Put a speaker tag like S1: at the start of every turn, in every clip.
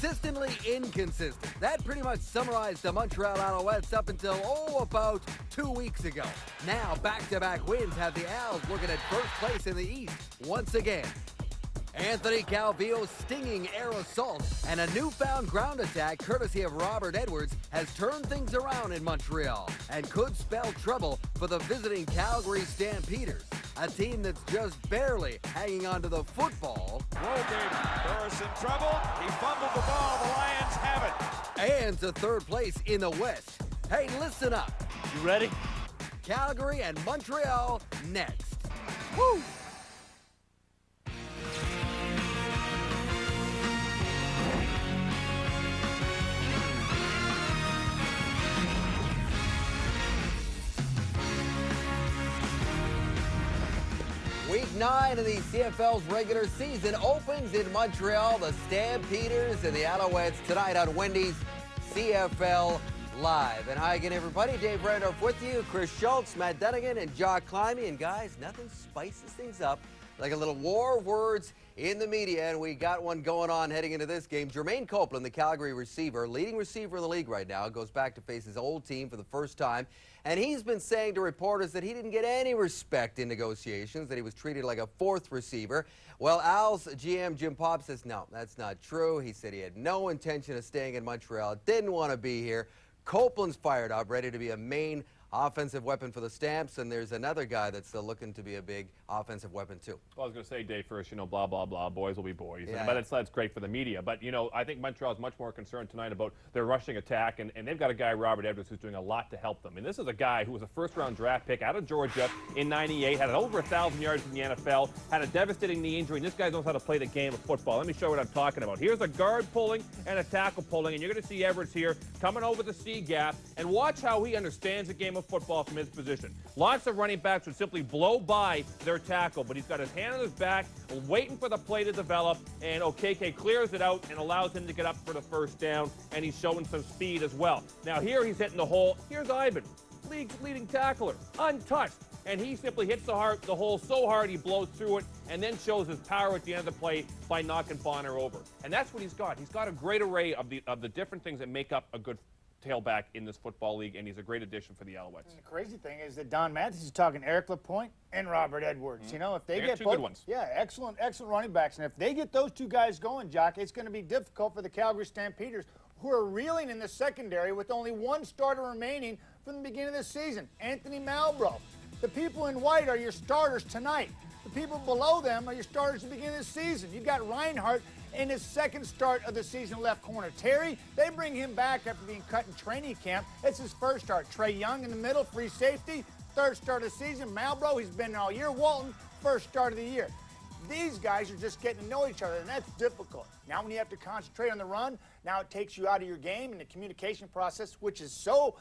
S1: Consistently inconsistent. That pretty much summarized the Montreal Alouettes up until, about 2 weeks ago. Now, back-to-back wins have the Owls looking at first place in the East once again. Anthony Calvillo's stinging air assault and a newfound ground attack courtesy of Robert Edwards has turned things around in Montreal and could spell trouble for the visiting Calgary Stampeders, a team that's just barely hanging on to the football.
S2: Burris in trouble. He fumbled the ball. The Lions have it.
S1: And to third place in the West. Hey, listen up.
S3: You ready?
S1: Calgary and Montreal next. Woo! Week 9 of the CFL's regular season opens in Montreal. The Stampeders and the Alouettes tonight on Wendy's CFL Live. And hi again, everybody. Dave Randolph with you, Chris Schultz, Matt Dunnigan, and Jock Climby. And guys, nothing spices things up like a little war of words in the media, and we got one going on heading into this game. Jermaine Copeland, the Calgary receiver, leading receiver in the league right now, goes back to face his old team for the first time, and he's been saying to reporters that he didn't get any respect in negotiations, that he was treated like a fourth receiver. Well, Al's GM Jim Popp says, no, that's not true. He said he had no intention of staying in Montreal, didn't want to be here. Copeland's fired up, ready to be a main offensive weapon for the Stamps, and there's another guy that's still looking to be a big offensive weapon too.
S4: Well, I was going to say, Dave, first, blah, blah, blah, boys will be boys.
S1: Yeah.
S4: But that's great for the media. But, I think Montreal is much more concerned tonight about their rushing attack, and they've got a guy, Robert Edwards, who's doing a lot to help them. And this is a guy who was a first-round draft pick out of Georgia in '98, had over 1,000 yards in the NFL, had a devastating knee injury, and this guy knows how to play the game of football. Let me show you what I'm talking about. Here's a guard pulling and a tackle pulling, and you're going to see Edwards here coming over the C gap, and watch how he understands the game of football from his position. Lots of running backs would simply blow by their tackle, but he's got his hand on his back, waiting for the play to develop, and OKK clears it out and allows him to get up for the first down, and he's showing some speed as well. Now here he's hitting the hole. Here's Ivan, league's leading tackler, untouched, and he simply hits the hole so hard he blows through it, and then shows his power at the end of the play by knocking Bonner over. And that's what he's got. He's got a great array of the different things that make up a good tailback in this football league, and he's a great addition for the Alouettes.
S5: And the crazy thing is that Don Mathis is talking Eric Lapointe and Robert Edwards. If they get
S4: two
S5: both,
S4: good ones.
S5: Yeah, excellent running backs. And if they get those two guys going, Jock, it's going to be difficult for the Calgary Stampeders, who are reeling in the secondary with only one starter remaining from the beginning of the season, Anthony Malbrough. The people in white are your starters tonight. The people below them are your starters at the beginning of the season. You've got Reinhardt in his second start of the season left corner. Terry, they bring him back after being cut in training camp. It's his first start. Trey Young in the middle, free safety, third start of the season. Malbrough, he's been all year. Walton, first start of the year. These guys are just getting to know each other, and that's difficult. Now when you have to concentrate on the run, now it takes you out of your game and the communication process, which is so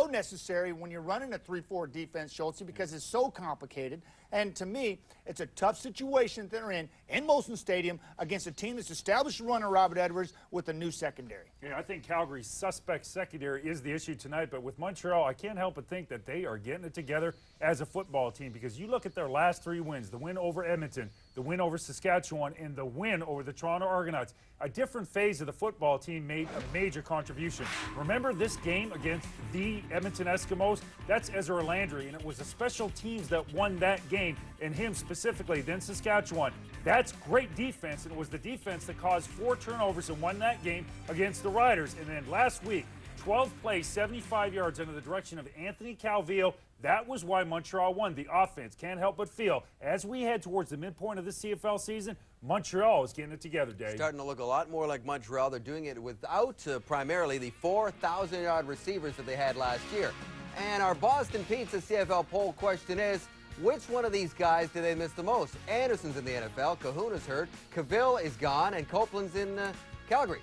S5: necessary when you're running a 3-4 defense, Schultz, because it's so complicated. And to me, it's a tough situation that they're in Molson Stadium against a team that's established a runner, Robert Edwards, with a new secondary.
S6: Yeah, I think Calgary's suspect secondary is the issue tonight, but with Montreal, I can't help but think that they are getting it together as a football team, because you look at their last 3 wins, the win over Edmonton, the win over Saskatchewan, and the win over the Toronto Argonauts. A different phase of the football team made a major contribution. Remember this game against the Edmonton Eskimos? That's Ezra Landry, and it was the special teams that won that game, and him specifically, then Saskatchewan. That's great defense, and it was the defense that caused 4 turnovers and won that game against the Riders. And then last week, 12 plays, 75 yards under the direction of Anthony Calvillo. That was why Montreal won. The offense can't help but feel, as we head towards the midpoint of the CFL season, Montreal is getting it together, Dave.
S1: Starting to look a lot more like Montreal. They're doing it without primarily the 4,000-yard receivers that they had last year. And our Boston Pizza CFL poll question is, which one of these guys do they miss the most? Anderson's in the NFL, Kahuna's hurt, Cavill is gone, and Copeland's in Calgary.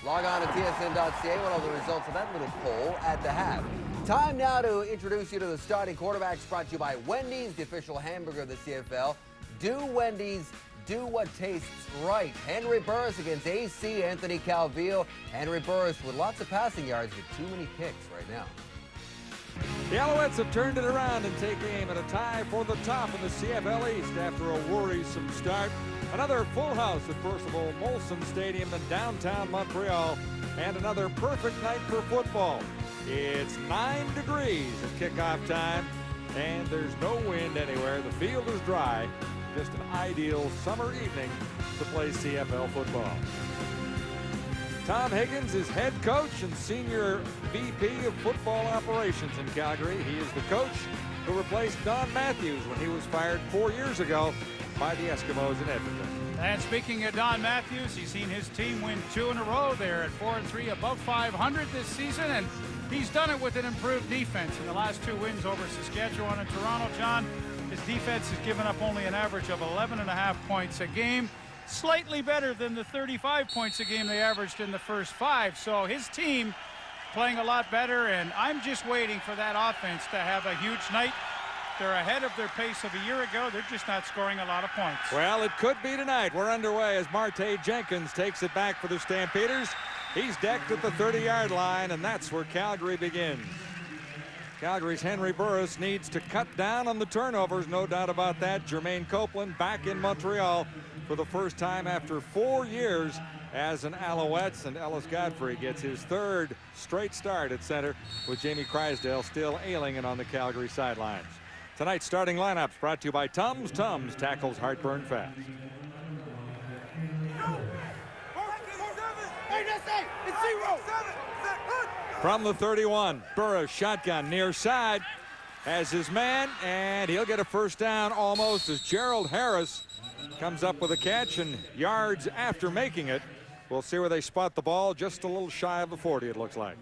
S1: Log on to tsn.ca. We'll have the results of that little poll at the half. Time now to introduce you to the starting quarterbacks, brought to you by Wendy's, the official hamburger of the CFL. Do Wendy's, do what tastes right. Henry Burris against AC Anthony Calvillo. Henry Burris with lots of passing yards, but too many picks right now.
S7: The Alouettes have turned it around and take aim at a tie for the top in the CFL East after a worrisome start. Another full house at Percival Molson Stadium in downtown Montreal, and another perfect night for football. It's 9 degrees at kickoff time, and there's no wind anywhere. The field is dry. Just an ideal summer evening to play CFL football. Tom Higgins is head coach and senior VP of football operations in Calgary. He is the coach who replaced Don Matthews when he was fired 4 years ago by the Eskimos in Edmonton.
S3: And speaking of Don Matthews, he's seen his team win 2 in a row. They're at 4-3, above 500 this season, and he's done it with an improved defense. In the last 2 wins over Saskatchewan and Toronto, John, his defense has given up only an average of 11.5 points a game, slightly better than the 35 points a game they averaged in the first 5. So his team playing a lot better, and I'm just waiting for that offense to have a huge night. They're ahead of their pace of a year ago. They're just not scoring a lot of points.
S7: Well, it could be tonight. We're underway as Marte Jenkins takes it back for the Stampeders. He's decked at the 30-yard line, and that's where Calgary begins. Calgary's Henry Burris needs to cut down on the turnovers, no doubt about that. Jermaine Copeland back in Montreal for the first time after 4 years as an Alouettes, and Ellis Godfrey gets his 3rd straight start at center with Jamie Crysdale still ailing and on the Calgary sidelines. Tonight's starting lineups brought to you by Tums. Tums tackles heartburn fast. From the 31, Burris shotgun near side has his man, and he'll get a first down almost as Gerald Harris comes up with a catch, and yards after making it. We'll see where they spot the ball, just a little shy of the 40 it looks like.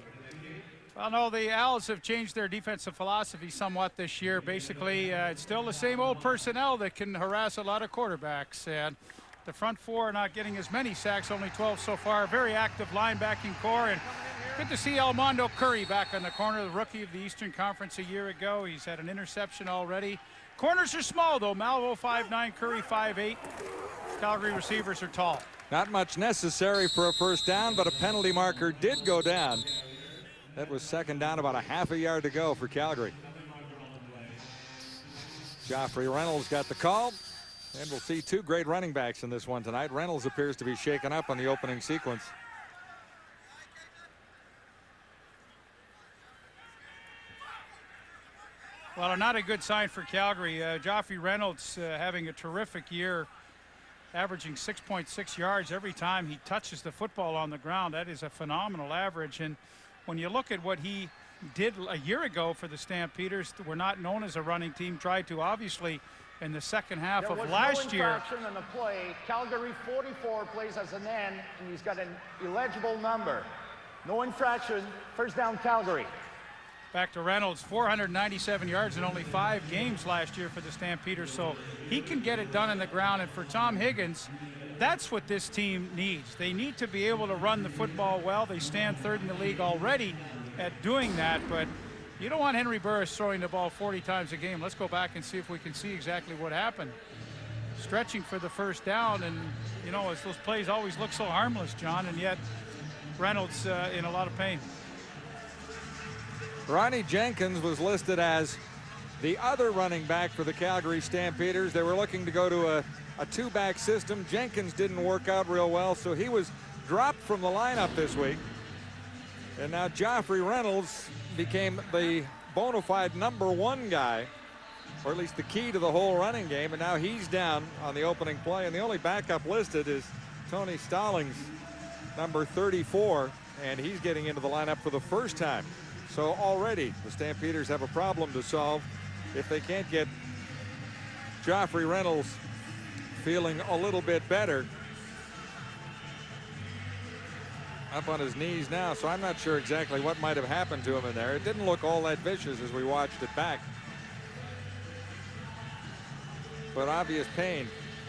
S3: Well, no, the Owls have changed their defensive philosophy somewhat this year. Basically, it's still the same old personnel that can harass a lot of quarterbacks. And the front 4 are not getting as many sacks, only 12 so far. Very active linebacking core, and good to see Armando Curry back on the corner, the rookie of the Eastern Conference a year ago. He's had an interception already. Corners are small, though. Malvo 5'9", Curry 5'8". Calgary receivers are tall.
S7: Not much necessary for a first down, but a penalty marker did go down. That was second down, about a half a yard to go for Calgary. Joffrey Reynolds got the call, and we'll see 2 great running backs in this one tonight. Reynolds appears to be shaken up on the opening sequence.
S3: Well, not a good sign for Calgary. Joffrey Reynolds having a terrific year, averaging 6.6 yards every time he touches the football on the ground. That is a phenomenal average. And when you look at what he did a year ago for the Stampeders, we're not known as a running team. Tried to, obviously, in the second half of last year.
S5: There was no infraction on the play. Calgary 44 plays as an end, and he's got an illegible number. No infraction. First down, Calgary.
S3: Back to Reynolds, 497 yards in only 5 games last year for the Stampeders, so he can get it done on the ground. And for Tom Higgins, that's what this team needs. They need to be able to run the football well. They stand 3rd in the league already at doing that, but you don't want Henry Burris throwing the ball 40 times a game. Let's go back and see if we can see exactly what happened. Stretching for the first down, and you know, those plays always look so harmless, John, and yet Reynolds in a lot of pain.
S7: Ronnie Jenkins was listed as the other running back for the Calgary Stampeders. They were looking to go to a 2-back system. Jenkins didn't work out real well, so he was dropped from the lineup this week. And now Joffrey Reynolds became the bona fide #1 guy, or at least the key to the whole running game, and now he's down on the opening play. And the only backup listed is Tony Stallings, number 34, and he's getting into the lineup for the first time. So already the Stampeders have a problem to solve if they can't get Joffrey Reynolds feeling a little bit better. Up on his knees now, so I'm not sure exactly what might have happened to him in there. It didn't look all that vicious as we watched it back, but obvious pain.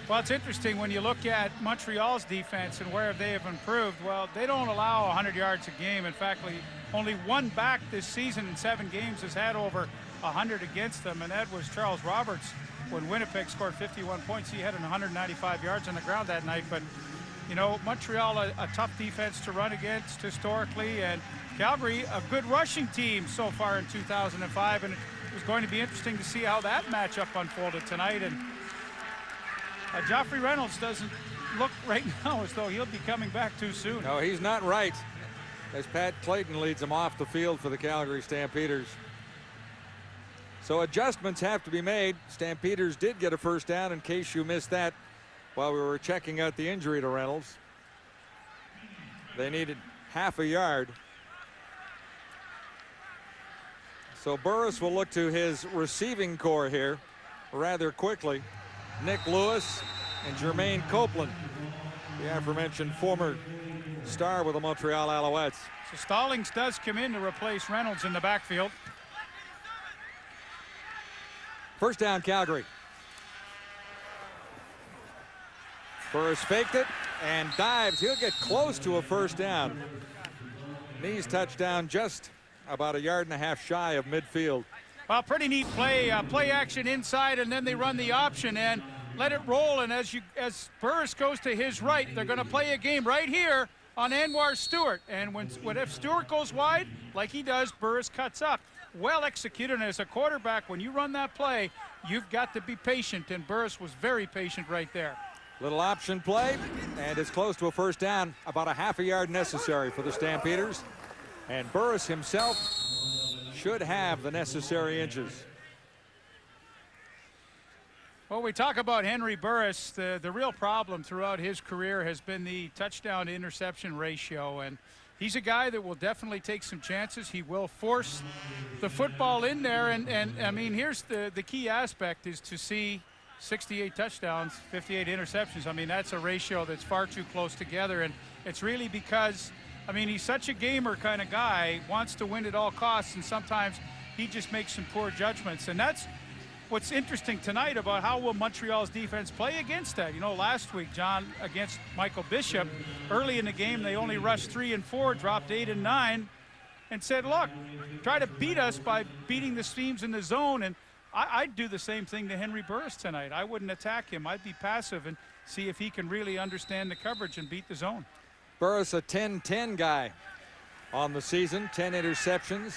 S3: Well, it's interesting when you look at Montreal's defense and where they have improved. Well, they don't allow 100 yards a game. In fact, only 1 back this season in 7 games has had over 100 against them, and that was Charles Roberts. When Winnipeg scored 51 points, he had 195 yards on the ground that night. But, you know, Montreal, a tough defense to run against historically, and Calgary, a good rushing team so far in 2005, and it was going to be interesting to see how that matchup unfolded tonight. And Joffrey Reynolds doesn't look right now as though he'll be coming back too soon.
S7: No, he's not right, as Pat Clayton leads him off the field for the Calgary Stampeders. So adjustments have to be made. Stampeders did get a first down, in case you missed that while we were checking out the injury to Reynolds. They needed half a yard. So Burris will look to his receiving core here rather quickly. Nick Lewis and Jermaine Copeland, the aforementioned former star with the Montreal Alouettes.
S3: So Stallings does come in to replace Reynolds in the backfield.
S7: First down, Calgary. Burris faked it and dives. He'll get close to a first down. Knees touchdown, just about 1.5 yards shy of midfield.
S3: Well, pretty neat play. Play action inside, and then they run the option and let it roll. And as Burris goes to his right, they're going to play a game right here on Anwar Stewart. And if Stewart goes wide, like he does, Burris cuts up. Well executed. And as a quarterback, when you run that play, you've got to be patient. And Burris was very patient right there.
S7: Little option play, and it's close to a first down. About 0.5 yard necessary for the Stampeders. And Burris himself should have the necessary inches.
S3: Well, we talk about Henry Burris. The real problem throughout his career has been the touchdown to interception ratio. And he's a guy that will definitely take some chances. He will force the football in there. And I mean, here's the key aspect is to see 68 touchdowns, 58 interceptions. I mean, that's a ratio that's far too close together. And it's really because, I mean, he's such a gamer kind of guy, wants to win at all costs, and sometimes he just makes some poor judgments. And that's what's interesting tonight about how will Montreal's defense play against that. You know, last week, John, against Michael Bishop, early in the game, they only rushed 3 and 4, dropped 8 and 9, and said, look, try to beat us by beating the teams in the zone. And I'd do the same thing to Henry Burris tonight. I wouldn't attack him. I'd be passive and see if he can really understand the coverage and beat the zone.
S7: Burris, a 10-10 guy on the season, 10 interceptions,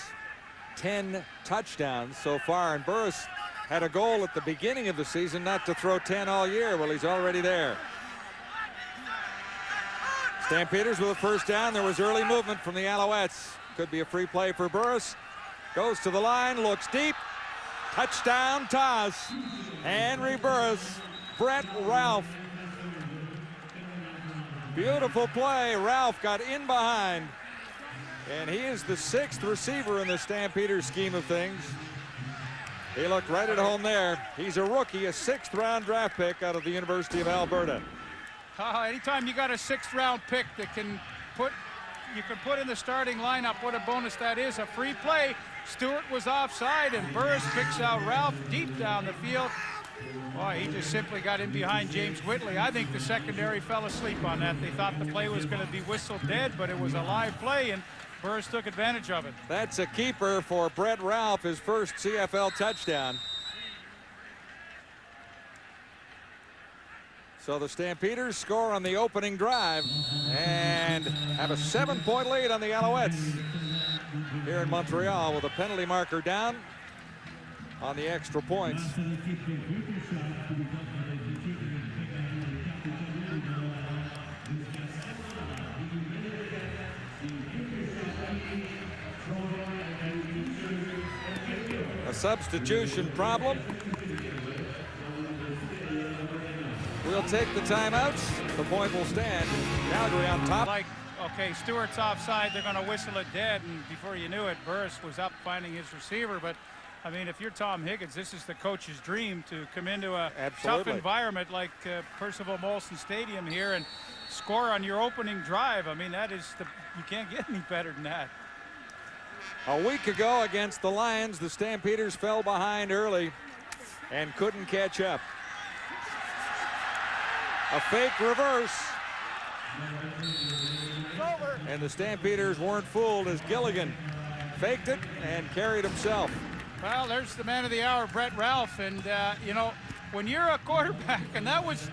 S7: 10 touchdowns so far. And Burris had a goal at the beginning of the season not to throw 10 all year. Well, he's already there. Stampeders with a first down. There was early movement from the Alouettes. Could be a free play for Burris. Goes to the line, looks deep. Touchdown toss. Henry Burris, Brett Ralph. Beautiful play. Ralph got in behind. And he is the 6th receiver in the Stampeders scheme of things. He looked right at home there. He's a rookie, a 6th round draft pick out of the University of Alberta.
S3: Anytime you got a 6th round pick that you can put in the starting lineup, what a bonus that is. A free play. Stewart was offside, and Burris picks out Ralph deep down the field. Boy, he just simply got in behind James Whitley. I think the secondary fell asleep on that. They thought the play was going to be whistled dead, but it was a live play, and Burris took advantage of it.
S7: That's a keeper for Brett Ralph, his first CFL touchdown. So the Stampeders score on the opening drive and have a 7-point lead on the Alouettes here in Montreal with a penalty marker down on the extra points. A substitution problem. We'll take the timeouts. The point will stand. Calgary on top.
S3: Okay, Stewart's offside. They're going to whistle it dead, and before you knew it, Burris was up finding his receiver. But I mean, if you're Tom Higgins, this is the coach's dream to come into a tough environment like Percival Molson Stadium here and score on your opening drive. I mean, you can't get any better than that.
S7: A week ago against the Lions, the Stampeders fell behind early and couldn't catch up. A fake reverse. And the Stampeders weren't fooled as Gilligan faked it and carried himself.
S3: Well, there's the man of the hour, Brett Ralph. And, you know, when you're a quarterback, and that was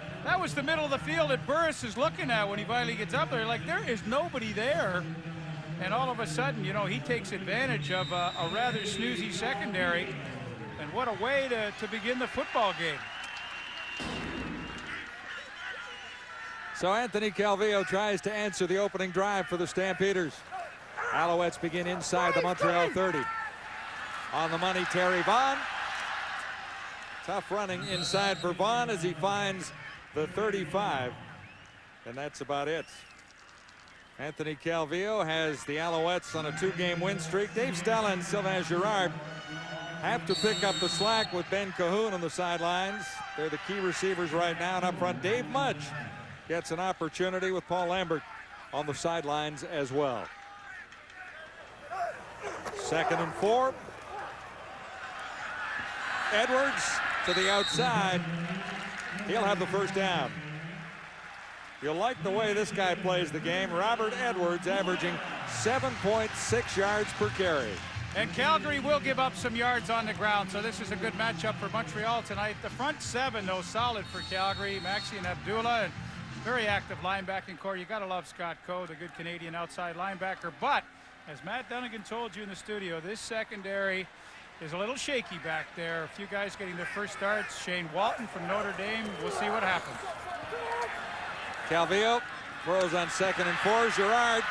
S3: the middle of the field that Burris is looking at when he finally gets up there. Like, there is nobody there. And all of a sudden, you know, he takes advantage of a rather snoozy secondary. And what a way to begin the football game.
S7: So Anthony Calvillo tries to answer the opening drive for the Stampeders. Alouettes begin inside the Montreal 30. On the money, Terry Vaughn. Tough running inside for Vaughn as he finds the 35. And that's about it. Anthony Calvillo has the Alouettes on a 2-game win streak. Dave Stella and Sylvain Girard have to pick up the slack with Ben Cahoon on the sidelines. They're the key receivers right now. And up front, Dave Mudge gets an opportunity with Paul Lambert on the sidelines as well. 2nd and 4. Edwards to the outside. He'll have the first down. You'll like the way this guy plays the game. Robert Edwards averaging 7.6 yards per carry.
S3: And Calgary will give up some yards on the ground, so this is a good matchup for Montreal tonight. The front 7, though, solid for Calgary. Maxi and Abdullah, and very active linebacking core. You got to love Scott Coe, the good Canadian outside linebacker. But as Matt Dunnigan told you in the studio, this secondary is a little shaky back there. A few guys getting their first starts. Shane Walton from Notre Dame. We'll see what happens.
S7: Calvillo throws on 2nd and 4. Girard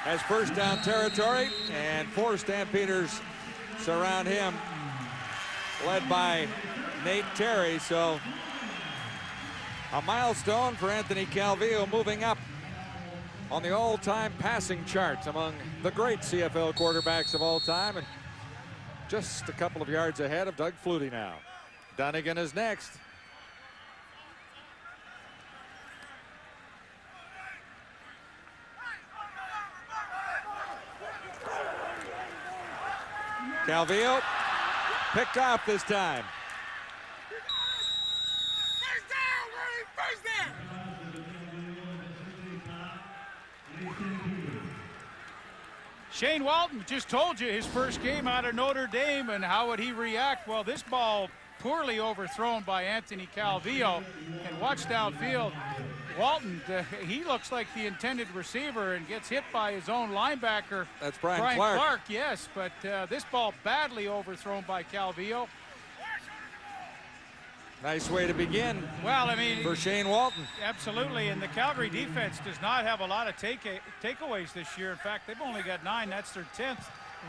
S7: has first down territory, and 4 Stampeders surround him, led by Nate Terry. So a milestone for Anthony Calvillo, moving up on the all-time passing chart among the great CFL quarterbacks of all time, and just a couple of yards ahead of Doug Flutie now. Dunnigan is next. Calvillo picked off this time.
S3: Shane Walton just told you his first game out of Notre Dame, and how would he react? Well, this ball poorly overthrown by Anthony Calvillo, and watch downfield. Walton, he looks like the intended receiver and gets hit by his own linebacker.
S7: That's Brian Clark.
S3: Yes, but this ball badly overthrown by Calvillo.
S7: Nice way to begin.
S3: Well, I mean,
S7: for Shane Walton.
S3: Absolutely, and the Calgary defense does not have a lot of takeaways this year. In fact, they've only got 9. That's their 10th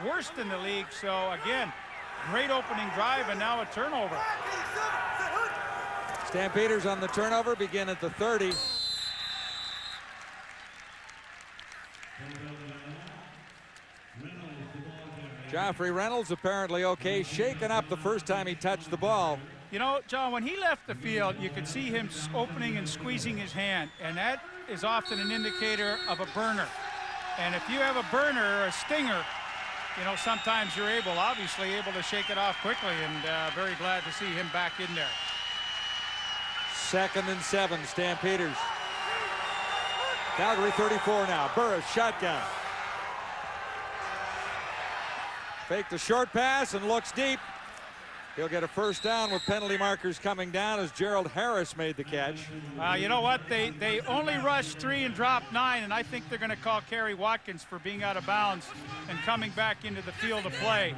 S3: worst in the league. So again, great opening drive, and now a turnover.
S7: Stampeders on the turnover begin at the 30. Joffrey Reynolds apparently okay, shaken up the first time he touched the ball.
S3: You know, John, when he left the field, you could see him opening and squeezing his hand, and that is often an indicator of a burner. And if you have a burner or a stinger, you know, sometimes you're obviously able to shake it off quickly, and very glad to see him back in there.
S7: 2nd and 7, Stampeders. Calgary 34 now. Burris shotgun. Fake the short pass and looks deep. He'll get a first down with penalty markers coming down as Gerald Harris made the catch.
S3: You know what? They only rushed 3 and dropped 9, and I think they're going to call Kerry Watkins for being out of bounds and coming back into the field of play.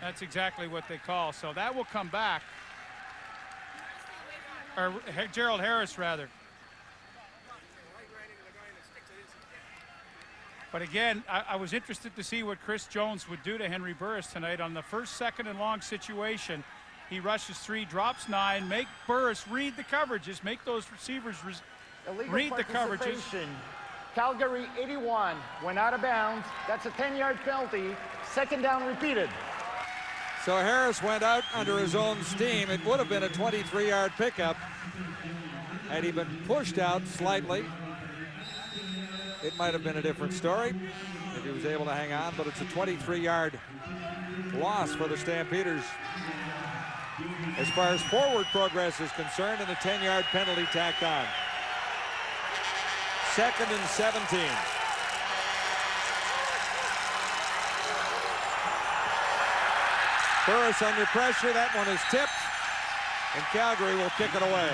S3: That's exactly what they call. So that will come back. Or Gerald Harris, rather. But again, I was interested to see what Chris Jones would do to Henry Burris tonight on the 1st, 2nd, and long situation. He rushes 3, drops 9. Make Burris read the coverages. Make those receivers read the coverages.
S5: Calgary 81 went out of bounds. That's a 10-yard penalty. 2nd down repeated.
S7: So Harris went out under his own steam. It would have been a 23-yard pickup had he been pushed out slightly. It might have been a different story if he was able to hang on, but it's a 23-yard loss for the Stampeders as far as forward progress is concerned, and a 10-yard penalty tacked on. 2nd and 17. Burris under pressure. That one is tipped, and Calgary will kick it away.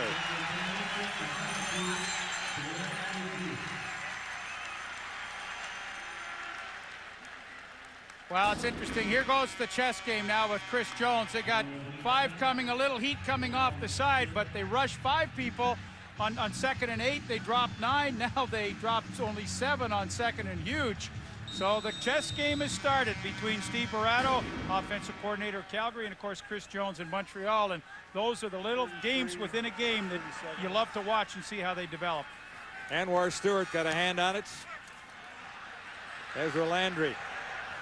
S3: Well, it's interesting. Here goes the chess game now with Chris Jones. They got 5 coming, a little heat coming off the side, but they rush 5 people, On 2nd and 8, they dropped 9. Now they dropped only 7 on 2nd and huge. So the chess game has started between Steve Barato, offensive coordinator of Calgary, and of course Chris Jones in Montreal. And those are the little games within a game that you love to watch and see how they develop.
S7: Anwar Stewart got a hand on it. Ezra Landry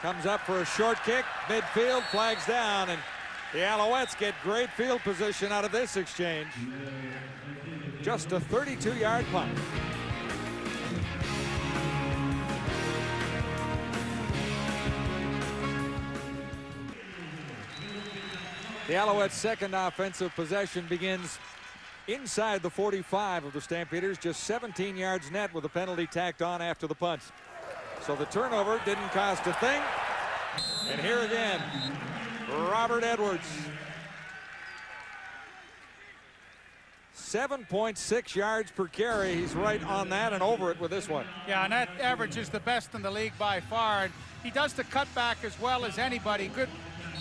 S7: comes up for a short kick. Midfield, flags down, and the Alouettes get great field position out of this exchange. Just a 32-yard punt. The Alouettes' second offensive possession begins inside the 45 of the Stampeders, just 17 yards net with a penalty tacked on after the punt. So the turnover didn't cost a thing. And here again, Robert Edwards. 7.6 yards per carry. He's right on that and over it with this one.
S3: Yeah, and that average is the best in the league by far. And he does the cutback as well as anybody. Good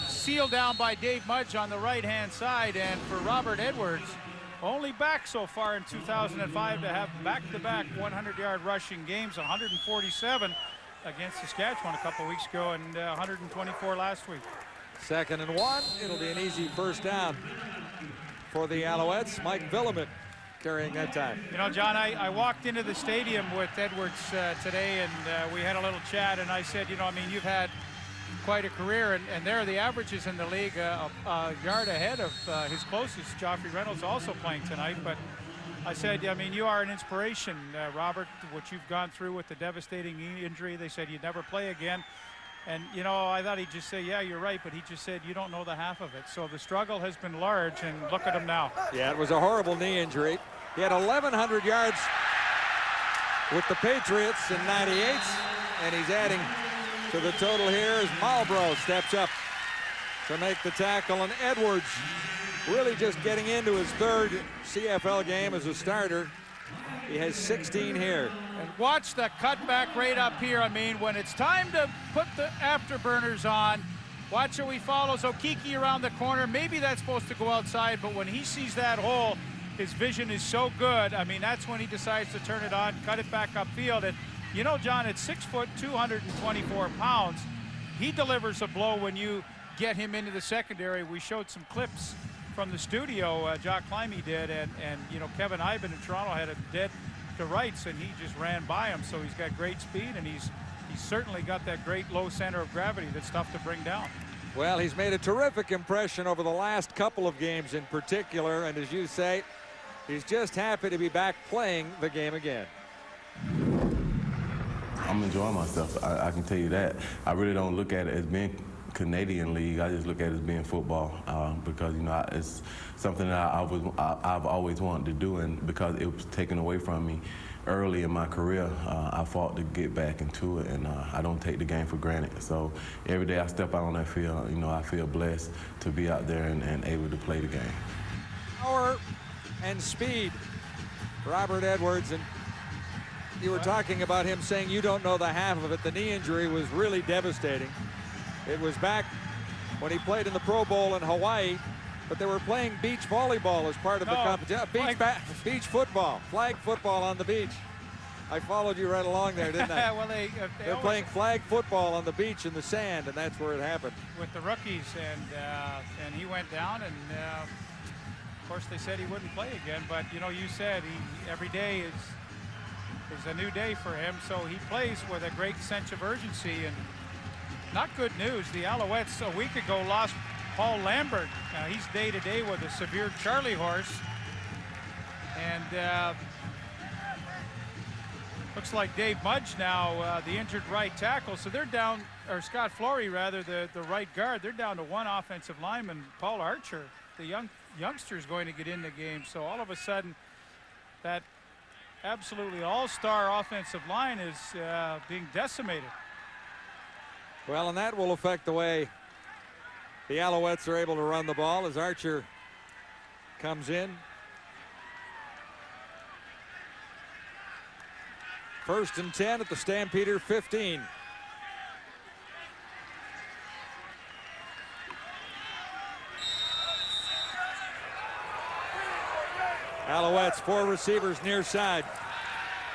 S3: seal down by Dave Mudge on the right-hand side. And for Robert Edwards, only back so far in 2005 to have back-to-back 100-yard rushing games, 147 against Saskatchewan a couple weeks ago and 124 last week.
S7: 2nd and 1. It'll be an easy first down for the Alouettes. Mike Villeman carrying that time.
S3: You know, John, I walked into the stadium with Edwards today, and we had a little chat, and I said, you know, I mean, you've had quite a career, and there are the averages in the league a yard ahead of his closest, Joffrey Reynolds, also playing tonight. But I said, I mean, you are an inspiration, Robert, what you've gone through with the devastating injury. They said you'd never play again. And, you know, I thought he'd just say, yeah, you're right, but he just said, you don't know the half of it. So the struggle has been large, and look at him now.
S7: Yeah, it was a horrible knee injury. He had 1,100 yards with the Patriots in '98, and he's adding to the total here as Marlborough steps up to make the tackle, and Edwards really just getting into his 3rd CFL game as a starter. He has 16 here.
S3: And watch the cutback right up here. I mean, when it's time to put the afterburners on, watch how he follows Okiki around the corner. Maybe that's supposed to go outside, but when he sees that hole, his vision is so good. I mean, that's when he decides to turn it on, cut it back upfield. And, you know, John, at 6 foot, 224 pounds, he delivers a blow when you get him into the secondary. We showed some clips from the studio, Jock Climby did, and you know, Kevin Iben in Toronto had a dead to rights, and he just ran by him. So he's got great speed, and he's certainly got that great low center of gravity that's tough to bring down.
S7: Well, he's made a terrific impression over the last couple of games in particular, and as you say, he's just happy to be back playing the game again.
S8: I'm enjoying myself. I can tell you that. I really don't look at it as being Canadian League. I just look at it as being football because, you know, it's something that I've always wanted to do, and because it was taken away from me early in my career, I fought to get back into it, and I don't take the game for granted. So every day I step out on that field, you know, I feel blessed to be out there and able to play the game.
S7: Power and speed, Robert Edwards, and you were talking about him saying you don't know the half of it. The knee injury was really devastating. It was back when he played in the Pro Bowl in Hawaii, but they were playing beach volleyball as part of the competition. Beach football, flag football on the beach. I followed you right along there, didn't I?
S3: Well,
S7: they're playing flag football on the beach in the sand, and that's where it happened.
S3: With the rookies, and he went down, and of course they said he wouldn't play again. But you know, you said every day is a new day for him, so he plays with a great sense of urgency. And not good news. The Alouettes a week ago lost Paul Lambert. Now he's day-to-day with a severe Charlie horse. And looks like Dave Mudge now, the injured right tackle. So they're down, or Scott Flory rather, the right guard. They're down to one offensive lineman, Paul Archer. The youngster is going to get in the game. So all of a sudden, that absolutely all-star offensive line is being decimated.
S7: Well, and that will affect the way the Alouettes are able to run the ball as Archer comes in. 1st and 10 at the Stampeder 15. Alouettes, 4 receivers near side.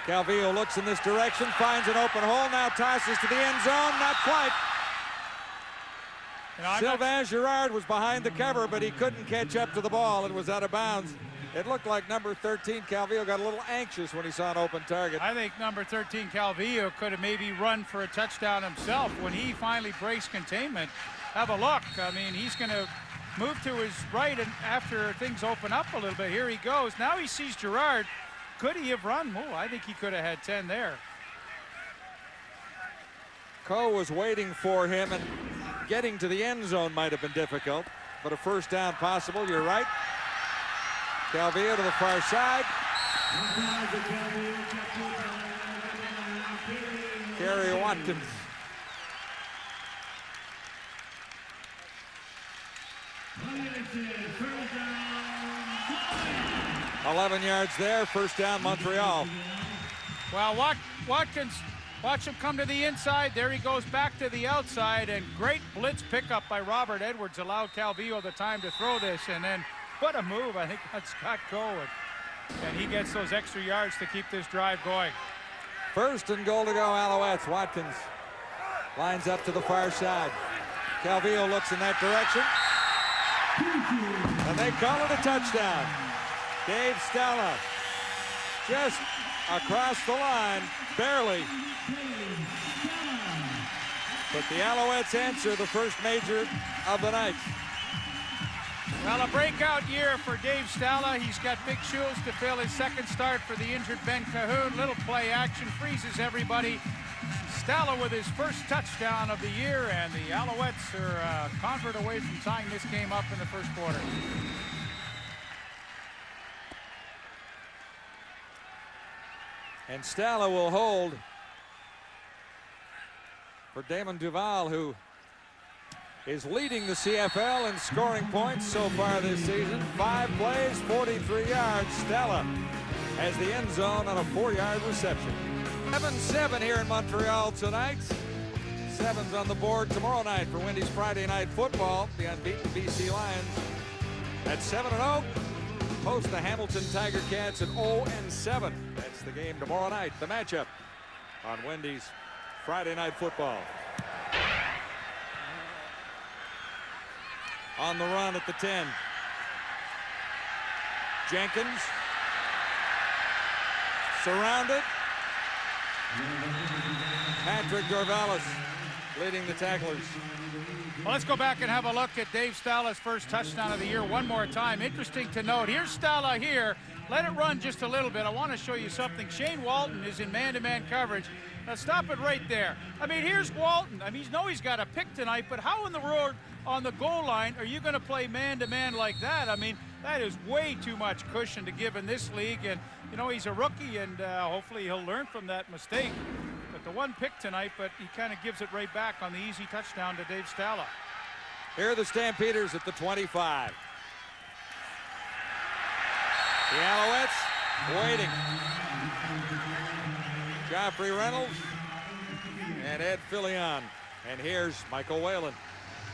S7: Calvillo looks in this direction, finds an open hole, now tosses to the end zone, not quite. Sylvain Girard was behind the cover, but he couldn't catch up to the ball. It was out of bounds. It looked like number 13, Calvillo, got a little anxious when he saw an open target.
S3: I think number 13, Calvillo, could have maybe run for a touchdown himself when he finally breaks containment. Have a look. I mean, he's going to move to his right, and after things open up a little bit, here he goes. Now he sees Girard. Could he have run? Oh, I think he could have had 10 there.
S7: Coe was waiting for him, and getting to the end zone might have been difficult, but a first down possible. You're right. Calvillo to the far side. Kerry Watkins. $11 yards there, first down Montreal.
S3: Well, Watkins, watch him come to the inside. There he goes back to the outside, and great blitz pickup by Robert Edwards allowed Calvillo the time to throw this, and then what a move. I think that's Scott Coe, and he gets those extra yards to keep this drive going.
S7: First and goal to go, Alouettes. Watkins lines up to the far side. Calvillo looks in that direction, and they call it a touchdown. Dave Stella just across the line, barely. But the Alouettes answer the first major of the night.
S3: Well, a breakout year for Dave Stella. He's got big shoes to fill. His second start for the injured Ben Cahoon. Little play action, freezes everybody. Stella with his first touchdown of the year, and the Alouettes are a convert away from tying this game up in the first quarter.
S7: And Stella will hold for Damon Duval, who is leading the CFL in scoring points so far this season. 5 plays, 43 yards. Stella has the end zone on a 4-yard reception. 7-7 here in Montreal tonight. 7's on the board tomorrow night for Wendy's Friday Night Football. The unbeaten BC Lions at 7-0. Host the Hamilton Tiger Cats at 0-7. That's the game tomorrow night. The matchup on Wendy's Friday Night Football. On the run at the 10. Jenkins. Surrounded. Patrick Dorvalis leading the tacklers.
S3: Well, let's go back and have a look at Dave Stella's first touchdown of the year one more time. Interesting to note. Here's Stella here. Let it run just a little bit. I want to show you something. Shane Walton is in man-to-man coverage. Now stop it right there. I mean, here's Walton. I mean, he's got a pick tonight, but how in the world on the goal line are you going to play man-to-man like that? I mean, that is way too much cushion to give in this league. And, you know, he's a rookie, and hopefully he'll learn from that mistake. But the one pick tonight, but he kind of gives it right back on the easy touchdown to Dave Stella.
S7: Here are the Stampeders at the 25. The Alouettes waiting. Joffrey Reynolds and Ed Fillion. And here's Michael Whalen.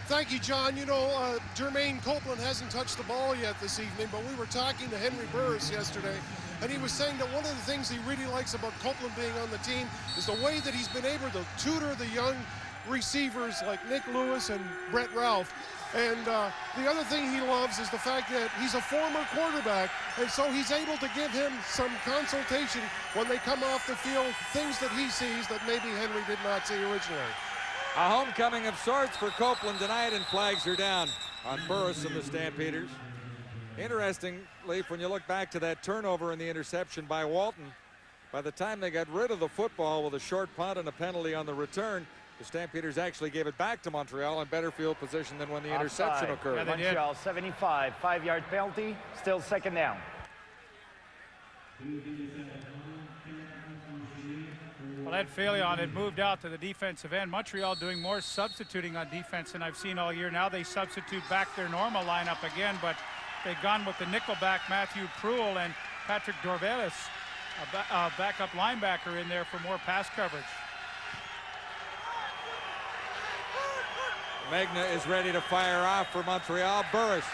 S9: Thank you, John. You know, Jermaine Copeland hasn't touched the ball yet this evening, but we were talking to Henry Burris yesterday, and he was saying that one of the things he really likes about Copeland being on the team is the way that he's been able to tutor the young receivers like Nick Lewis and Brett Ralph. And the other thing he loves is the fact that he's a former quarterback, and so he's able to give him some consultation when they come off the field, things that he sees that maybe Henry did not see originally.
S7: A homecoming of sorts for Copeland tonight, and flags are down on Burris and the Stampeders. Interestingly, when you look back to that turnover and the interception by Walton, by the time they got rid of the football with a short punt and a penalty on the return, the Stampeders actually gave it back to Montreal in better field position than when the interception occurred.
S10: Yeah, Montreal 75, 5-yard penalty, still second down.
S3: Well, Ed Fillion had moved out to the defensive end. Montreal doing more substituting on defense than I've seen all year. Now they substitute back their normal lineup again, but they've gone with the nickelback Matthew Pruill and Patrick Dorvalis, a backup linebacker in there for more pass coverage.
S7: Magna is ready to fire off for Montreal. Burris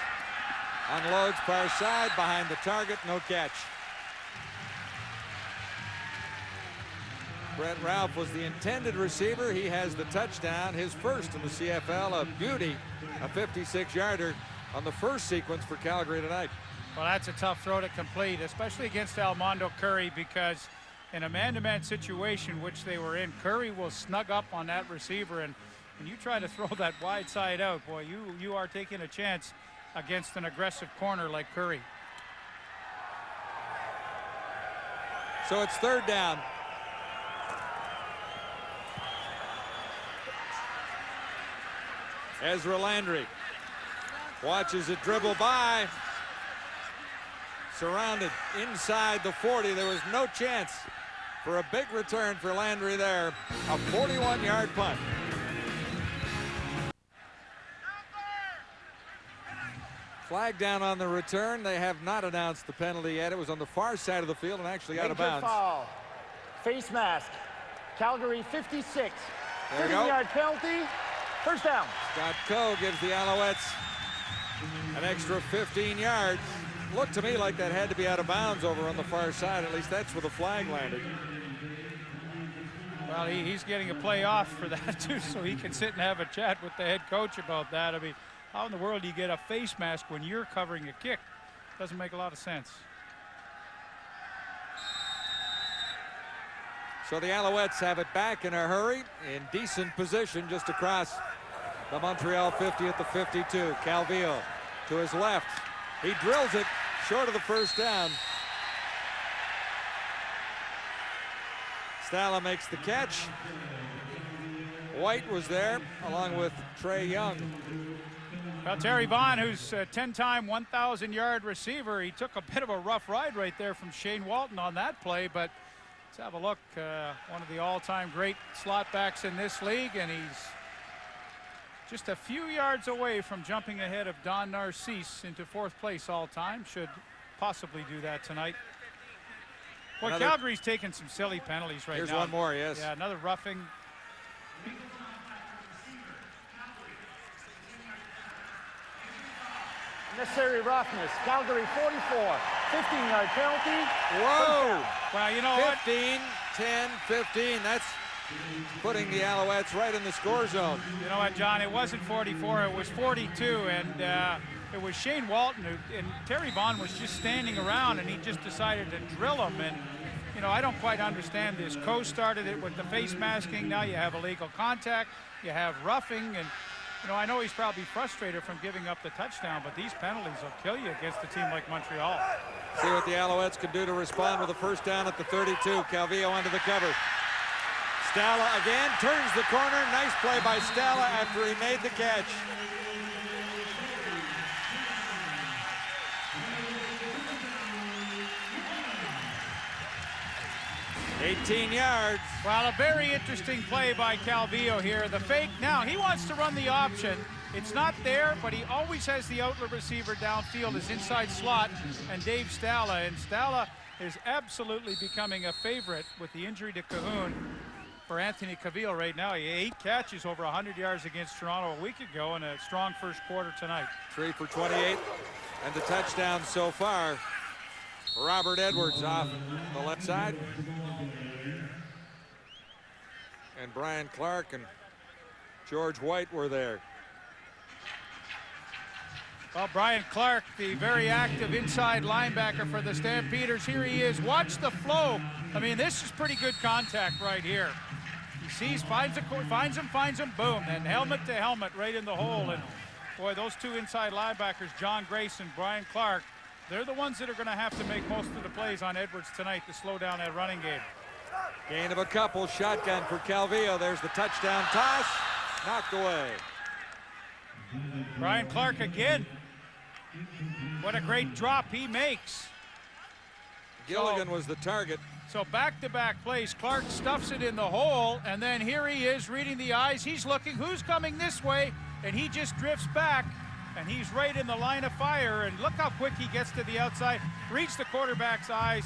S7: Unloads far side behind the target, no catch. Brett Ralph was the intended receiver. He has the touchdown, his first in the CFL, a beauty, a 56-yarder on the first sequence for Calgary tonight.
S3: Well, that's a tough throw to complete, especially against Armando Curry, because in a man-to-man situation, which they were in, Curry will snug up on that receiver, and when you try to throw that wide side out, boy, you are taking a chance against an aggressive corner like Curry.
S7: So it's third down. Ezra Landry watches it dribble by. Surrounded inside the 40. There was no chance for a big return for Landry there. A 41-yard punt. Flag down on the return. They have not announced the penalty yet. It was on the far side of the field and actually out of bounds.
S10: Foul. Face mask. Calgary 56. 15-yard penalty. First down.
S7: Scott Coe gives the Alouettes an extra 15 yards. Looked to me like that had to be out of bounds over on the far side. At least that's where the flag landed.
S3: Well, he's getting a play off for that too, so he can sit and have a chat with the head coach about that. I mean, how in the world do you get a face mask when you're covering a kick? Doesn't make a lot of sense.
S7: So the Alouettes have it back in a hurry, in decent position just across the Montreal 50 at the 52. Calvillo to his left. He drills it short of the first down. Stala makes the catch. White was there along with Trey Young.
S3: Well, Terry Vaughn, who's a 10-time 1,000-yard receiver, he took a bit of a rough ride right there from Shane Walton on that play, but let's have a look. One of the all-time great slot backs in this league, and he's just a few yards away from jumping ahead of Don Narcisse into fourth place all-time. Should possibly do that tonight. Well, Calgary's taking some silly penalties right now.
S7: Here's one more, yes.
S3: Yeah, another roughing.
S10: Necessary roughness. Calgary 44. 15-yard penalty.
S7: Whoa!
S3: Well, you know
S7: 15, 10, 15. That's putting the Alouettes right in the score zone.
S3: You know what, John? It wasn't 44. It was 42, and it was Shane Walton and Terry Vaughn was just standing around, and he just decided to drill him. And you know, I don't quite understand this. Coe started it with the face masking. Now you have illegal contact. You have roughing, and you know, I know he's probably frustrated from giving up the touchdown, but these penalties will kill you against a team like Montreal.
S7: See what the Alouettes can do to respond with a first down at the 32. Calvillo under the cover. Stala again turns the corner. Nice play by Stala after he made the catch. $18 yards.
S3: Well, a very interesting play by Calvillo here. The fake, now he wants to run the option. It's not there, but he always has the outlet receiver downfield, his inside slot, and Dave Stala. And Stala is absolutely becoming a favorite with the injury to Cahoon for Anthony Calvillo right now. He had 8 catches over 100 yards against Toronto a week ago and a strong first quarter tonight.
S7: 3 for 28, and the touchdown so far. Robert Edwards off the left side. And Brian Clark and George White were there.
S3: Well, Brian Clark, the very active inside linebacker for the Stampeders. Here he is. Watch the flow. I mean, this is pretty good contact right here. He sees, finds him, boom, and helmet to helmet right in the hole. And boy, those two inside linebackers, John Grace and Brian Clark, they're the ones that are going to have to make most of the plays on Edwards tonight to slow down that running game.
S7: Gain of a couple, shotgun for Calvillo. There's the touchdown toss, knocked away.
S3: Brian Clark again. What a great drop he makes.
S7: Gilligan was the target.
S3: So back-to-back plays. Clark stuffs it in the hole, and then here he is reading the eyes. He's looking, who's coming this way, and he just drifts back, and he's right in the line of fire, and look how quick he gets to the outside, reads the quarterback's eyes.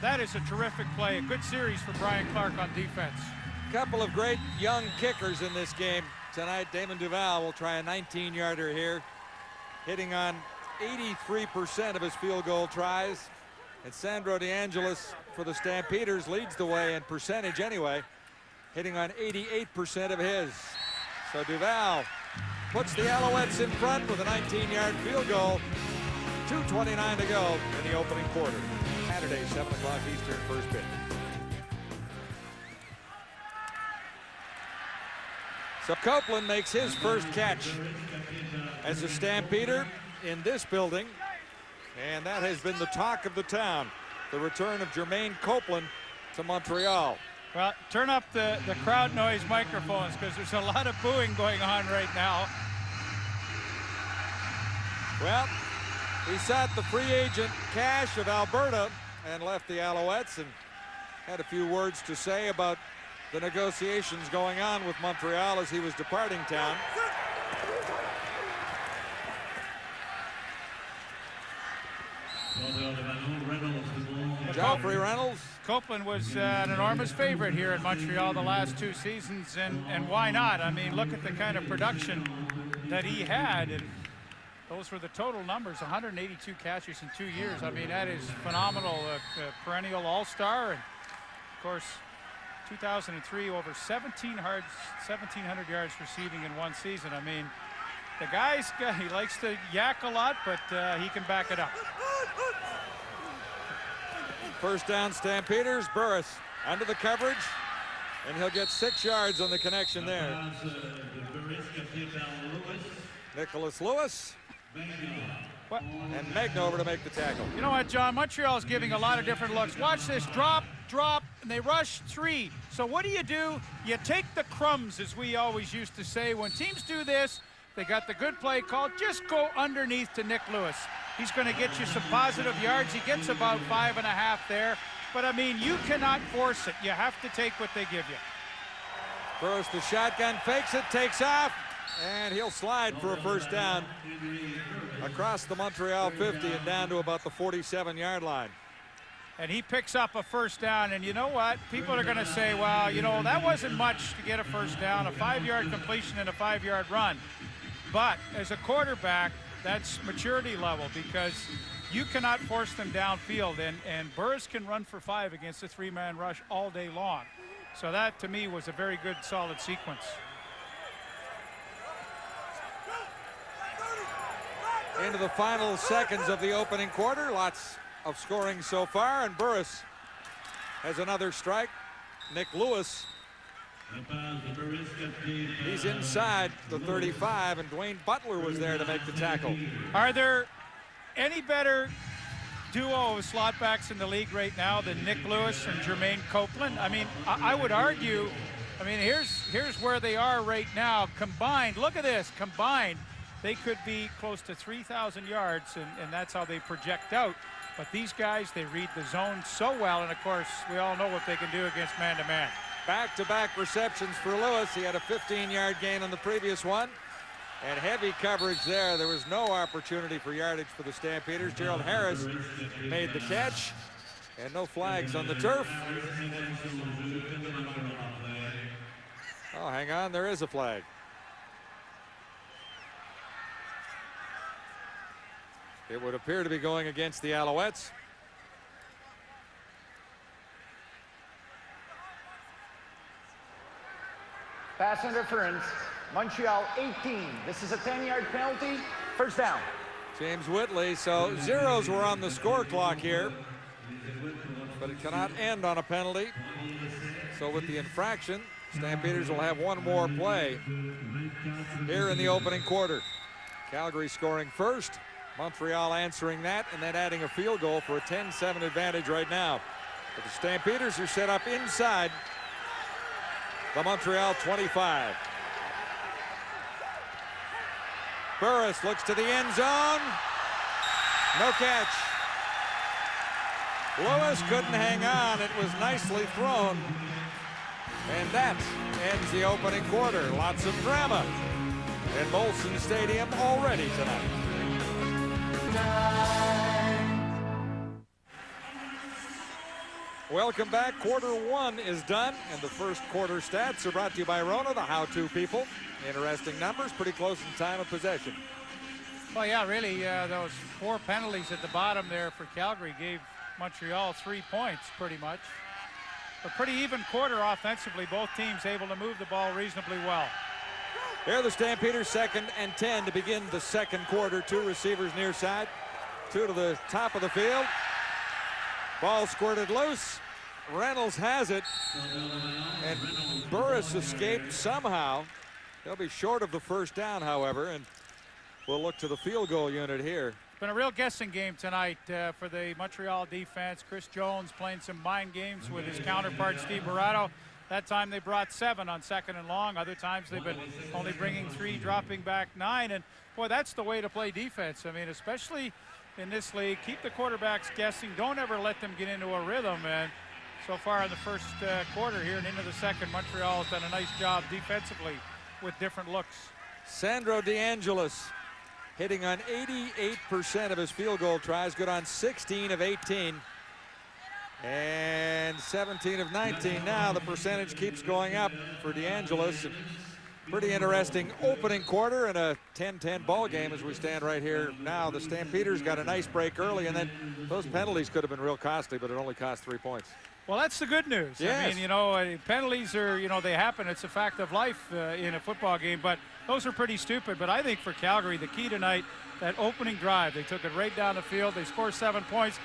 S3: That is a terrific play. A good series for Brian Clark on defense.
S7: Couple of great young kickers in this game tonight. Damon Duval will try a 19-yarder here, hitting on 83% of his field goal tries. And Sandro DeAngelis for the Stampeders leads the way in percentage anyway, hitting on 88% of his. So Duval puts the Alouettes in front with a 19-yard field goal. 2:29 to go in the opening quarter. Saturday, 7 o'clock Eastern, first pitch. So Copeland makes his first catch as a Stampeder in this building. And that has been the talk of the town, the return of Jermaine Copeland to Montreal.
S3: Well, turn up the crowd noise microphones because there's a lot of booing going on right now.
S7: Well, he sought the free agent cash of Alberta and left the Alouettes and had a few words to say about the negotiations going on with Montreal as he was departing town. Joffrey Reynolds.
S3: Copeland was an enormous favorite here in Montreal the last 2 seasons, and why not? I mean, look at the kind of production that he had, and those were the total numbers, 182 catches in 2 years. I mean, that is phenomenal, a perennial all-star, and of course, 2003, over 1,700 yards receiving in 1 season. I mean, the guy's, he likes to yak a lot, but he can back it up.
S7: First down, Stampeders. Burris under the coverage, and he'll get 6 yards on the connection there. Nicholas Lewis.
S3: What?
S7: And Magno over to make the tackle.
S3: You know what, John? Montreal's giving a lot of different looks. Watch this, drop, and they rush 3. So what do? You take the crumbs, as we always used to say. When teams do this, they got the good play called. Just go underneath to Nick Lewis. He's going to get you some positive yards. He gets about 5.5 there. But, I mean, you cannot force it. You have to take what they give you.
S7: Throws the shotgun, fakes it, takes off, and he'll slide for a first down across the Montreal 50 and down to about the 47-yard line.
S3: And he picks up a first down, and you know what? People are going to say, well, you know, that wasn't much to get a first down, a 5-yard completion and a 5-yard run. But as a quarterback, that's maturity level, because you cannot force them downfield, and Burris can run for 5 against a 3-man rush all day long. So that, to me, was a very good, solid sequence.
S7: Into the final seconds of the opening quarter. Lots of scoring so far, and Burris has another strike. Nick Lewis, he's inside the 35, and Dwayne Butler was there to make the tackle.
S3: Are there any better duo of slot backs in the league right now than Nick Lewis and Jermaine Copeland? I mean, I would argue, I mean, here's where they are right now. Combined, look at this, combined, they could be close to 3,000 yards, and that's how they project out. But these guys, they read the zone so well, and of course, we all know what they can do against man-to-man.
S7: Back-to-back receptions for Lewis. He had a 15-yard gain on the previous one. And heavy coverage there. There was no opportunity for yardage for the Stampeders. Gerald Harris made the catch. And no flags on the turf. Oh, hang on. There is a flag. It would appear to be going against the Alouettes.
S10: Pass interference. Montreal 18. This is a 10-yard penalty. First down.
S7: James Whitley. So zeros were on the score clock here, but it cannot end on a penalty. So with the infraction, Stampeders will have one more play here in the opening quarter. Calgary scoring first, Montreal answering that, and then adding a field goal for a 10-7 advantage right now. But the Stampeders are set up inside the Montreal 25. Burris looks to the end zone. No catch. Lewis couldn't hang on. It was nicely thrown. And that ends the opening quarter. Lots of drama at Molson Stadium already tonight. Welcome back. Quarter one is done, and the first quarter stats are brought to you by Rona, the how-to people. Interesting numbers, pretty close in time of possession.
S3: Well, yeah, really, those 4 penalties at the bottom there for Calgary gave Montreal 3 points pretty much. A pretty even quarter offensively. Both teams able to move the ball reasonably well.
S7: Here are the Stampeders, 2nd and 10 to begin the second quarter. 2 receivers near side, 2 to the top of the field. Ball squirted loose. Reynolds has it, and Burris escaped somehow. They'll be short of the first down, however, and we'll look to the field goal unit here.
S3: It's been a real guessing game tonight for the Montreal defense. Chris Jones playing some mind games with his counterpart, Steve Barato. That time they brought 7 on 2nd and long. Other times they've been only bringing 3, dropping back 9. And, boy, that's the way to play defense. I mean, especially in this league, keep the quarterbacks guessing. Don't ever let them get into a rhythm. And so far in the first quarter here and into the second, Montreal has done a nice job defensively with different looks.
S7: Sandro DeAngelis hitting on 88% of his field goal tries, good on 16 of 18. And 17 of 19. Now the percentage keeps going up for DeAngelis. Pretty interesting opening quarter and a 10-10 ball game as we stand right here now. The Stampeders got a nice break early, and then those penalties could have been real costly, but it only cost 3 points.
S3: Well, that's the good news.
S7: Yes.
S3: I mean, you know, penalties are, you know, they happen. It's a fact of life in a football game, but those are pretty stupid. But I think for Calgary, the key tonight, that opening drive, they took it right down the field. They scored 7 points.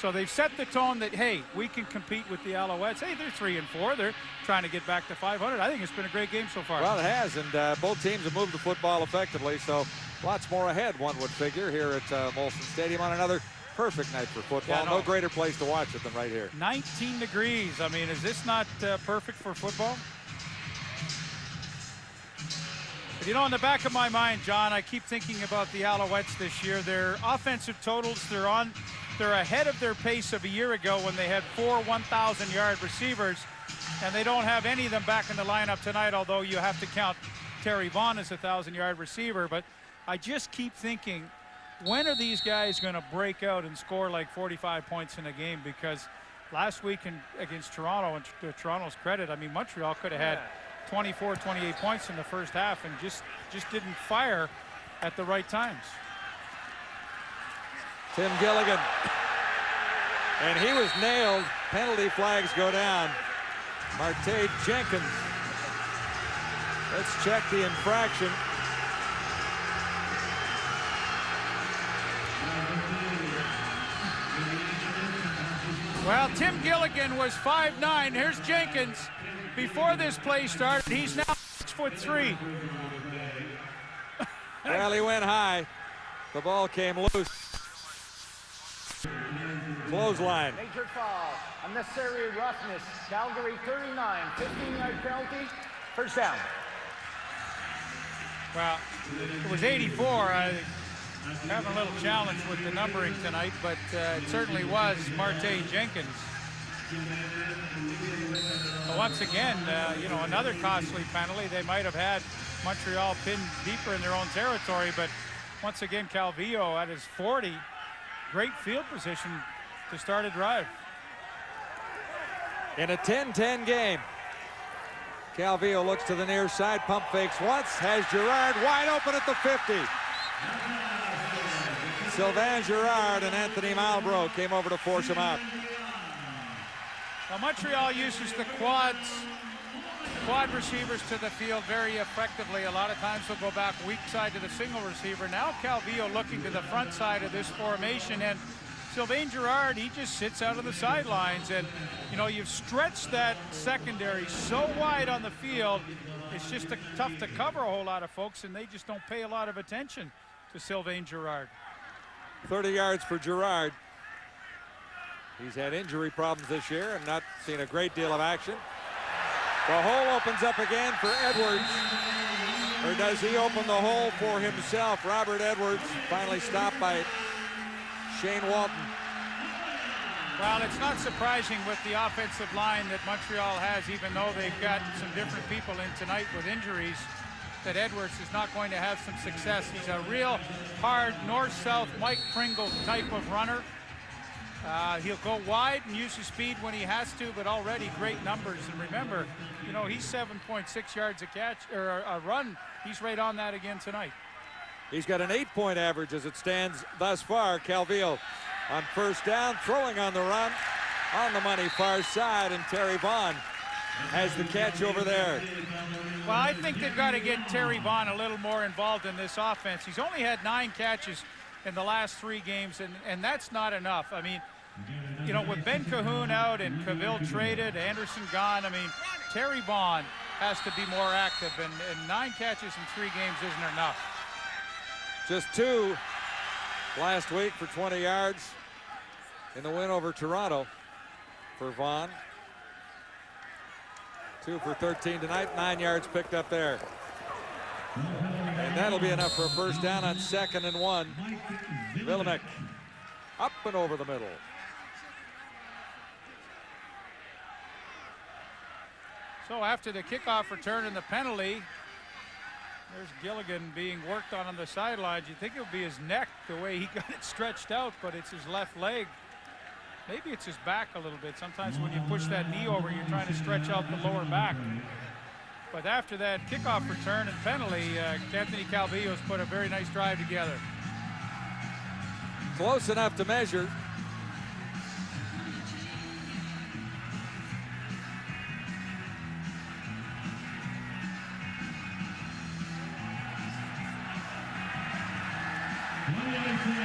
S3: So they've set the tone that, hey, we can compete with the Alouettes. Hey, they're 3-4. They're trying to get back to 500. I think it's been a great game so far.
S7: Well, it has, and both teams have moved the football effectively, so lots more ahead, one would figure, here at Molson Stadium on another perfect night for football.
S3: Yeah,
S7: no greater place to watch it than right here.
S3: 19 degrees. I mean, is this not perfect for football? But, you know, in the back of my mind, John, I keep thinking about the Alouettes this year. Their offensive totals, they're ahead of their pace of a year ago when they had 4 1,000-yard receivers, and they don't have any of them back in the lineup tonight, although you have to count Terry Vaughn as a 1,000-yard receiver. But I just keep thinking, when are these guys going to break out and score like 45 points in a game? Because last week against Toronto, and to Toronto's credit, I mean, Montreal could have had 24, 28 points in the first half and just didn't fire at the right times.
S7: Tim Gilligan, and he was nailed. Penalty flags go down. Marte Jenkins. Let's check the infraction.
S3: Well, Tim Gilligan was 5'9". Here's Jenkins. Before this play started, he's now 6'3".
S7: Well, he went high. The ball came loose. Clothesline.
S10: Major foul. Unnecessary roughness. Calgary 39. 15-yard penalty. First down.
S3: Well, it was 84. Having a little challenge with the numbering tonight, but it certainly was Marte Jenkins. But once again, you know, another costly penalty. They might have had Montreal pinned deeper in their own territory, but once again, Calvillo at his 40. Great field position to start a drive.
S7: In a 10-10 game, Calvillo looks to the near side, pump fakes once, has Girard wide open at the 50. Sylvain Girard and Anthony Malbrough came over to force him out.
S3: Well, Montreal uses the quad receivers to the field very effectively. A lot of times they'll go back weak side to the single receiver. Now Calvillo looking to the front side of this formation, and Sylvain Girard, he just sits out on the sidelines. And, you know, you've stretched that secondary so wide on the field, it's just tough to cover a whole lot of folks, and they just don't pay a lot of attention to Sylvain Girard.
S7: 30 yards for Girard. He's had injury problems this year and not seen a great deal of action. The hole opens up again for Edwards. Or does he open the hole for himself? Robert Edwards finally stopped by Shane Walton.
S3: Well, it's not surprising with the offensive line that Montreal has, even though they've got some different people in tonight with injuries, that Edwards is not going to have some success. He's a real hard north-south Mike Pringle type of runner. He'll go wide and use his speed when he has to, but already great numbers. And remember, you know, he's 7.6 yards a catch or a run. He's right on that again tonight.
S7: He's got an 8-point average as it stands thus far. Calvillo on first down, throwing on the run, on the money far side, and Terry Vaughn has the catch over there.
S3: Well, I think they've got to get Terry Vaughn a little more involved in this offense. He's only had 9 catches in the last 3 games, and that's not enough. I mean, you know, with Ben Cahoon out and Cavill traded, Anderson gone, I mean, Terry Vaughn has to be more active, and 9 catches in 3 games isn't enough.
S7: Just 2 last week for 20 yards in the win over Toronto for Vaughn. 2 for 13 tonight, 9 yards picked up there. And that'll be enough for a first down on 2nd and 1. Villemek up and over the middle.
S3: So after the kickoff return and the penalty, there's Gilligan being worked on the sidelines. You'd think it would be his neck the way he got it stretched out, but it's his left leg. Maybe it's his back a little bit. Sometimes when you push that knee over, you're trying to stretch out the lower back. But after that kickoff return and penalty, Anthony Calvillo's put a very nice drive together.
S7: Close enough to measure.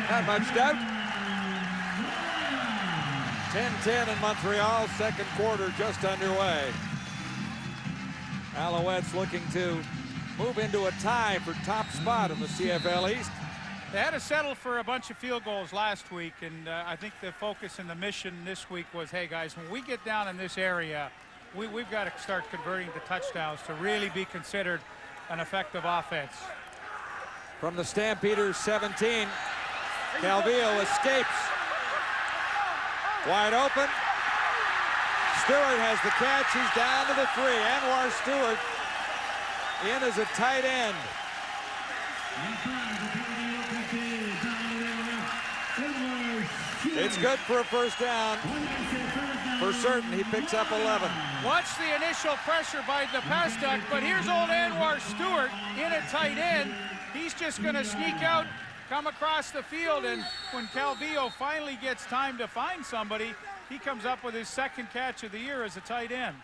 S7: Not much doubt. 10-10 in Montreal, second quarter just underway. Alouettes looking to move into a tie for top spot in the CFL East.
S3: They had to settle for a bunch of field goals last week, and I think the focus and the mission this week was, hey guys, when we get down in this area, we've got to start converting to touchdowns to really be considered an effective offense.
S7: From the Stampeders 17, Calvillo escapes. Wide open. Stewart has the catch. He's down to the 3. Anwar Stewart in as a tight end. It's good for a first down. For certain, he picks up 11.
S3: Watch the initial pressure by the pass duck, but here's old Anwar Stewart in a tight end. He's just going to sneak out, come across the field, and when Calvillo finally gets time to find somebody, he comes up with his 2nd catch of the year as a tight end.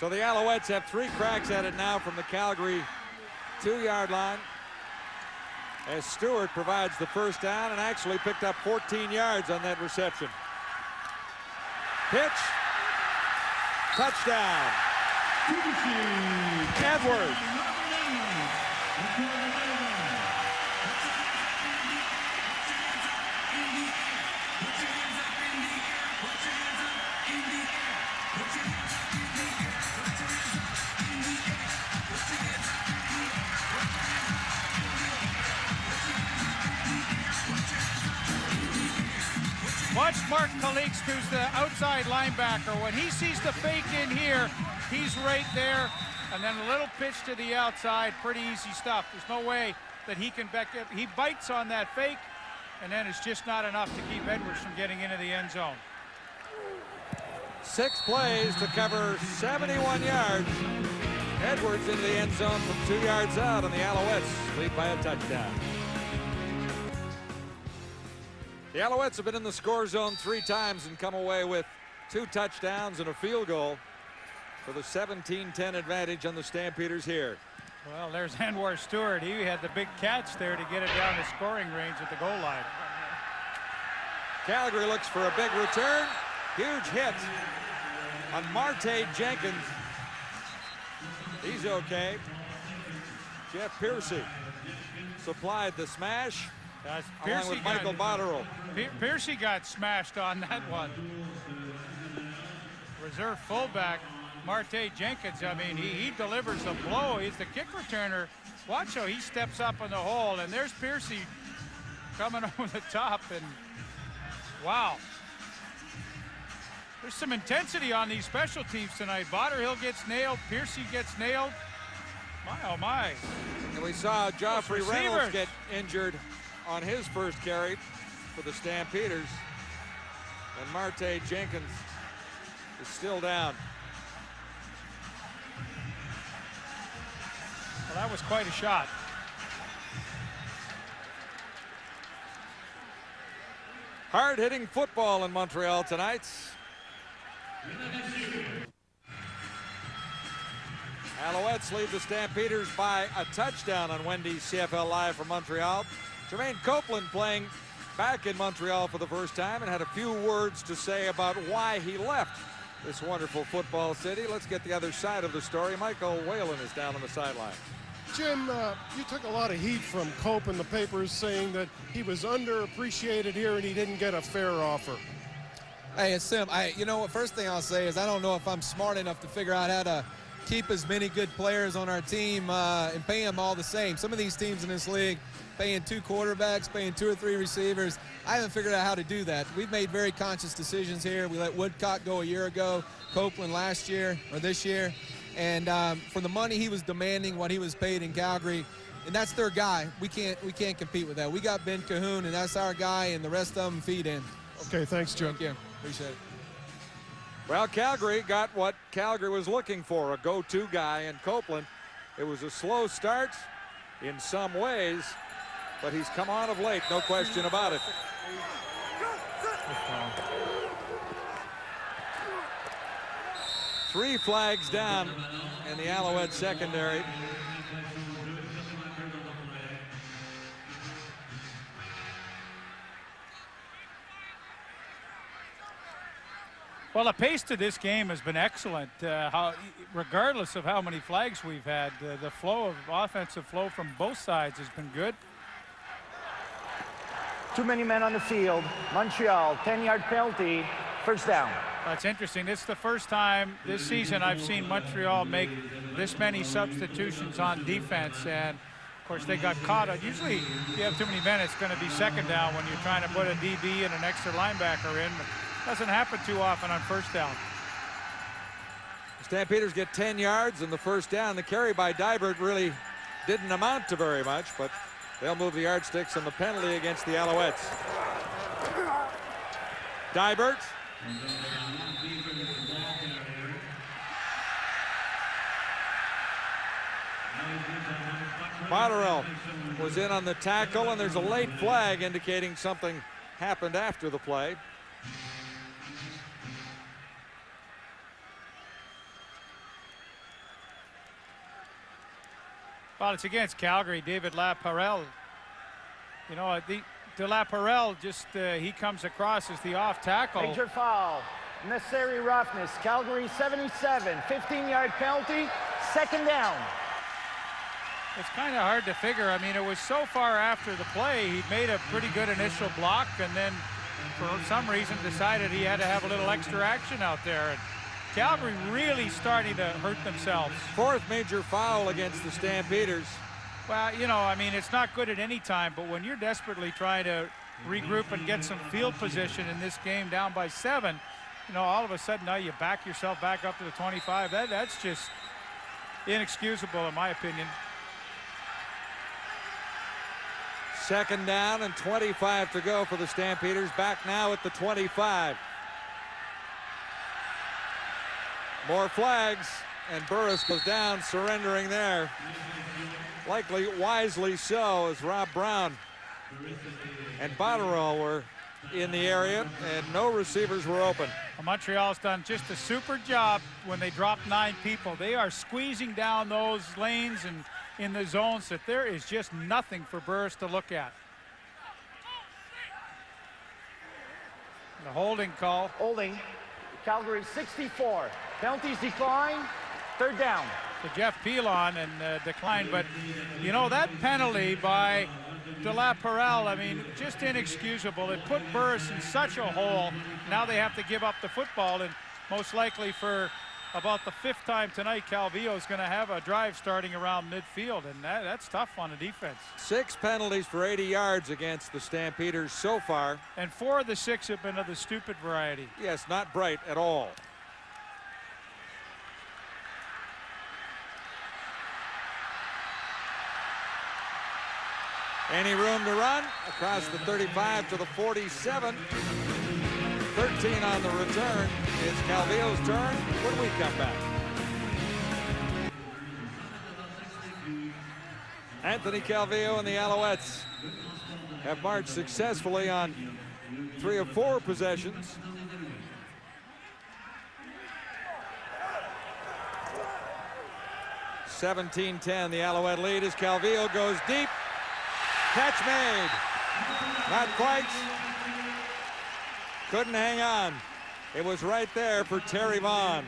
S7: So the Alouettes have 3 cracks at it now from the Calgary 2-yard line, as Stewart provides the first down and actually picked up 14 yards on that reception. Pitch. Touchdown. Edwards.
S3: Watch Mark Kalix, who's the outside linebacker. When he sees the fake in here, he's right there. And then a little pitch to the outside, pretty easy stuff. There's no way that he can back it. He bites on that fake, and then it's just not enough to keep Edwards from getting into the end zone.
S7: 6 plays to cover 71 yards. Edwards into the end zone from 2 yards out, and the Alouettes lead by a touchdown. The Alouettes have been in the score zone 3 times and come away with 2 touchdowns and a field goal for the 17-10 advantage on the Stampeders here.
S3: Well, there's Anwar Stewart. He had the big catch there to get it down to scoring range at the goal line.
S7: Calgary looks for a big return. Huge hit on Marte Jenkins. He's okay. Jeff Piercy supplied the smash along with Michael Botterill.
S3: Piercy got smashed on that one. Reserve fullback Marte Jenkins, I mean, he delivers the blow. He's the kick returner. Watch how he steps up in the hole, and there's Piercy coming over the top, and wow. There's some intensity on these special teams tonight. Botterill gets nailed, Piercy gets nailed. My, oh my.
S7: And we saw Joffrey Reynolds get injured on his first carry for the Stampeders. And Marte Jenkins is still down.
S3: Well, that was quite a shot.
S7: Hard-hitting football in Montreal tonight. Alouettes lead the Stampeders by a touchdown on Wendy's CFL Live from Montreal. Jermaine Copeland playing back in Montreal for the first time and had a few words to say about why he left this wonderful football city. Let's get the other side of the story. Michael Whalen is down on the sideline.
S9: Jim, you took a lot of heat from Cope in the papers saying that he was underappreciated here and he didn't get a fair offer.
S11: Hey, it's Sim. You know what, first thing I'll say is I don't know if I'm smart enough to figure out how to keep as many good players on our team and pay them all the same. Some of these teams in this league paying 2 quarterbacks, paying 2 or 3 receivers. I haven't figured out how to do that. We've made very conscious decisions here. We let Woodcock go a year ago, Copeland last year or this year. And for the money he was demanding, what he was paid in Calgary, and that's their guy. We can't compete with that. We got Ben Cahoon, and that's our guy, and the rest of them feed in.
S9: Okay, thanks, Jim.
S11: Thank you. Appreciate it.
S7: Well, Calgary got what Calgary was looking for, a go-to guy in Copeland. It was a slow start in some ways, but he's come on of late, no question about it. Three flags down in the Alouette secondary.
S3: Well, the pace to this game has been excellent. Regardless of how many flags we've had, the flow of offensive flow from both sides has been good.
S10: Too many men on the field. Montreal, 10-yard penalty, first down.
S3: That's interesting. This is the first time this season I've seen Montreal make this many substitutions on defense, and of course they got caught. Usually if you have too many men, it's going to be second down when you're trying to put a DB and an extra linebacker in. But doesn't happen too often on first down.
S7: The Stampeders get 10 yards in the first down. The carry by Dybert really didn't amount to very much, but they'll move the yardsticks on the penalty against the Alouettes. Dybert. Botterill was in on the tackle, and there's a late flag indicating something happened after the play.
S3: Well, it's against Calgary. David Laparelle. You know, de Laparelle just, he comes across as the off tackle.
S10: Major foul, necessary roughness. Calgary 77, 15-yard penalty, second down.
S3: It's kind of hard to figure. I mean, it was so far after the play, he made a pretty good initial block, and then for some reason decided he had to have a little extra action out there. And Calgary really starting to hurt themselves.
S7: Fourth major foul against the Stampeders.
S3: Well, you know, I mean, it's not good at any time, but when you're desperately trying to regroup and get some field position in this game down by 7, you know, all of a sudden now you back yourself back up to the 25. That's just inexcusable in my opinion.
S7: Second down and 25 to go for the Stampeders. Back now at the 25. More flags, and Burris goes down, surrendering there. Likely wisely so, as Rob Brown and Botterill were in the area, and no receivers were open.
S3: Well, Montreal's done just a super job when they drop 9 people. They are squeezing down those lanes and in the zones that there is just nothing for Burris to look at. The holding call.
S10: Holding, Calgary 64. Penalties decline, third down.
S3: So Jeff Pilon and declined, but you know, that penalty by de Laparelle, I mean, just inexcusable. It put Burris in such a hole. Now they have to give up the football, and most likely for about the 5th time tonight, Calvillo is going to have a drive starting around midfield, and that's tough on the defense.
S7: 6 penalties for 80 yards against the Stampeders so far.
S3: And 4 of the 6 have been of the stupid variety.
S7: Yes, not bright at all. Any room to run across the 35 to the 47. 13 on the return. It's Calvillo's turn when we come back. Anthony Calvillo and the Alouettes have marched successfully on 3 of 4 possessions. (17-10) the Alouette lead as Calvillo goes deep. Catch made. Not quite. Couldn't hang on. It was right there for Terry Vaughn.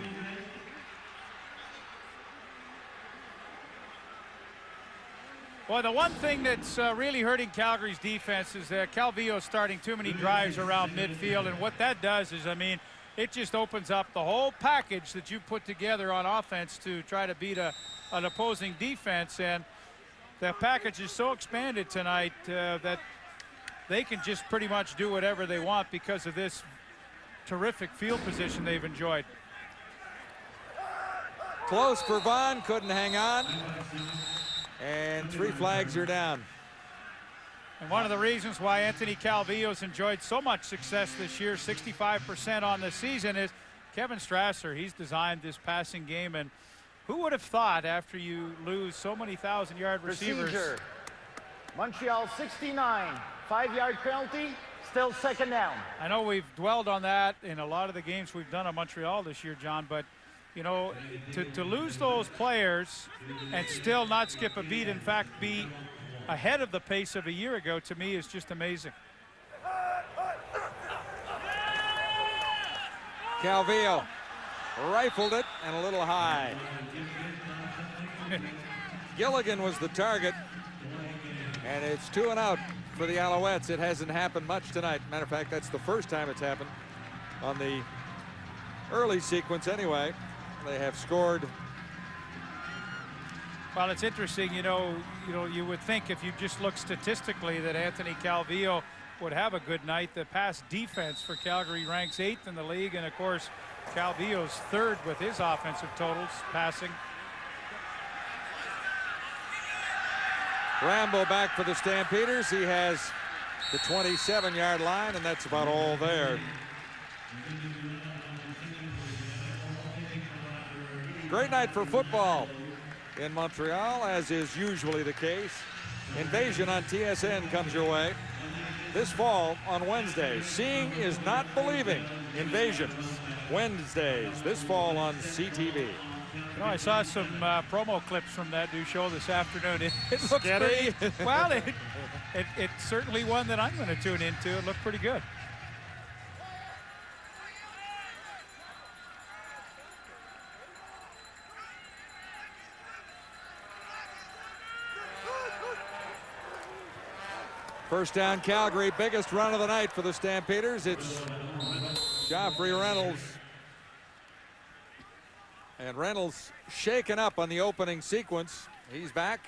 S3: Well, the one thing that's really hurting Calgary's defense is that Calvillo is starting too many drives around midfield, and what that does is, I mean, it just opens up the whole package that you put together on offense to try to beat an opposing defense, and the package is so expanded tonight that they can just pretty much do whatever they want because of this terrific field position they've enjoyed.
S7: Close for Vaughn, couldn't hang on. And 3 flags are down.
S3: And one of the reasons why Anthony Calvillo's enjoyed so much success this year, 65% on the season, is Kevin Strasser. He's designed this passing game, and who would have thought after you lose so many 1,000-yard receivers?
S10: Procedure. Montreal 69, 5-yard penalty, still second down.
S3: I know we've dwelled on that in a lot of the games we've done on Montreal this year, John, but you know, to lose those players and still not skip a beat, in fact, be ahead of the pace of a year ago, to me is just amazing.
S7: Calvillo rifled it and a little high. Gilligan was the target, and it's 2 and out for the Alouettes. It hasn't happened much tonight. Matter of fact, that's the first time it's happened on the early sequence anyway. They have scored.
S3: Well, it's interesting, you know, you would think if you just look statistically that Anthony Calvillo would have a good night. The pass defense for Calgary ranks 8th in the league, and of course, Calvillo's 3rd with his offensive totals passing.
S7: Rambo back for the Stampeders. He has the 27-yard line, and that's about all there. Great night for football in Montreal, as is usually the case. Invasion on TSN comes your way this fall on Wednesdays. Seeing is not believing. Invasion Wednesdays this fall on CTV.
S3: You know, I saw some promo clips from that new show this afternoon. It looks pretty, well, it's certainly one that I'm going to tune into. It looked pretty good.
S7: First down, Calgary. Biggest run of the night for the Stampeders. It's Joffrey Reynolds. And Reynolds shaken up on the opening sequence. He's back.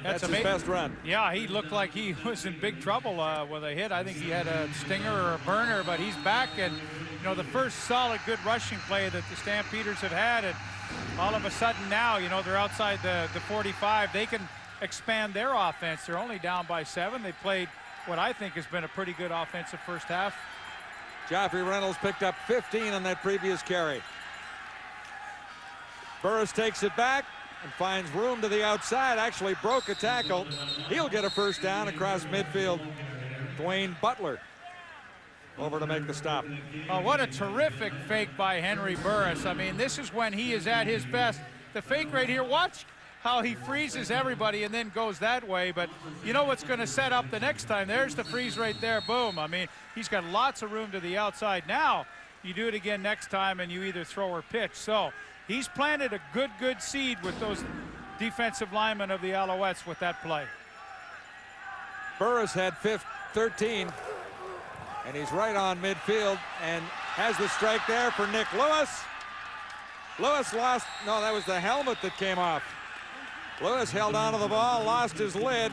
S7: That's his best run.
S3: Yeah, he looked like he was in big trouble with a hit. I think he had a stinger or a burner, but he's back. And, you know, the first solid good rushing play that the Stampeders have had. And all of a sudden now, you know, they're outside the 45. They can expand their offense. They're only down by 7. They played what I think has been a pretty good offensive first half.
S7: Joffrey Reynolds picked up 15 on that previous carry. Burris takes it back and finds room to the outside. Actually broke a tackle. He'll get a first down across midfield. Dwayne Butler over to make the stop.
S3: Oh, what a terrific fake by Henry Burris. I mean, this is when he is at his best. The fake right here, watch how he freezes everybody and then goes that way. But you know what's going to set up the next time? There's the freeze right there. Boom. I mean, he's got lots of room to the outside. Now you do it again next time and you either throw or pitch. So he's planted a good seed with those defensive linemen of the Alouettes with that play.
S7: Burris had 13, and he's right on midfield and has the strike there for Nick Lewis. Lewis lost, no, that was the helmet that came off. Lewis held onto the ball, lost his lid,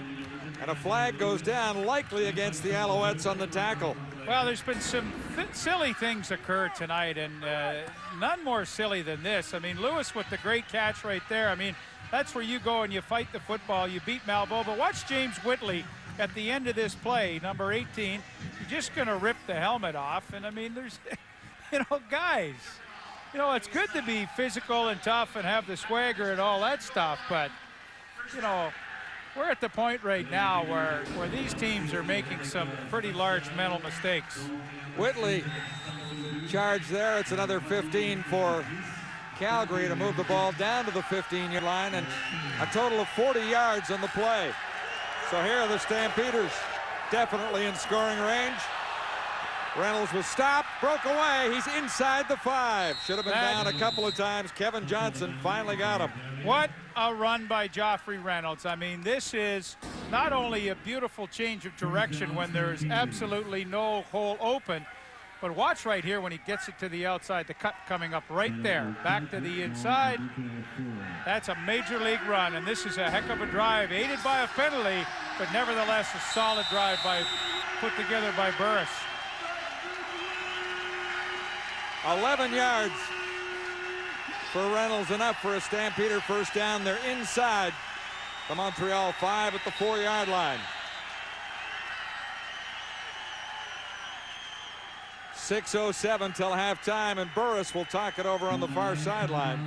S7: and a flag goes down, likely against the Alouettes on the tackle.
S3: Well, there's been some silly things occur tonight, and none more silly than this. I mean, Lewis with the great catch right there. I mean, that's where you go and you fight the football. You beat Malvo. But watch James Whitley at the end of this play, number 18. You're just going to rip the helmet off. And, I mean, there's, you know, guys, you know, it's good to be physical and tough and have the swagger and all that stuff. But, you know, we're at the point right now where these teams are making some pretty large mental mistakes.
S7: Whitley charged there. It's another 15 for Calgary to move the ball down to the 15-yard line, and a total of 40 yards on the play. So here are the Stampeders, definitely in scoring range. Reynolds was stopped, broke away. He's inside the 5. Should have been down a couple of times. Kevin Johnson finally got him.
S3: What a run by Joffrey Reynolds. I mean, this is not only a beautiful change of direction when there's absolutely no hole open, but watch right here when he gets it to the outside, the cut coming up right there, back to the inside. That's a major league run, and this is a heck of a drive, aided by a penalty, but nevertheless a solid drive put together by Burris.
S7: 11 yards for Reynolds, enough for a Stampeder first down. They're inside the Montreal 5 at the 4-yard line. 6:07 till halftime, and Burris will talk it over on the far sideline.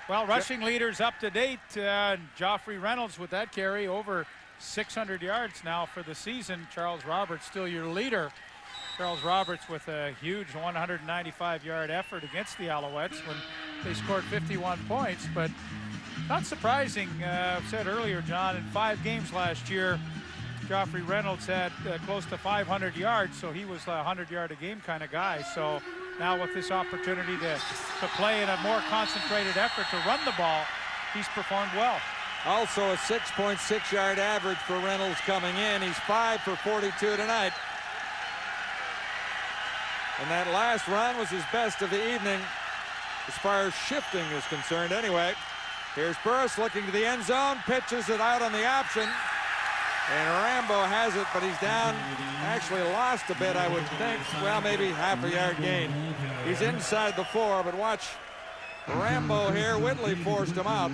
S3: Well, rushing leaders up to date. Joffrey Reynolds with that carry, over 600 yards now for the season. Charles Roberts still your leader. Charles Roberts with a huge 195-yard effort against the Alouettes when they scored 51 points. But not surprising, I've said earlier, John, in 5 games last year, Joffrey Reynolds had close to 500 yards, so he was a 100-yard-a-game kind of guy. So now with this opportunity to play in a more concentrated effort to run the ball, he's performed well.
S7: Also a 6.6-yard average for Reynolds coming in. He's 5 for 42 tonight. And that last run was his best of the evening as far as shifting is concerned anyway. Here's Burris looking to the end zone, pitches it out on the option. And Rambo has it, but he's down, actually lost a bit, I would think. Well, maybe half a yard gain. He's inside the 4, but watch Rambo here. Whitley forced him out.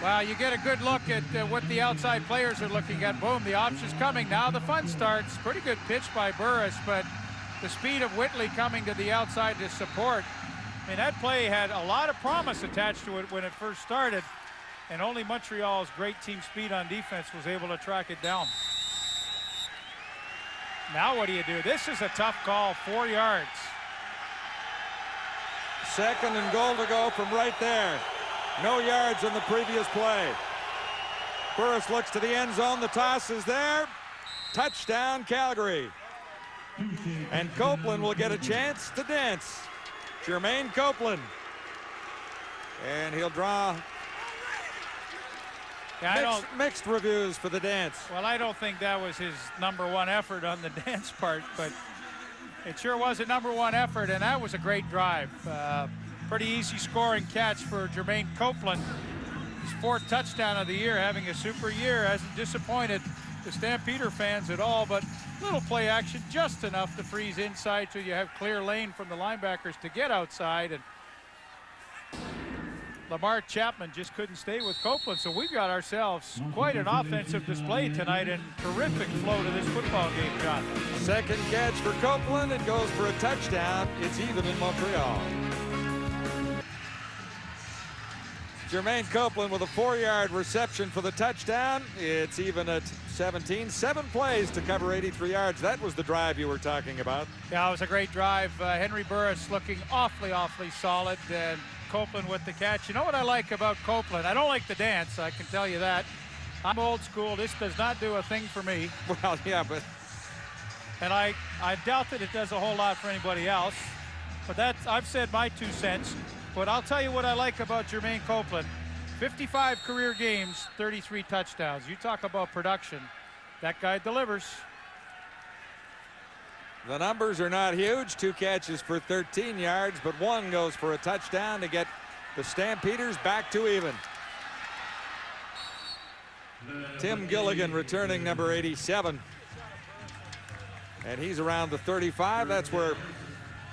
S3: Well, you get a good look at what the outside players are looking at. Boom, the option's coming. Now the fun starts. Pretty good pitch by Burris, but the speed of Whitley coming to the outside to support. I mean, that play had a lot of promise attached to it when it first started, and only Montreal's great team speed on defense was able to track it down. Now what do you do? This is a tough call, 4 yards.
S7: 2nd and goal to go from right there. No yards on the previous play. Burris looks to the end zone. The toss is there. Touchdown, Calgary. And Copeland will get a chance to dance. Jermaine Copeland. And he'll draw mixed reviews for the dance.
S3: Well, I don't think that was his #1 effort on the dance part, but it sure was a #1 effort, and that was a great drive. Pretty easy scoring catch for Jermaine Copeland. His 4th touchdown of the year, having a super year, hasn't disappointed the Stampeder fans at all, but little play action, just enough to freeze inside so you have clear lane from the linebackers to get outside, and Lamar Chapman just couldn't stay with Copeland. So we've got ourselves quite an offensive display tonight, and terrific flow to this football game, John.
S7: 2nd catch for Copeland. It goes for a touchdown. It's even in Montreal. Jermaine Copeland with a 4-yard reception for the touchdown. It's even at 17. 7 plays to cover 83 yards. That was the drive you were talking about.
S3: Yeah, it was a great drive. Henry Burris looking awfully solid, and Copeland with the catch. You know what I like about Copeland? I don't like the dance, I can tell you that. I'm old school. This does not do a thing for me.
S7: Well, yeah, but...
S3: And I doubt that it does a whole lot for anybody else. But I've said my 2 cents. But I'll tell you what I like about Jermaine Copeland. 55 career games, 33 touchdowns. You talk about production. That guy delivers.
S7: The numbers are not huge. 2 catches for 13 yards, but 1 goes for a touchdown to get the Stampeders back to even. Tim Gilligan returning number 87. And he's around the 35. That's where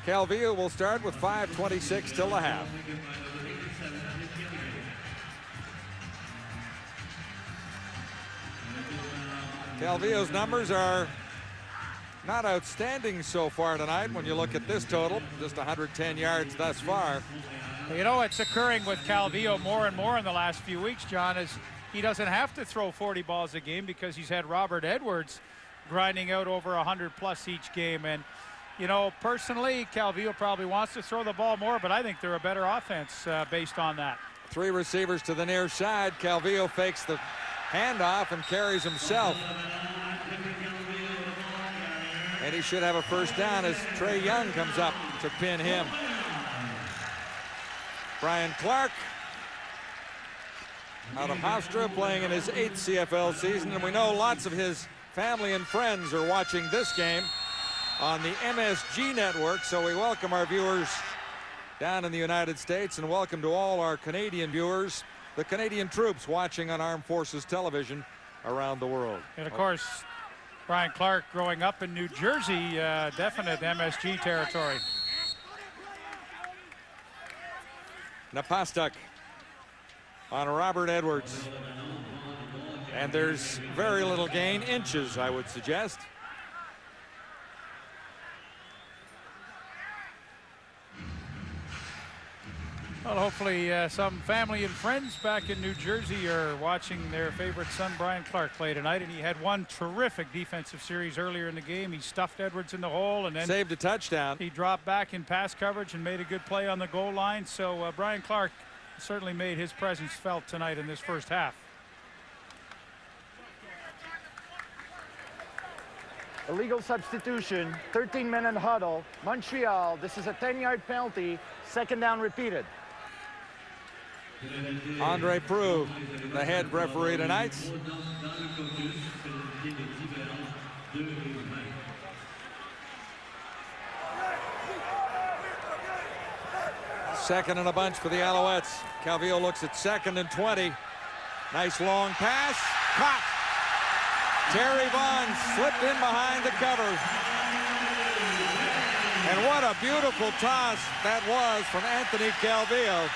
S7: Calvillo will start with 5:26 till the half. Calvillo's numbers are not outstanding so far tonight when you look at this total. Just 110 yards thus far.
S3: You know, it's occurring with Calvillo more and more in the last few weeks, John, as he doesn't have to throw 40 balls a game because he's had Robert Edwards grinding out over 100+ each game. And, you know, personally, Calvillo probably wants to throw the ball more, but I think they're a better offense based on that. 3
S7: receivers to the near side. Calvillo fakes the handoff and carries himself. And he should have a first down as Trey Young comes up to pin him. Brian Clark out of Hofstra, playing in his 8th CFL season, and we know lots of his family and friends are watching this game on the MSG network, so we welcome our viewers down in the United States, and welcome to all our Canadian viewers, the Canadian troops watching on Armed Forces television around the world.
S3: And of course, Brian Clark growing up in New Jersey, definite MSG territory.
S7: Napastuk on Robert Edwards. And there's very little gain, inches, I would suggest.
S3: Well, hopefully some family and friends back in New Jersey are watching their favorite son, Brian Clark, play tonight. And he had one terrific defensive series earlier in the game. He stuffed Edwards in the hole and then
S7: saved a touchdown.
S3: He dropped back in pass coverage and made a good play on the goal line. So Brian Clark certainly made his presence felt tonight in this first half.
S10: Illegal substitution, 13-minute huddle. Montreal, this is a 10-yard penalty. Second down repeated.
S7: Andre Prue, the head referee tonight. Second and a bunch for the Alouettes. Calvillo looks at 2nd and 20. Nice long pass, caught. Terry Vaughn slipped in behind the cover. And what a beautiful toss that was from Anthony Calvillo,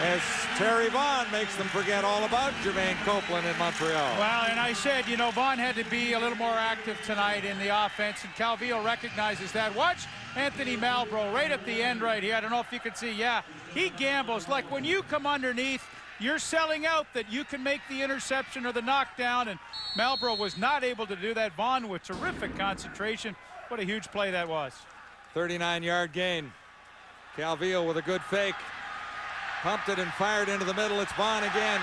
S7: as Terry Vaughn makes them forget all about Jermaine Copeland in Montreal.
S3: Well, and I said, you know, Vaughn had to be a little more active tonight in the offense, and Calvillo recognizes that. Watch Anthony Malbrough right at the end right here. I don't know if you can see. Yeah, he gambles. Like when you come underneath, you're selling out that you can make the interception or the knockdown, and Malbrough was not able to do that. Vaughn with terrific concentration. What a huge play that was.
S7: 39-yard gain. Calvillo with a good fake. Pumped it and fired into the middle. It's Vaughn again.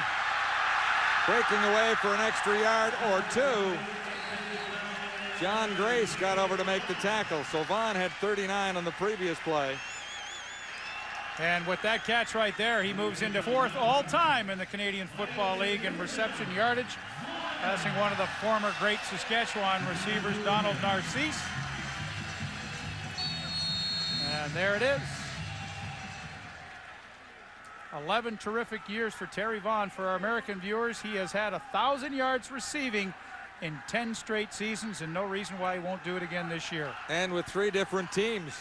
S7: Breaking away for an extra yard or 2. John Grace got over to make the tackle. So Vaughn had 39 on the previous play.
S3: And with that catch right there, he moves into 4th all-time in the Canadian Football League in reception yardage, passing one of the former great Saskatchewan receivers, Donald Narcisse. And there it is. 11 terrific years for Terry Vaughn. For our American viewers, he has had 1,000 yards receiving in 10 straight seasons, and no reason why he won't do it again this year.
S7: And with 3 different teams.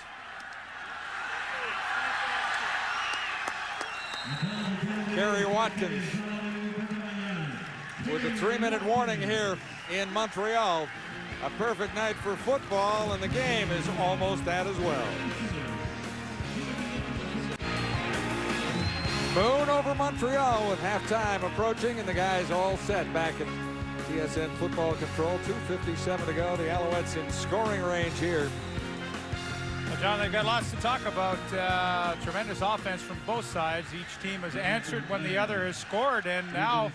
S7: Kerry Watkins with a 3-minute warning here in Montreal. A perfect night for football, and the game is almost that as well. Moon over Montreal with halftime approaching, and the guys all set back at TSN football control. 2:57 to go. The Alouettes in scoring range here.
S3: Well, John, they've got lots to talk about. Tremendous offense from both sides. Each team has answered when the other has scored, and now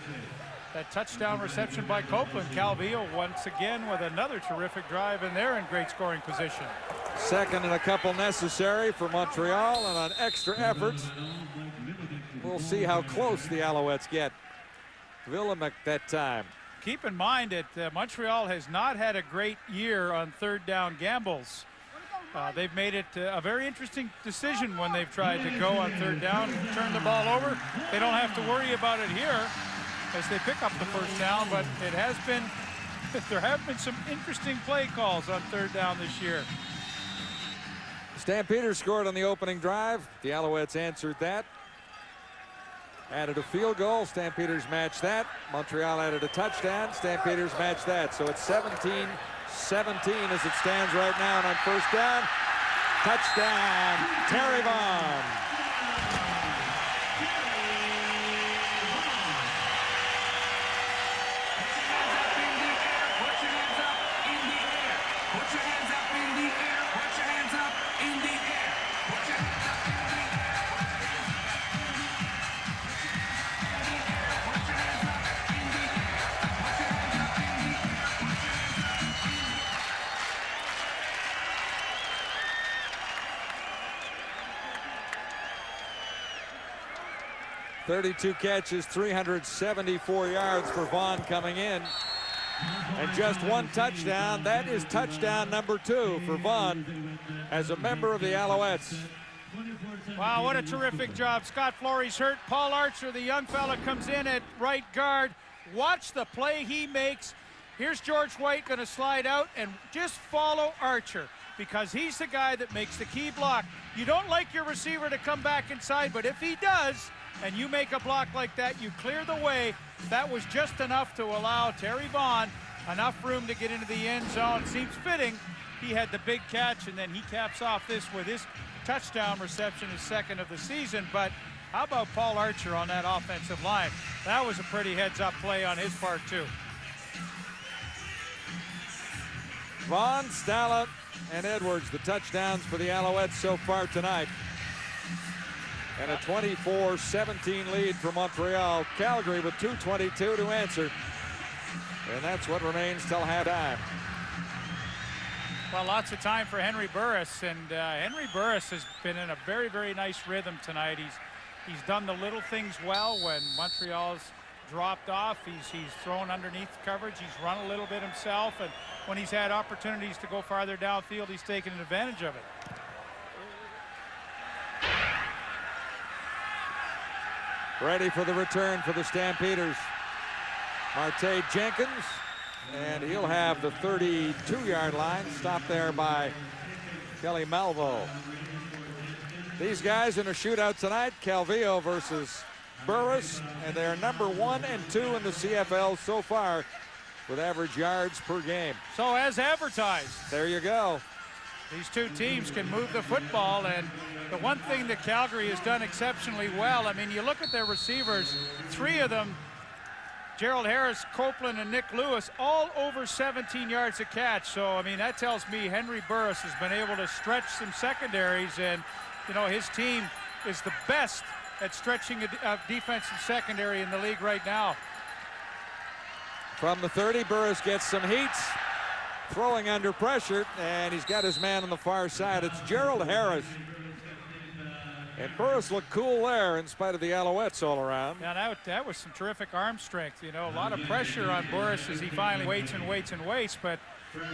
S3: that touchdown reception by Copeland. Calvillo once again with another terrific drive, and they're in great scoring position.
S7: 2nd and a couple necessary for Montreal, and on extra efforts. We'll see how close the Alouettes get. Villemek that time.
S3: Keep in mind that Montreal has not had a great year on 3rd down gambles. They've made it a very interesting decision when they've tried to go on 3rd down and turn the ball over. They don't have to worry about it here as they pick up the first down, but it has been, there have been some interesting play calls on 3rd down this year.
S7: Stampeders scored on the opening drive. The Alouettes answered that. Added a field goal. Stampeders matched that. Montreal added a touchdown. Stampeders matched that. So it's 17-17 as it stands right now. And on 1st down, touchdown, Terry Vaughn. 32 catches, 374 yards for Vaughn coming in. And just one touchdown. That is touchdown number 2 for Vaughn as a member of the Alouettes.
S3: Wow, what a terrific job. Scott Flory's hurt. Paul Archer, the young fella, comes in at right guard. Watch the play he makes. Here's George White going to slide out and just follow Archer because he's the guy that makes the key block. You don't like your receiver to come back inside, but if he does, and you make a block like that, you clear the way. That was just enough to allow Terry Vaughn enough room to get into the end zone. Seems fitting. He had the big catch, and then he caps off this with his touchdown reception, his second of the season. But how about Paul Archer on that offensive line? That was a pretty heads-up play on his part, too.
S7: Vaughn, Stala, and Edwards, the touchdowns for the Alouettes so far tonight. And a 24-17 lead for Montreal. Calgary with 2:22 to answer. And that's what remains till halftime.
S3: Well, lots of time for Henry Burris, and Henry Burris has been in a very, very nice rhythm tonight. He's done the little things well when Montreal's dropped off. He's thrown underneath coverage. He's run a little bit himself, and when he's had opportunities to go farther downfield, he's taken advantage of it.
S7: Ready for the return for the Stampeders. Marte Jenkins, and he'll have the 32-yard line, stopped there by Kelly Malvo. These guys in a shootout tonight, Calvillo versus Burris, and they're number 1 and 2 in the CFL so far with average yards per game.
S3: So as advertised.
S7: There you go.
S3: These two teams can move the football, and the one thing that Calgary has done exceptionally well, I mean, you look at their receivers, 3 of them, Gerald Harris, Copeland, and Nick Lewis, all over 17 yards a catch. So, I mean, that tells me Henry Burris has been able to stretch some secondaries, and, you know, his team is the best at stretching a defensive secondary in the league right now.
S7: From the 30, Burris gets some heat. Throwing under pressure, and he's got his man on the far side. It's Gerald Harris. And Burris looked cool there in spite of the Alouettes all around.
S3: Yeah, that was some terrific arm strength. You know, a lot of pressure on Burris as he finally waits and waits and waits, but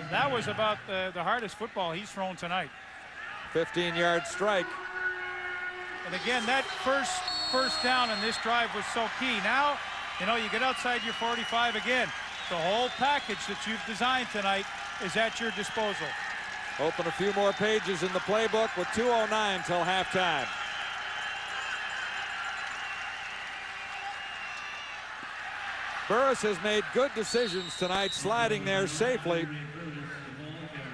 S3: that was about the hardest football he's thrown tonight.
S7: 15-yard strike.
S3: And again, that first down in this drive was so key. Now, you know, you get outside your 45 again. The whole package that you've designed tonight is at your disposal.
S7: Open a few more pages in the playbook with 2:09 till halftime. Burris has made good decisions tonight, sliding there safely.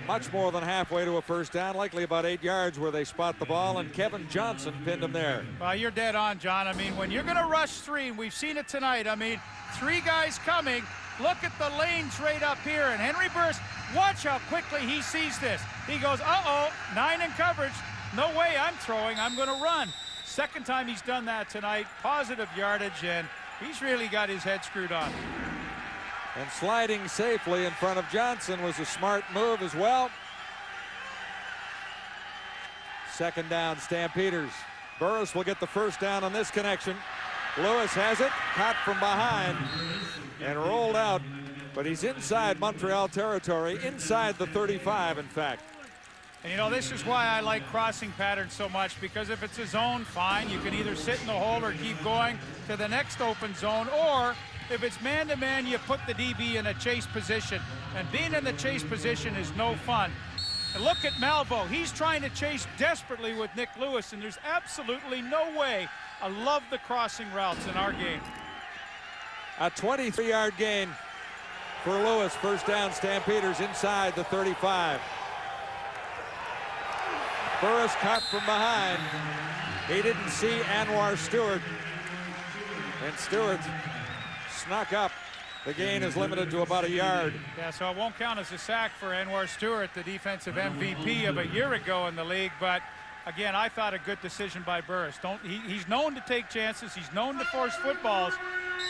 S7: Much more than halfway to a first down, likely about 8 yards where they spot the ball, and Kevin Johnson pinned him there.
S3: Well, you're dead on, John. I mean, when you're going to rush 3, and we've seen it tonight, I mean, 3 guys coming. Look at the lanes right up here, and Henry Burris, watch how quickly he sees this. He goes, uh-oh, 9 in coverage. No way I'm throwing, I'm going to run. Second time he's done that tonight, positive yardage, and he's really got his head screwed on.
S7: And sliding safely in front of Johnson was a smart move as well. Second down, Stampeders. Burris will get the first down on this connection. Lewis has it, caught from behind, and rolled out. But he's inside Montreal territory, inside the 35, in fact.
S3: And, you know, this is why I like crossing patterns so much, because if it's a zone, fine. You can either sit in the hole or keep going to the next open zone, or if it's man-to-man, you put the DB in a chase position. And being in the chase position is no fun. And look at Malvo. He's trying to chase desperately with Nick Lewis, and there's absolutely no way. I love the crossing routes in our game.
S7: A 23-yard gain for Lewis. First down, Stampeders inside the 35. Burris caught from behind. He didn't see Anwar Stewart. And Stewart snuck up. The gain is limited to about a yard.
S3: Yeah, so it won't count as a sack for Anwar Stewart, the defensive MVP of a year ago in the league. But again, I thought a good decision by Burris. He's known to take chances. He's known to force footballs,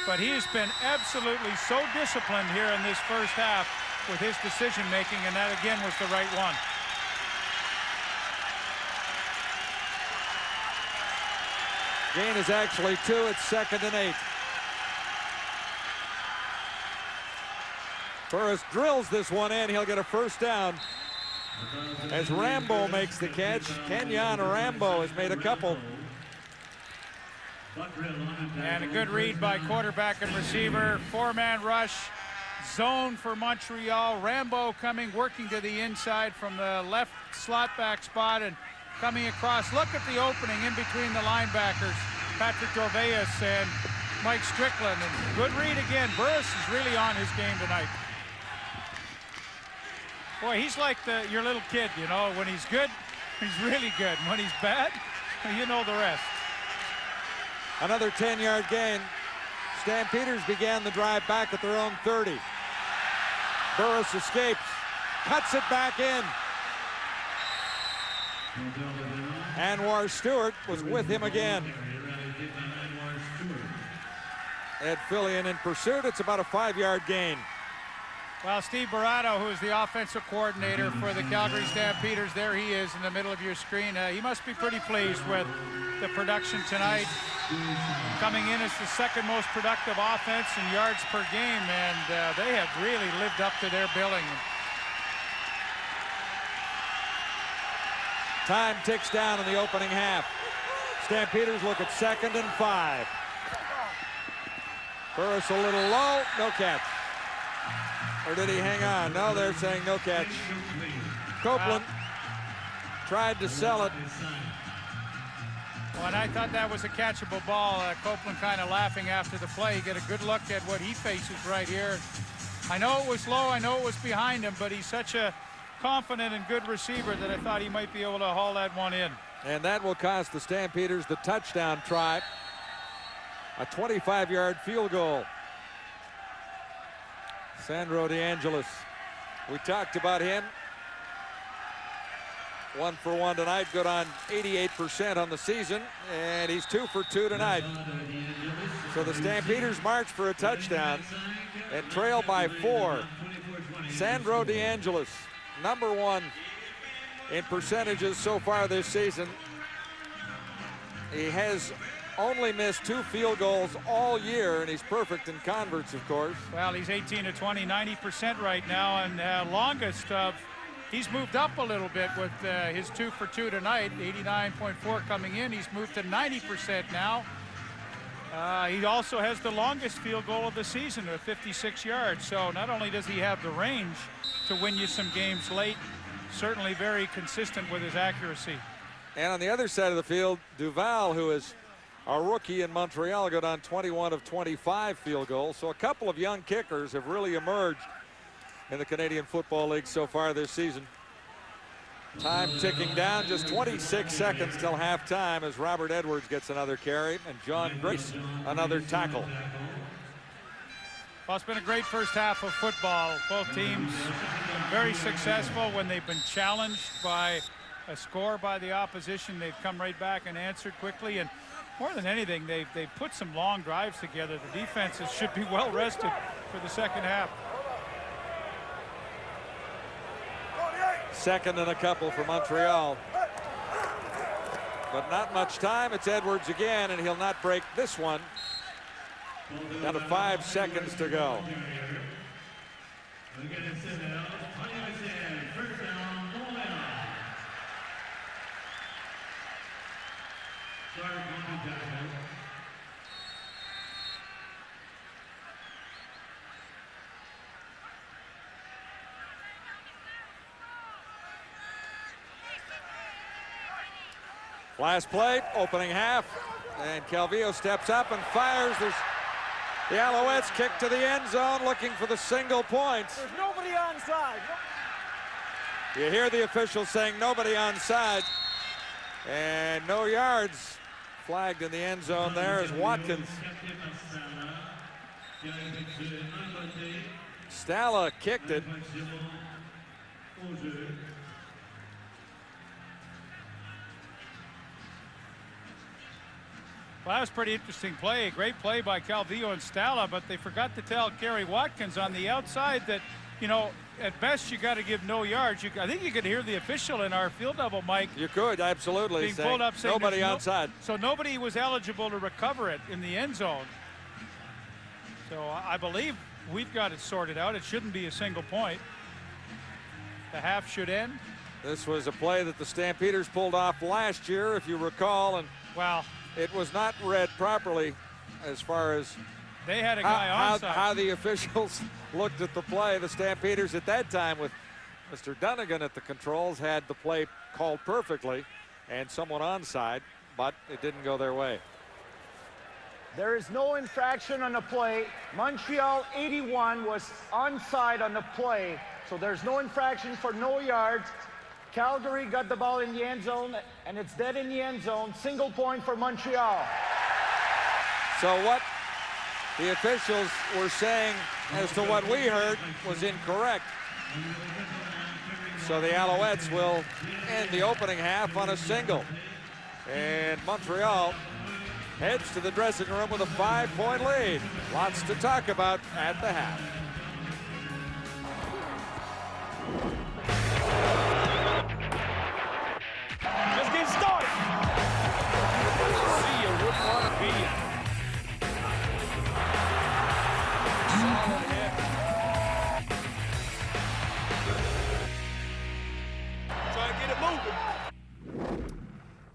S3: but he has been absolutely so disciplined here in this first half with his decision making, and that again was the right one.
S7: Gain is actually 2. It's 2nd and 8. Burris drills this one in. He'll get a first down as Rambo makes the catch. Kenyon Rambo has made a couple.
S3: And a good read by quarterback and receiver. 4-man rush. Zone for Montreal. Rambo coming, working to the inside from the left slot back spot and coming across. Look at the opening in between the linebackers, Patrick Dorveus and Mike Strickland. And good read again. Burris is really on his game tonight. Boy, he's like your little kid, you know. When he's good, he's really good. When he's bad, you know the rest.
S7: Another 10-yard gain. Stampeders began the drive back at their own 30. Burris escapes, cuts it back in. Anwar Stewart was with him again. Ed Fillion in pursuit. It's about a 5-yard gain.
S3: Well, Steve Barato, who is the offensive coordinator for the Calgary Stampeders, there he is in the middle of your screen. He must be pretty pleased with the production tonight. Coming in as the 2nd most productive offense in yards per game, and they have really lived up to their billing.
S7: Time ticks down in the opening half. Stampeders look at 2nd and 5. Burris a little low, no catch. Or did he hang on? No, they're saying no catch. Copeland tried to sell it.
S3: Well, and I thought that was a catchable ball. Copeland kind of laughing after the play. Get a good look at what he faces right here. I know it was low, I know it was behind him, but he's such a confident and good receiver that I thought he might be able to haul that one in.
S7: And that will cost the Stampeders the touchdown try. A 25-yard field goal. Sandro DeAngelis. We talked about him. 1 for 1 tonight, good on 88% on the season, and he's 2 for 2 tonight. So the Stampeders march for a touchdown and trail by 4. Sandro DeAngelis, number 1 in percentages so far this season. He has only missed 2 field goals all year, and he's perfect in converts, of course.
S3: Well, he's 18 to 20, 90% right now, and longest of, he's moved up a little bit with his 2 for 2 tonight, 89.4 coming in. He's moved to 90% now. He also has the longest field goal of the season at 56 yards. So not only does he have the range to win you some games late, certainly very consistent with his accuracy.
S7: And on the other side of the field, Duval, who is a rookie in Montreal, got on 21 of 25 field goals. So a couple of young kickers have really emerged in the Canadian Football League so far this season. Time ticking down, just 26 seconds till halftime as Robert Edwards gets another carry and John Grace another tackle.
S3: Well, it's been a great first half of football. Both teams been very successful when they've been challenged by a score by the opposition. They've come right back and answered quickly, and more than anything, they've put some long drives together. The defenses should be well rested for the second half.
S7: 2nd and a couple for Montreal. But not much time. It's Edwards again, and he'll not break this one. Down to 5 seconds to go. Last play, opening half, and Calvillo steps up and fires. There's the Alouettes kick to the end zone, looking for the single points.
S5: There's nobody onside.
S7: You hear the officials saying nobody onside, and no yards flagged in the end zone there as Watkins. Stala kicked it.
S3: Well, that was a pretty interesting play. A great play by Calvillo and Stala, but they forgot to tell Kerry Watkins on the outside that, you know, at best, you got to give no yards. I think you could hear the official in our field level, Mike.
S7: You could, absolutely.
S3: Being pulled up saying
S7: nobody onside.
S3: So nobody was eligible to recover it in the end zone. So I believe we've got it sorted out. It shouldn't be a single point. The half should end.
S7: This was a play that the Stampeders pulled off last year, if you recall, and
S3: well,
S7: it was not read properly as far as
S3: they had a guy onside.
S7: How the officials looked at the play. The Stampeders at that time, with Mr. Dunnigan at the controls, had the play called perfectly and someone onside, but it didn't go their way.
S10: There is no infraction on the play. Montreal 81 was onside on the play, so there's no infraction for no yards. Calgary got the ball in the end zone, and it's dead in the end zone. Single point for Montreal.
S7: So what the officials were saying as to what we heard was incorrect. So the Alouettes will end the opening half on a single. And Montreal heads to the dressing room with a 5-point lead. Lots to talk about at the half.
S2: Just get started. See, you wouldn't want to be in. Solid hit. Trying to get it moving.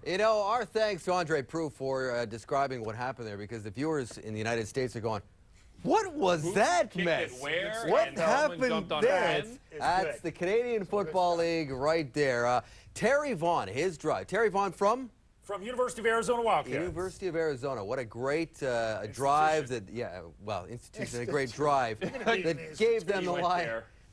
S1: You know, our thanks to Andre Prue for describing what happened there, because the viewers in the United States are going, what was that mess? What happened there? That's the Canadian Football League right there. Terry Vaughn, his drive. Terry Vaughn from
S6: University of Arizona Wildcats.
S1: University of Arizona. What a great drive that, institution, a great drive that gave them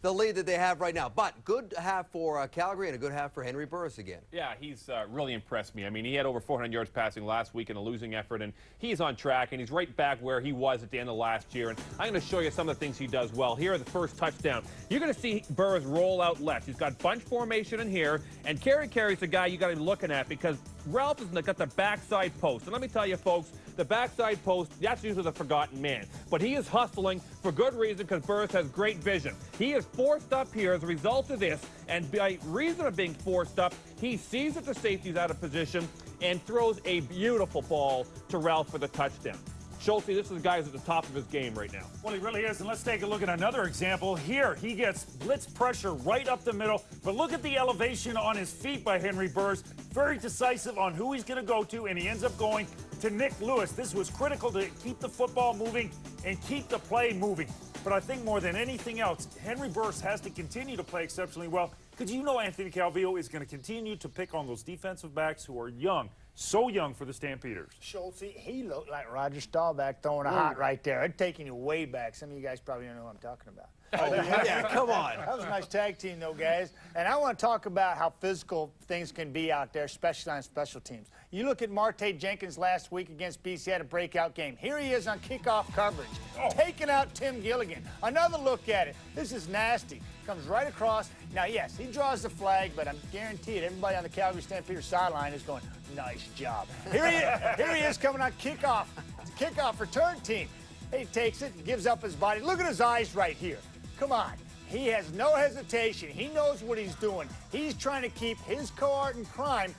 S1: the lead that they have right now. But good half for Calgary and a good half for Henry Burris again.
S4: Yeah, he's really impressed me. I mean, he had over 400 yards passing last week in a losing effort, and he's on track, and he's right back where he was at the end of last year. And I'm going to show you some of the things he does well. Here are the first touchdown. You're going to see Burris roll out left. He's got bunch formation in here, and Carey's the guy you got to be looking at, because Ralph has got the backside post. And let me tell you, folks, the backside post, that's usually the forgotten man. But he is hustling for good reason, because Burris has great vision. He is forced up here as a result of this, and by reason of being forced up, he sees that the safety's out of position and throws a beautiful ball to Ralph for the touchdown. Schulte, this is the guy who's at the top of his game right now.
S6: Well, he really is, and let's take a look at another example. Here, he gets blitz pressure right up the middle, but look at the elevation on his feet by Henry Burris. Very decisive on who he's going to go to, and he ends up going to Nick Lewis. This was critical to keep the football moving and keep the play moving. But I think more than anything else, Henry Burris has to continue to play exceptionally well, because you know Anthony Calvillo is going to continue to pick on those defensive backs who are young. So young for the Stampeders.
S5: Schultz, he looked like Roger Staubach throwing a hot right there. It's taking you way back. Some of you guys probably don't know what I'm talking about.
S1: Oh, yeah, come on.
S5: That was a nice tag team, though, guys. And I want to talk about how physical things can be out there, especially on special teams. You look at Marte Jenkins last week against BC, had a breakout game. Here he is on kickoff coverage, taking out Tim Gilligan. Another look at it. This is nasty. Comes right across. Now, yes, he draws the flag, but I'm guaranteed everybody on the Calgary Stampeders sideline is going, nice job. Here he is coming on kickoff. It's a kickoff return team. He takes it, gives up his body. Look at his eyes right here. Come on. He has no hesitation. He knows what he's doing. He's trying to keep his cohort in crime,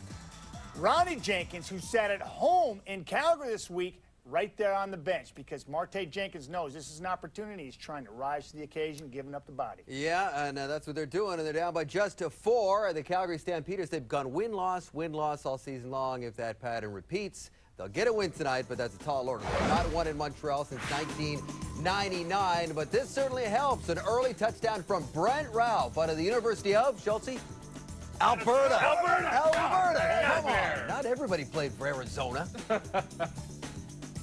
S5: Ronnie Jenkins, who sat at home in Calgary this week, right there on the bench, because Marte Jenkins knows this is an opportunity. He's trying to rise to the occasion, giving up the body.
S1: Yeah, and that's what they're doing, and they're down by just 4. The Calgary Stampeders, they've gone win-loss all season long. If that pattern repeats, they'll get a win tonight, but that's a tall order. They've not won in Montreal since 1999, but this certainly helps. An early touchdown from Brent Ralph out of the University of, Schultze? Alberta. Come on. Not everybody played for Arizona.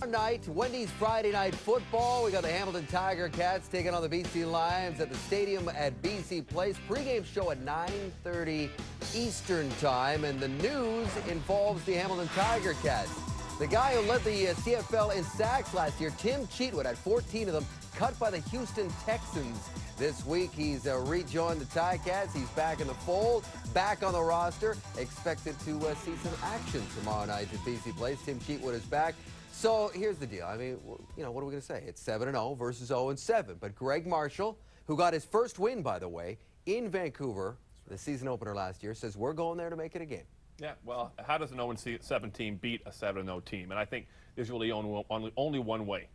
S1: Night, Wendy's Friday Night Football. We got the Hamilton Tiger Cats taking on the BC Lions at the stadium at BC Place. Pre-game show at 9:30 Eastern Time, and the news involves the Hamilton Tiger Cats. The guy who led the CFL in sacks last year, Tim Cheatwood, had 14 of them, cut by the Houston Texans this week. He's rejoined the Ticats. He's back in the fold, back on the roster, expected to see some action tomorrow night at BC Place. Tim Cheatwood is back. So here's the deal. I mean, you know, what are we going to say? It's 7-0 versus 0-7. But Greg Marshall, who got his first win, by the way, in Vancouver, the season opener last year, says we're going there to make it a game.
S4: Yeah, well, how does an 0-7 team beat a 7-0 team? And I think there's really only one way: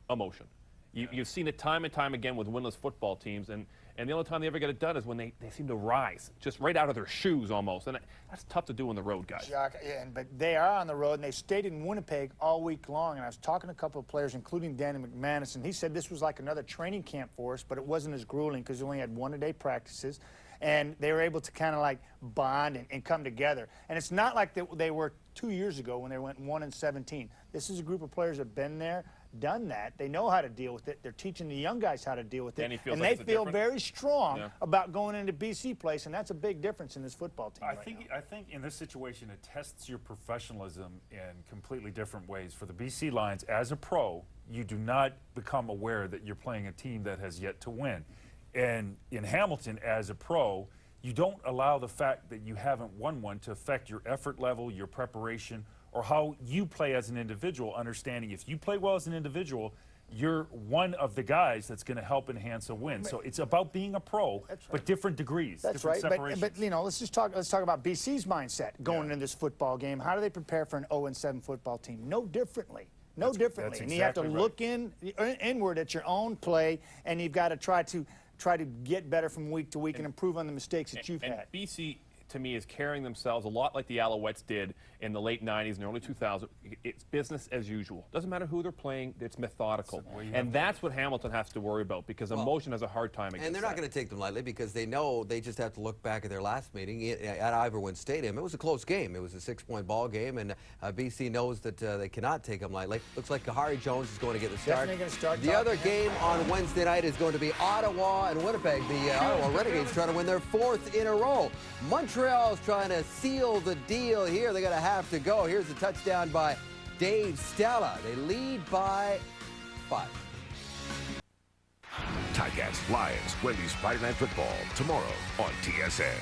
S4: emotion. You've seen it time and time again with winless football teams, and the only time they ever get it done is when they seem to rise, just right out of their shoes almost. And that's tough to do on the road, guys.
S5: Jacques, but they are on the road, and they stayed in Winnipeg all week long. And I was talking to a couple of players, including Danny McManus, and he said this was like another training camp for us, but it wasn't as grueling because we only had one-a-day practices. And they were able to kind of like bond and come together. And it's not like they were 2 years ago when they went 1-17. This is a group of players that have been there, done that. They know how to deal with it. They're teaching the young guys how to deal with it. And they feel very strong about going into BC place, and that's a big difference in this football team.
S6: I think in this situation it tests your professionalism in completely different ways. For the BC Lions, as a pro, you do not become aware that you're playing a team that has yet to win. And in Hamilton, as a pro, you don't allow the fact that you haven't won one to affect your effort level, your preparation, or how you play as an individual, understanding if you play well as an individual, you're one of the guys that's going to help enhance a win. So it's about being a pro, but different degrees.
S5: That's right. But you know, let's talk about BC's mindset going into this football game. How do they prepare for an 0-7 football team? No differently. No differently. And you have to look inward at your own play, and you've got to try to get better from week to week and improve on the mistakes that you've had.
S4: BC, to me, is carrying themselves a lot like the Alouettes did in the late 90s and early 2000s. It's business as usual. Doesn't matter who they're playing, it's methodical. And that's what Hamilton has to worry about, because emotion has a hard time against
S1: And they're not going to take them lightly, because they know they just have to look back at their last meeting at Iverwood Stadium. It was a close game. It was a 6-point ball game, and BC knows that they cannot take them lightly. Looks like Kahari Jones is going to get the start.
S5: Definitely going to start.
S1: The other game on Wednesday night is going to be Ottawa and Winnipeg. The Ottawa Renegades trying to win their 4th in a row. Montreal's trying to seal the deal here. They're going to have to go. Here's a touchdown by Dave Stella. They lead by 5.
S12: Ticats Lions, Wendy's Friday Night Football, tomorrow on TSN.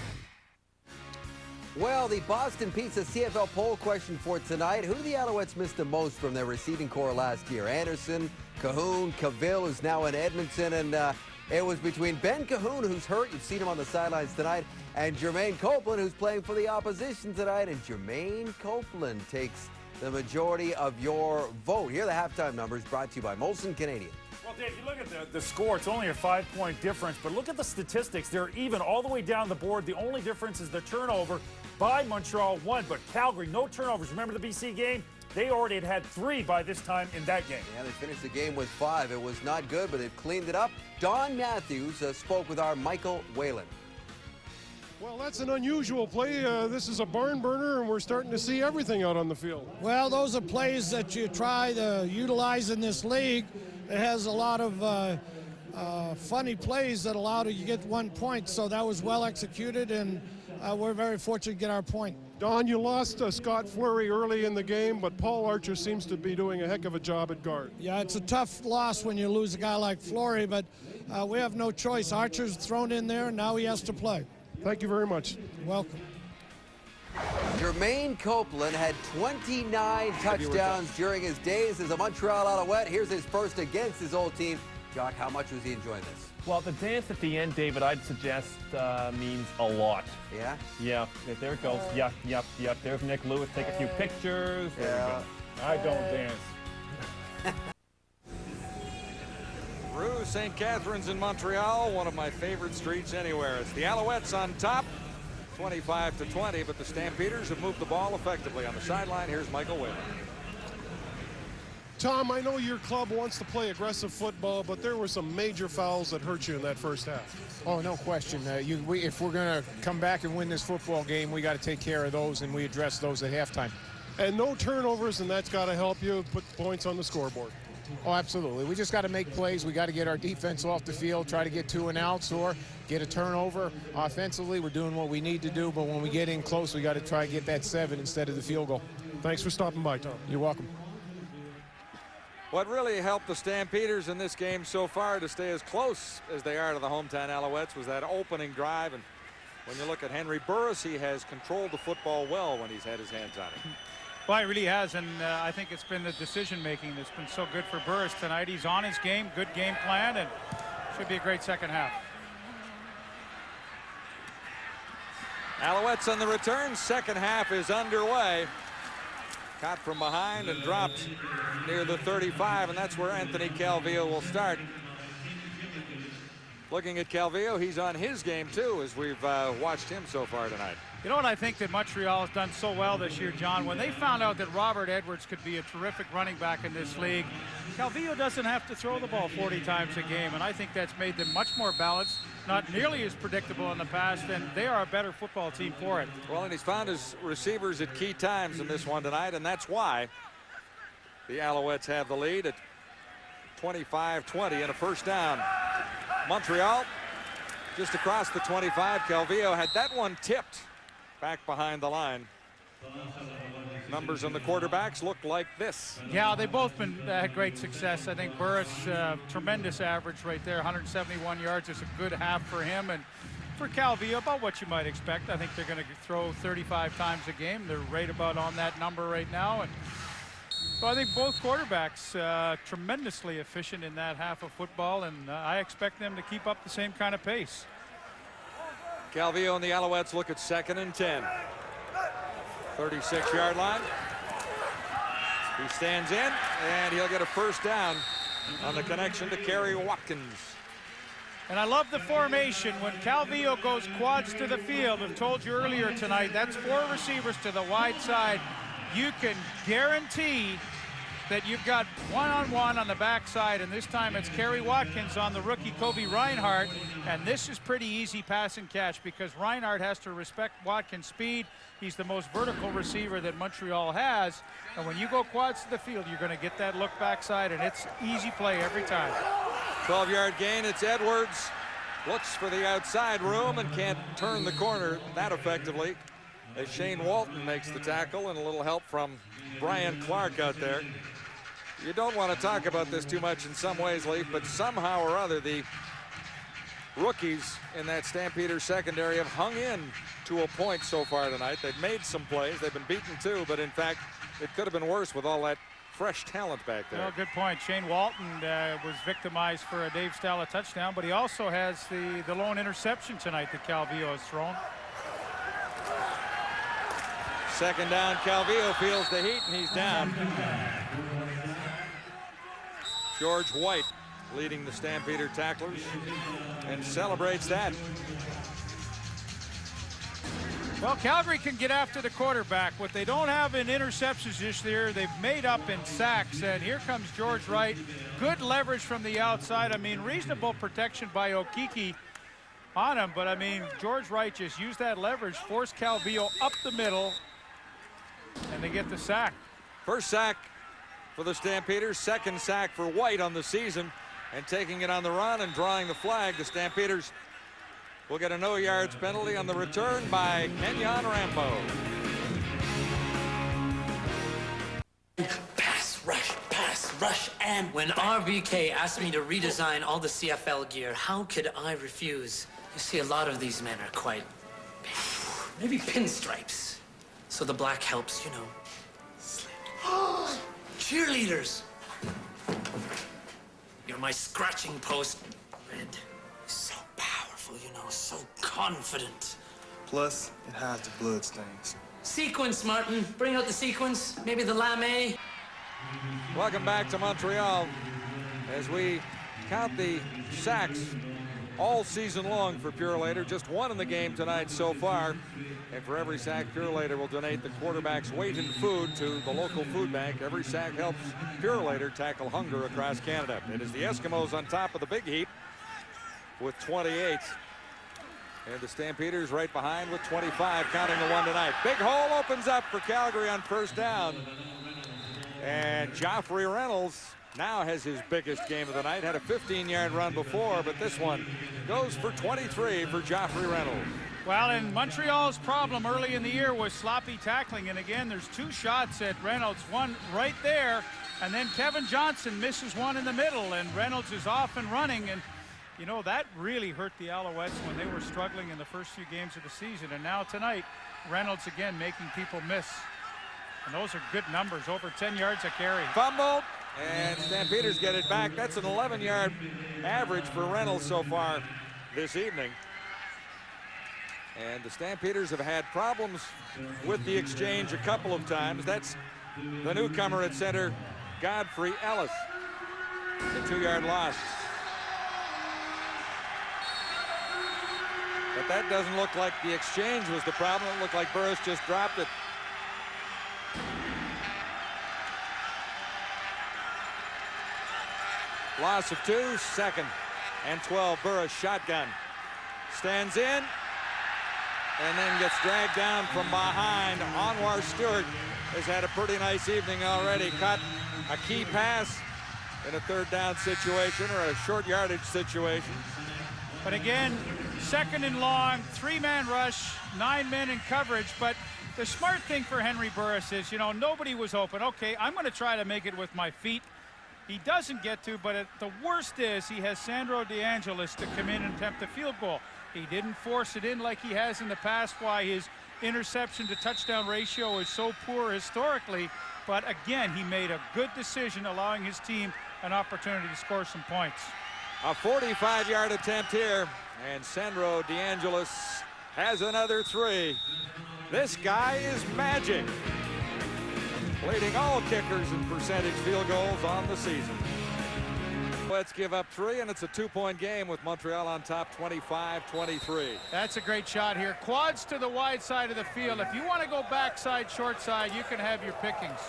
S1: Well, the Boston Pizza CFL poll question for tonight. Who do the Alouettes miss the most from their receiving core last year? Anderson, Cahoon, Cavill, who's now in Edmonton, and it was between Ben Cahoon, who's hurt, you've seen him on the sidelines tonight, and Jermaine Copeland, who's playing for the opposition tonight. And Jermaine Copeland takes the majority of your vote. Here are the halftime numbers brought to you by Molson Canadian.
S6: Well, Dave, you look at the score, it's only a 5-point difference, but look at the statistics. They're even all the way down the board. The only difference is the turnover by Montreal 1, but Calgary, no turnovers. Remember the BC game? They already had 3 by this time in that game.
S1: Yeah, they finished the game with 5. It was not good, but they've cleaned it up. Don Matthews spoke with our Michael Whalen.
S9: Well, that's an unusual play. This is a barn burner, and we're starting to see everything out on the field.
S13: Well, those are plays that you try to utilize in this league. It has a lot of funny plays that allow you to get 1 point, so that was well executed, and we're very fortunate to get our point.
S9: Don, you lost Scott Fleury early in the game, but Paul Archer seems to be doing a heck of a job at guard.
S13: Yeah, it's a tough loss when you lose a guy like Fleury, but we have no choice. Archer's thrown in there, and now he has to play.
S9: Thank you very much.
S13: You're welcome.
S1: Jermaine Copeland had 29 touchdowns during his days as a Montreal Alouette. Here's his first against his old team. Jock, how much was he enjoying this?
S4: Well, the dance at the end, David, I'd suggest means a lot.
S1: Yeah?
S4: Yeah, there it goes. Yup, yup, yup. There's Nick Lewis. Take a few pictures. There we go.
S6: I don't dance.
S7: Rue St. Catharines in Montreal, one of my favorite streets anywhere. It's the Alouettes on top, 25-20, but the Stampeders have moved the ball effectively on the sideline. Here's Michael Whalen.
S9: Tom, I know your club wants to play aggressive football, but there were some major fouls that hurt you in that first half.
S14: Oh, no question. If we're going to come back and win this football game, we got to take care of those, and we address those at halftime.
S9: And no turnovers, and that's got to help you put points on the scoreboard.
S14: Oh, absolutely. We just got to make plays. We got to get our defense off the field, try to get 2 and outs or get a turnover. Offensively, we're doing what we need to do, but when we get in close, we got to try to get that 7 instead of the field goal.
S9: Thanks for stopping by, Tom.
S14: You're welcome.
S7: What really helped the Stampeders in this game so far to stay as close as they are to the hometown Alouettes was that opening drive. And when you look at Henry Burris, he has controlled the football well when he's had his hands on it.
S3: Well, he really has, and I think it's been the decision-making that's been so good for Burris tonight. He's on his game, good game plan, and Should be a great second half.
S7: Alouettes on the return. Second half is underway. Caught from behind and dropped near the 35, and that's where Anthony Calvillo will start. Looking at Calvillo, he's on his game too, as we've watched him so far tonight.
S3: You know what I think that Montreal has done so well this year, John? When they found out that Robert Edwards could be a terrific running back in this league, Calvillo doesn't have to throw the ball 40 times a game, and I think that's made them much more balanced, not nearly as predictable in the past, and they are a better football team for it.
S7: Well, and he's found his receivers at key times in this one tonight, and that's why the Alouettes have the lead at 25-20 and a first down. Montreal just across the 25. Calvillo had that one tipped back behind the line. Numbers on the quarterbacks look like this.
S3: Yeah, they've both been had great success. I think Burris, tremendous average right there, 171 yards is a good half for him. And for Calvillo, about what you might expect. I think they're going to throw 35 times a game. They're right about on that number right now. And so I think both quarterbacks tremendously efficient in that half of football, and I expect them to keep up the same kind of pace.
S7: Calvillo and the Alouettes look at 2nd and 10. 36-yard line. He stands in, and he'll get a first down on the connection to Kerry Watkins.
S3: And I love the formation. When Calvillo goes quads to the field, I've told you earlier tonight, that's 4 receivers to the wide side. You can guarantee that you've got one-on-one on the backside, and this time it's Kerry Watkins on the rookie Kobe Reinhardt, and this is pretty easy pass and catch because Reinhardt has to respect Watkins' speed. He's the most vertical receiver that Montreal has, and when you go quads to the field, you're going to get that look backside, and it's easy play every time.
S7: 12-yard gain. It's Edwards. Looks for the outside room and can't turn the corner that effectively as Shane Walton makes the tackle, and a little help from Brian Clark out there. You don't want to talk about this too much in some ways, Leaf, but somehow or other the rookies in that Stampeders secondary have hung in to a point so far tonight. They've made some plays. They've been beaten too, but in fact, it could have been worse with all that fresh talent back there.
S3: Well, good point. Shane Walton was victimized for a Dave Stella touchdown, but he also has the lone interception tonight that Calvillo has thrown.
S7: 2nd down, Calvillo feels the heat, and he's down. George White leading the Stampeder tacklers and celebrates that.
S3: Well, Calgary can get after the quarterback. What they don't have in interceptions this year, they've made up in sacks. And here comes George Wright. Good leverage from the outside. I mean, reasonable protection by Okiki on him. But, I mean, George Wright just used that leverage, forced Calvillo up the middle, and they get the sack.
S7: First sack for the Stampeders, 2nd sack for White on the season, and taking it on the run and drawing the flag. The Stampeders will get a no-yards penalty on the return by Kenyon Rambo.
S15: Pass, rush, and when RBK asked me to redesign all the CFL gear, how could I refuse? You see, a lot of these men are quite, maybe pinstripes. So the black helps, you know. Cheerleaders. You're my scratching post. Red. So powerful, you know, so confident.
S16: Plus, it hides the blood stains.
S15: Sequence, Martin. Bring out the sequence. Maybe the lame.
S7: Welcome back to Montreal as we count the sacks all season long for Purelator. Just 1 in the game tonight so far. And for every sack, Purelator will donate the quarterback's weight in food to the local food bank. Every sack helps Purelator tackle hunger across Canada. It is the Eskimos on top of the big heap with 28. And the Stampeders right behind with 25, counting the 1 tonight. Big hole opens up for Calgary on first down. And Joffrey Reynolds now has his biggest game of the night. Had a 15-yard run before, but this one goes for 23 for Joffrey Reynolds.
S3: Well, and Montreal's problem early in the year was sloppy tackling. And again, there's 2 shots at Reynolds, one right there, and then Kevin Johnson misses one in the middle, and Reynolds is off and running. And, you know, that really hurt the Alouettes when they were struggling in the first few games of the season. And now tonight, Reynolds again making people miss. And those are good numbers, over 10 yards a carry.
S7: Fumble, And Stampeders get it back. That's an 11-yard average for Reynolds so far this evening. And the Stampeders have had problems with the exchange a couple of times. That's the newcomer at center, Godfrey Ellis. The 2-yard loss. But that doesn't look like the exchange was the problem. It looked like Burris just dropped it. Loss of 2, 2nd and 12. Burris shotgun. Stands in and then gets dragged down from behind. Anwar Stewart has had a pretty nice evening already. Caught a key pass in a 3rd down situation or a short yardage situation.
S3: But again, 2nd and long, 3-man rush, 9 men in coverage. But the smart thing for Henry Burris is, you know, nobody was open. Okay, I'm going to try to make it with my feet. He doesn't get to, but the worst is he has Sandro DeAngelis to come in and attempt a field goal. He didn't force it in like he has in the past, why his interception to touchdown ratio is so poor historically. But again, he made a good decision, allowing his team an opportunity to score some points.
S7: A 45-yard attempt here, and Sandro DeAngelis has another 3. This guy is magic, leading all kickers in percentage field goals on the season. Let's give up 3, and it's a 2-point game with Montreal on top 25-23.
S3: That's a great shot here. Quads to the wide side of the field. If you want to go backside, short side, you can have your pickings.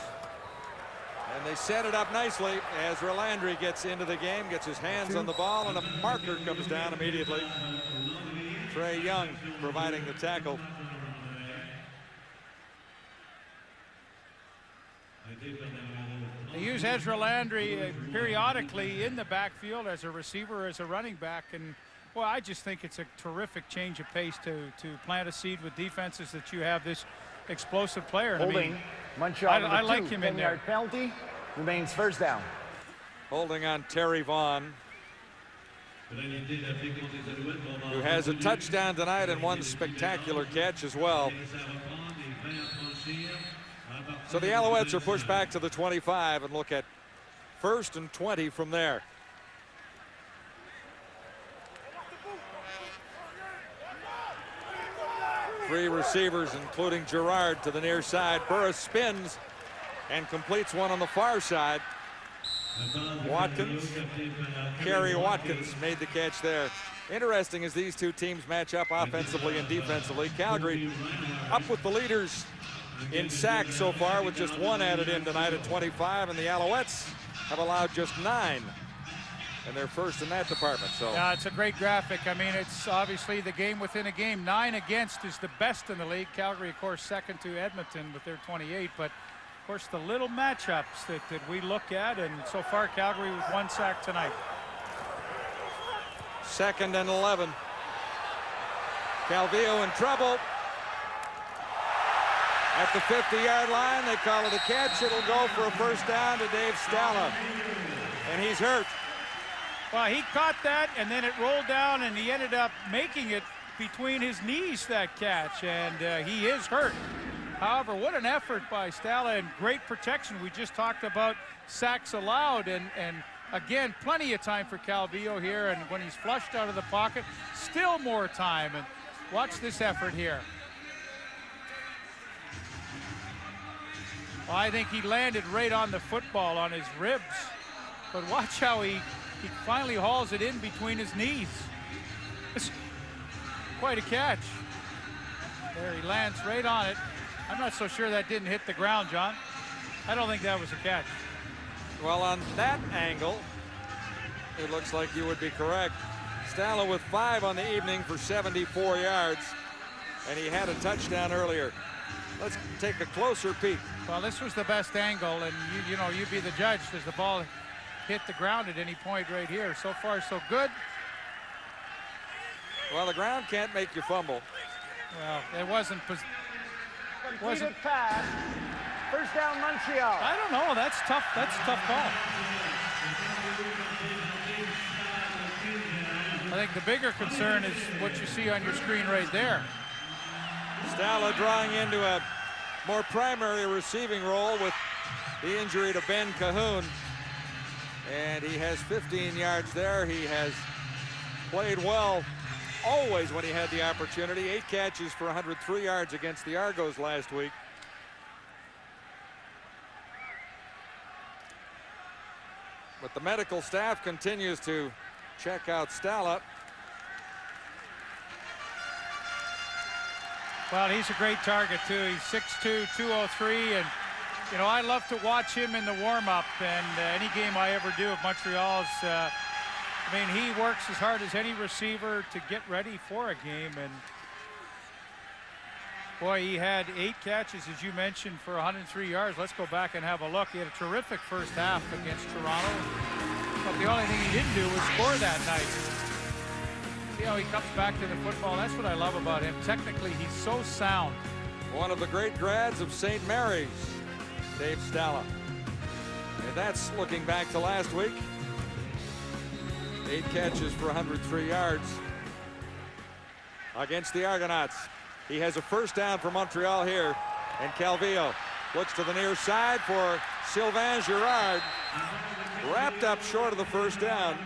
S7: And they set it up nicely as Relandry gets into the game, gets his hands on the ball, and a marker comes down immediately. Trey Young providing the tackle.
S3: They use Ezra Landry periodically in the backfield as a receiver, as a running back, and well, I just think it's a terrific change of pace to plant a seed with defenses that you have this explosive player.
S10: Holding.
S3: I mean,
S10: Montreal
S3: I like him in there.
S10: 10-yard penalty, remains 1st down.
S7: Holding on Terry Vaughn, who has a touchdown tonight and one spectacular catch as well. So the Alouettes are pushed back to the 25 and look at 1st and 20 from there. Three receivers, including Gerard, to the near side. Burris spins and completes one on the far side. Watkins, Kerry Watkins made the catch there. Interesting as these two teams match up offensively and defensively. Calgary up with the leaders in sacks so far, with just 1 added in tonight at 25, and the Alouettes have allowed just 9, and they're first in that department. So
S3: yeah, it's a great graphic. I mean, it's obviously the game within a game. 9 against is the best in the league. Calgary, of course, 2nd to Edmonton with their 28, but of course the little matchups that we look at, and so far Calgary with 1 sack tonight.
S7: 2nd and 11. Calvillo in trouble. At the 50-yard line, they call it a catch. It'll go for a 1st down to Dave Stala, and he's hurt.
S3: Well, he caught that, and then it rolled down, and he ended up making it between his knees, that catch, and he is hurt. However, what an effort by Stala, and great protection. We just talked about sacks allowed, and again, plenty of time for Calvillo here, and when he's flushed out of the pocket, still more time. And watch this effort here. Well, I think he landed right on the football, on his ribs. But watch how he finally hauls it in between his knees. It's quite a catch. There, he lands right on it. I'm not so sure that didn't hit the ground, John. I don't think that was a catch.
S7: Well, on that angle, it looks like you would be correct. Stala with 5 on the evening for 74 yards, and he had a touchdown earlier. Let's take a closer peek.
S3: Well, this was the best angle, and you know, you be the judge. Does the ball hit the ground at any point right here? So far, so good.
S7: Well, the ground can't make you fumble.
S3: Well, it wasn't.
S10: Completed pass. 1st down, Montreal.
S3: I don't know. That's tough. That's a tough call. I think the bigger concern is what you see on your screen right there.
S7: Stala drawing into a more primary receiving role with the injury to Ben Cahoon. And he has 15 yards there. He has played well always when he had the opportunity. 8 catches for 103 yards against the Argos last week. But the medical staff continues to check out Stala.
S3: Well, he's a great target, too. He's 6'2", 203, and, you know, I love to watch him in the warm-up, and any game I ever do of Montreal's, I mean, he works as hard as any receiver to get ready for a game, and boy, he had 8 catches, as you mentioned, for 103 yards. Let's go back and have a look. He had a terrific first half against Toronto, but the only thing he didn't do was score that night. See how he comes back to the football? That's what I love about him. Technically, he's so sound.
S7: One of the great grads of St. Mary's, Dave Stala. And that's looking back to last week. 8 catches for 103 yards against the Argonauts. He has a first down for Montreal here, and Calvillo looks to the near side for Sylvain Girard. Wrapped up short of the first down.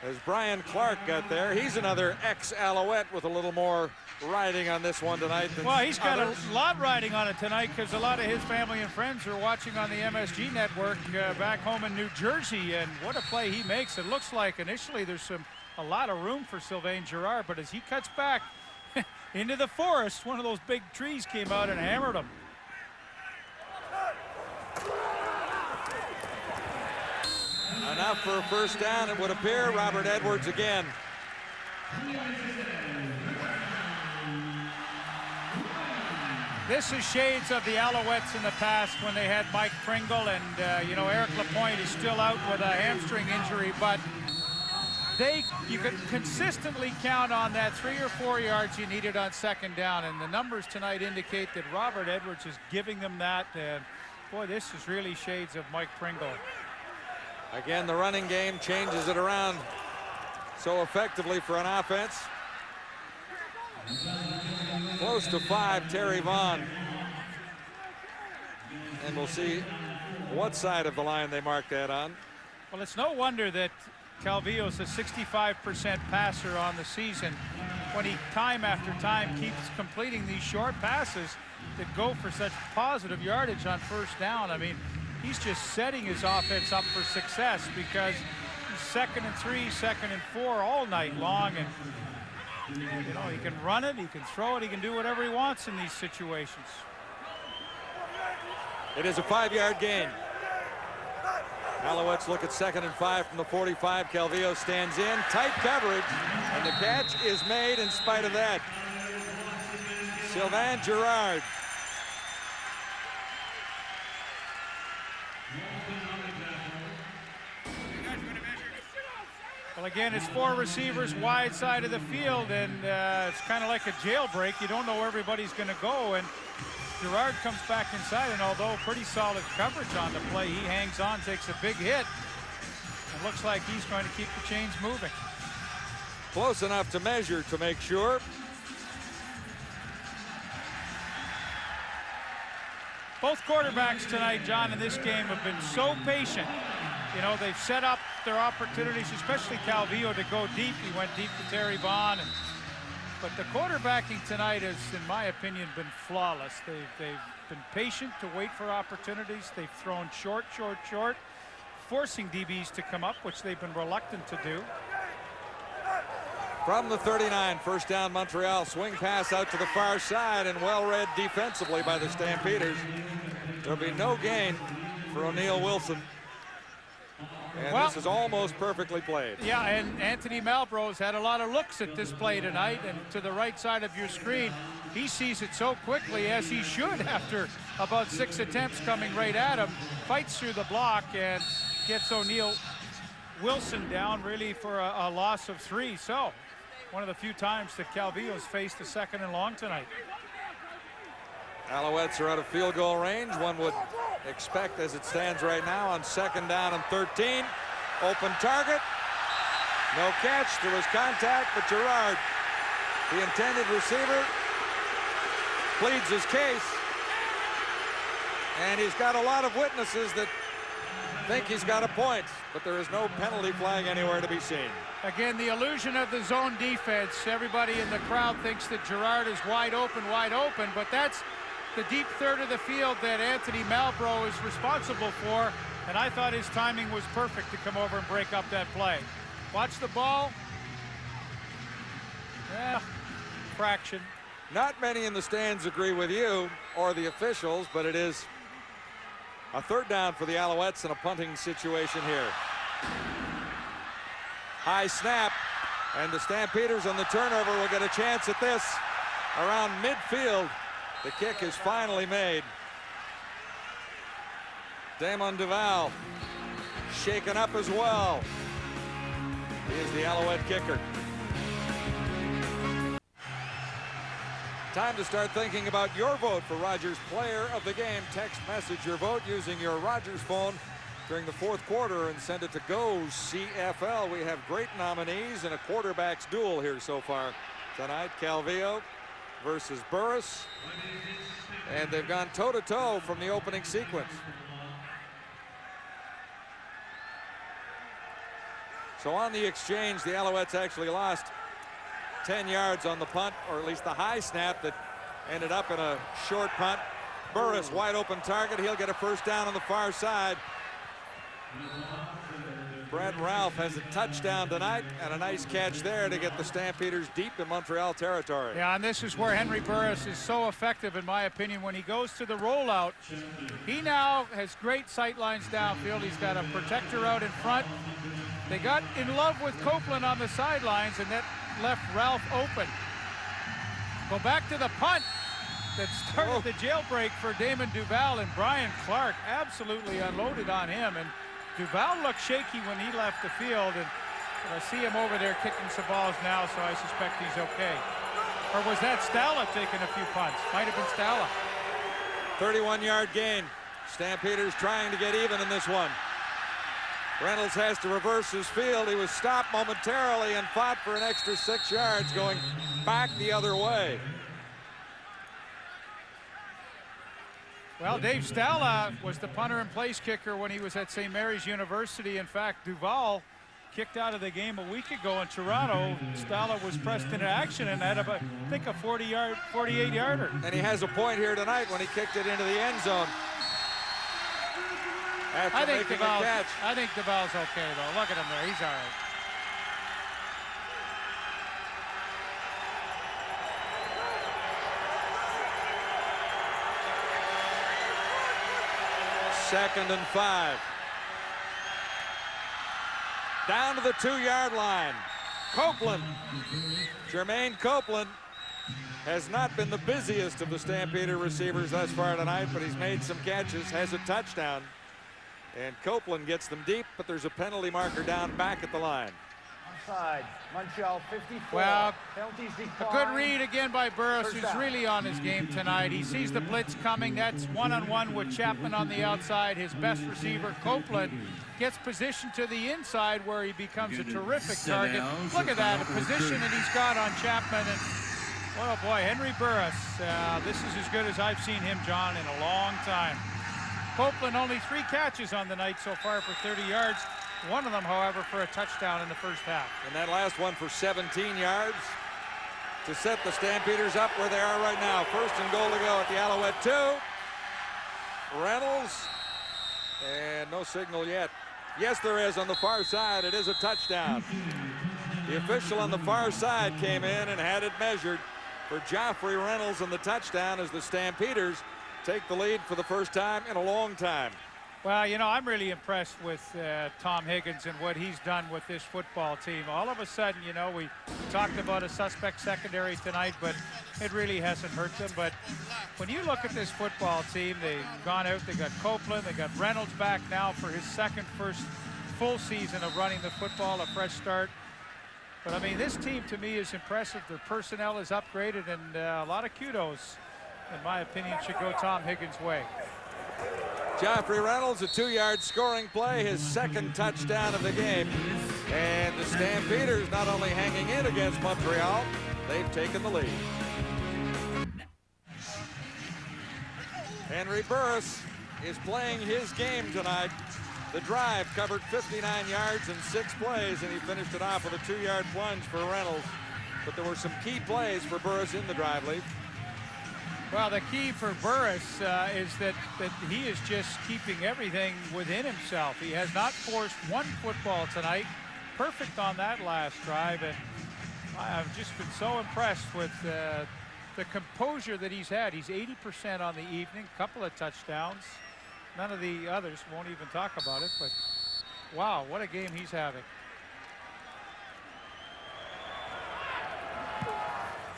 S7: As Brian Clark got there, he's another ex-Alouette with a little more riding on this one tonight than
S3: well, he's got
S7: others.
S3: a lot riding on it tonight because a lot of his family and friends are watching on the MSG network back home in New Jersey, and what a play he makes. It looks like initially there's a lot of room for Sylvain Girard, but as he cuts back into the forest, one of those big trees came out and hammered him.
S7: Enough for a first down, it would appear. Robert Edwards again.
S3: This is shades of the Alouettes in the past when they had Mike Pringle, and you know, Eric Lapointe is still out with a hamstring injury, but you could consistently count on that 3 or 4 yards you needed on second down, and the numbers tonight indicate that Robert Edwards is giving them that. Boy, this is really shades of Mike Pringle.
S7: Again, the running game changes it around so effectively for an offense. Close to 5, Terry Vaughn. And we'll see what side of the line they mark that on.
S3: Well, it's no wonder that Calvillo's a 65% passer on the season when he time after time keeps completing these short passes that go for such positive yardage on first down. I mean, he's just setting his offense up for success because he's 2nd and 3, 2nd and 4 all night long, and you know, he can run it, he can throw it, he can do whatever he wants in these situations.
S7: It is a 5-yard gain. Alouettes look at 2nd and 5 from the 45. Calvillo stands in, tight coverage, and the catch is made in spite of that. Sylvain Girard.
S3: Well, again, it's 4 receivers wide side of the field, and it's kind of like a jailbreak. You don't know where everybody's going to go, and Girard comes back inside, and although pretty solid coverage on the play, he hangs on, takes a big hit. It looks like he's going to keep the chains moving.
S7: Close enough to measure to make sure.
S3: Both quarterbacks tonight, John, in this game have been so patient. You know, they've set up their opportunities, especially Calvillo, to go deep. He went deep to Terry Vaughn. But the quarterbacking tonight has, in my opinion, been flawless. They've been patient to wait for opportunities. They've thrown short, forcing DBs to come up, which they've been reluctant to do.
S7: From the 39, first down Montreal. Swing pass out to the far side, and well read defensively by the Stampeders. There'll be no gain for O'Neal Wilson. And
S3: well,
S7: this is almost perfectly played.
S3: Yeah, and Anthony Malbro's had a lot of looks at this play tonight, and to the right side of your screen, he sees it so quickly, as he should after about 6 attempts coming right at him, fights through the block and gets O'Neal Wilson down really for a loss of 3. So one of the few times that Calvillo's faced a 2nd and long tonight.
S7: Alouettes are out of field goal range. One would expect as it stands right now on 2nd down and 13. Open target. No catch. There was contact, but Girard, the intended receiver, pleads his case. And he's got a lot of witnesses that think he's got a point, but there is no penalty flag anywhere to be seen.
S3: Again, the illusion of the zone defense. Everybody in the crowd thinks that Girard is wide open, but that's the deep third of the field that Anthony Malbrough is responsible for, and I thought his timing was perfect to come over and break up that play. Watch the ball. Fraction.
S7: Not many in the stands agree with you or the officials, but it is a third down for the Alouettes in a punting situation here. High snap, and the Stampeders on the turnover will get a chance at this around midfield. The kick is finally made. Damon Duval shaken up as well. He is the Alouette kicker. Time to start thinking about your vote for Rogers Player of the Game. Text message your vote using your Rogers phone during the fourth quarter and send it to Go CFL. We have great nominees in a quarterback's duel here so far tonight. Calvillo versus Burris. And they've gone toe-to-toe from the opening sequence. So on the exchange, the Alouettes actually lost 10 yards on the punt, or at least the high snap that ended up in a short punt. Burris, wide open target. He'll get a first down on the far side. Brad Ralph has a touchdown tonight and a nice catch there to get the Stampeders deep in Montreal territory.
S3: Yeah, and this is where Henry Burris is so effective, in my opinion, when he goes to the rollout. He now has great sight lines downfield. He's got a protector out in front. They got in love with Copeland on the sidelines, and that left Ralph open. Go back to the punt that started the jailbreak for Damon Duval, and Brian Clark absolutely unloaded on him. And Duval looked shaky when he left the field, and I see him over there kicking some balls now, so I suspect he's okay. Or was that Stala taking a few punts? Might have been Stala.
S7: 31-yard gain. Stampeders trying to get even in this one. Reynolds has to reverse his field. He was stopped momentarily and fought for an extra 6 yards, going back the other way.
S3: Well, Dave Stala was the punter and place kicker when he was at St. Mary's University. In fact, Duval kicked out of the game a week ago in Toronto. Stala was pressed into action and had about, I think, a 48-yarder.
S7: And he has a point here tonight when he kicked it into the end zone. After making a catch.
S3: I think Duval's okay, though. Look at him there. He's all right.
S7: Second and 5. Down to the 2-yard line. Copeland. Jermaine Copeland has not been the busiest of the Stampeder receivers thus far tonight, but he's made some catches, has a touchdown. And Copeland gets them deep, but there's a penalty marker down back at the line.
S10: Onside, Montreal 54.
S3: Well,
S10: penalties decline.
S3: A good read again by Burris, who's really on his game tonight. He sees the blitz coming. That's one-on-one with Chapman on the outside. His best receiver, Copeland, gets positioned to the inside where he becomes a terrific target. Look at that, a position that he's got on Chapman. And, oh boy, Henry Burris, this is as good as I've seen him, John, in a long time. Copeland only 3 catches on the night so far for 30 yards. One of them, however, for a touchdown in the first half.
S7: And that last one for 17 yards to set the Stampeders up where they are right now. First and goal to go at the Alouette 2. Reynolds, and no signal yet. Yes, there is on the far side. It is a touchdown. The official on the far side came in and had it measured for Joffrey Reynolds and the touchdown as the Stampeders take the lead for the first time in a long time.
S3: Well, you know, I'm really impressed with Tom Higgins and what he's done with this football team. All of a sudden, you know, we talked about a suspect secondary tonight, but it really hasn't hurt them. But when you look at this football team, they've gone out, they got Copeland, they got Reynolds back now for his first full season of running the football, a fresh start. But I mean, this team to me is impressive. Their personnel is upgraded, and a lot of kudos, in my opinion, should go Tom Higgins' way.
S7: Joffrey Reynolds, a 2-yard scoring play, his second touchdown of the game. And the Stampeders not only hanging in against Montreal, they've taken the lead. Henry Burris is playing his game tonight. The drive covered 59 yards in 6 plays, and he finished it off with a 2-yard plunge for Reynolds. But there were some key plays for Burris in the drive, Lee.
S3: Well, the key for Burris is that he is just keeping everything within himself. He has not forced one football tonight. Perfect on that last drive, and I've just been so impressed with the composure that he's had. He's 80% on the evening, couple of touchdowns. None of the others, won't even talk about it, but wow, what a game he's having.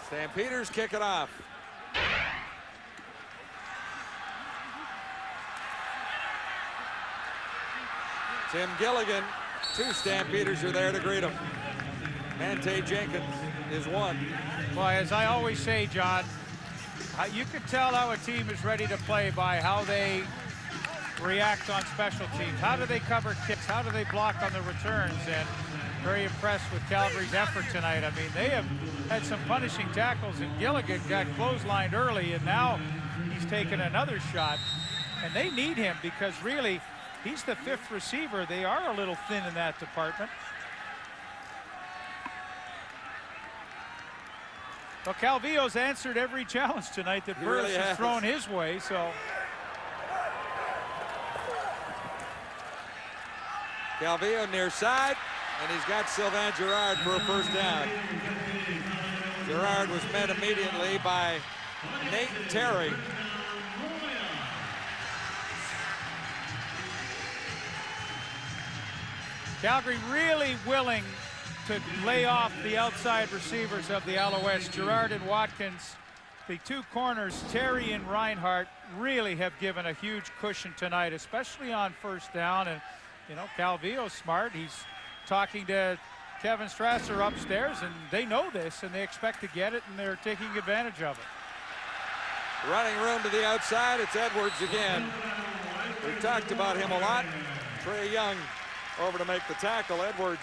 S7: Stampeders kick it off. Tim Gilligan, 2 Stampeders are there to greet him. Ante Jenkins is 1.
S3: Well, as I always say, John, you can tell how a team is ready to play by how they react on special teams. How do they cover kicks? How do they block on the returns? And very impressed with Calgary's effort tonight. I mean, they have had some punishing tackles, and Gilligan got clotheslined early, and now he's taken another shot. And they need him because really, he's the 5th receiver. They are a little thin in that department. Well, Calvillo's answered every challenge tonight that Burris
S7: really
S3: has thrown his way, so.
S7: Calvillo near side, and he's got Sylvain Girard for a first down. Girard was met immediately by Nate Terry.
S3: Calgary really willing to lay off the outside receivers of the Alouettes. Girard and Watkins, the 2 corners, Terry and Reinhardt, really have given a huge cushion tonight, especially on first down. And you know, Calvillo's smart. He's talking to Kevin Strasser upstairs, and they know this, and they expect to get it, and they're taking advantage of it.
S7: Running room to the outside, it's Edwards again. We've talked about him a lot. Trey Young over to make the tackle. Edwards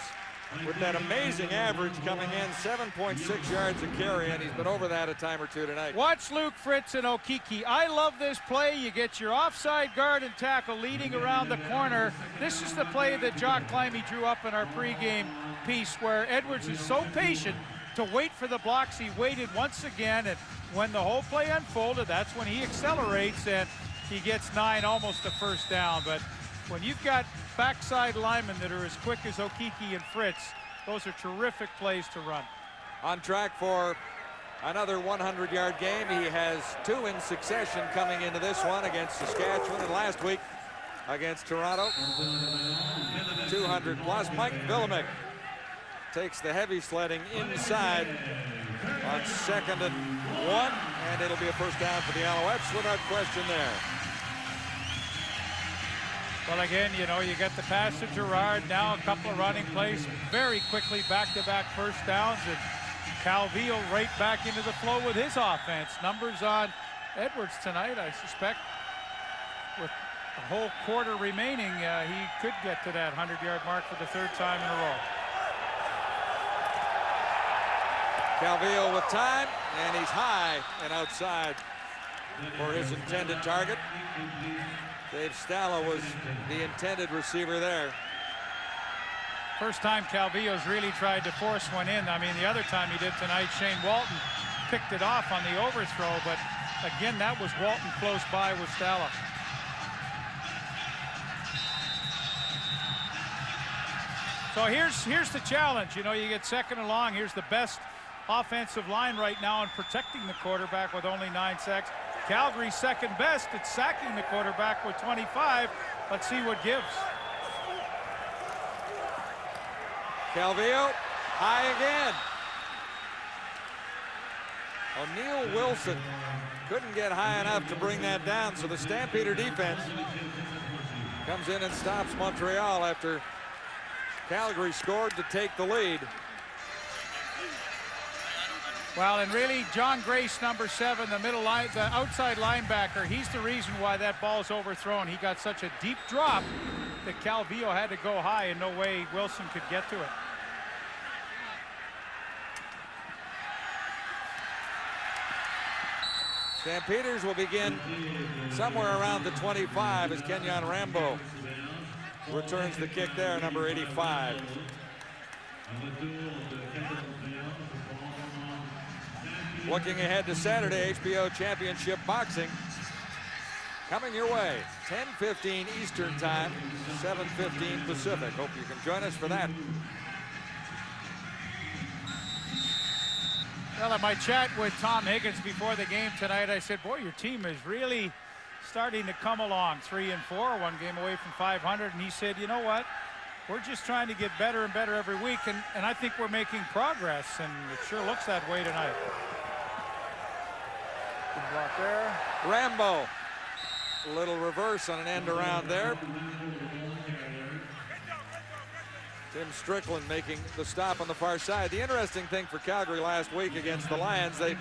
S7: with that amazing average coming in, 7.6 yards a carry, and he's been over that a time or two tonight.
S3: Watch Luke Fritz and Okiki. I love this play. You get your offside guard and tackle leading around the corner. This is the play that Jock Climby drew up in our pregame piece, where Edwards is so patient to wait for the blocks. He waited once again, and when the whole play unfolded, that's when he accelerates, and he gets 9, almost a first down. But when you've got backside linemen that are as quick as Okiki and Fritz, those are terrific plays to run.
S7: On track for another 100-yard game. He has 2 in succession coming into this one against Saskatchewan, and last week against Toronto. 200 plus. Mike Villemick takes the heavy sledding inside on 2nd and 1, and it'll be a first down for the Alouettes without question there.
S3: Well, again, you know, you get the pass to Girard, now a couple of running plays, very quickly back-to-back first downs, and Calvillo right back into the flow with his offense. Numbers on Edwards tonight, I suspect, with a whole quarter remaining, he could get to that 100-yard mark for the 3rd time in a row.
S7: Calvillo with time, and he's high and outside for his intended target. Dave Stala was the intended receiver there.
S3: First time Calvillo's really tried to force one in. I mean, the other time he did tonight, Shane Walton picked it off on the overthrow, but again, that was Walton close by with Stala. So here's the challenge. You know, you get 2nd and long. Here's the best offensive line right now in protecting the quarterback with only 9 sacks. Calgary 2nd best at sacking the quarterback with 25. Let's see what gives.
S7: Calvillo, high again. O'Neal Wilson couldn't get high enough to bring that down, so the Stampeder defense comes in and stops Montreal after Calgary scored to take the lead.
S3: Well, and really, John Grace, number 7, the outside linebacker, he's the reason why that ball's overthrown. He got such a deep drop that Calvillo had to go high, and no way Wilson could get to it.
S7: Stampeders will begin somewhere around the 25 as Kenyon Rambo returns the kick there, number 85. Looking ahead to Saturday, HBO Championship Boxing coming your way. 10:15 Eastern Time, 7:15 Pacific. Hope you can join us for that.
S3: Well, at my chat with Tom Higgins before the game tonight, I said, boy, your team is really starting to come along. 3-4, one game away from 500. And he said, you know what? We're just trying to get better and better every week. And I think we're making progress. And it sure looks that way tonight.
S5: Good block there.
S7: Rambo. A little reverse on an end around there. Tim Strickland making the stop on the far side. The interesting thing for Calgary last week against the Lions, they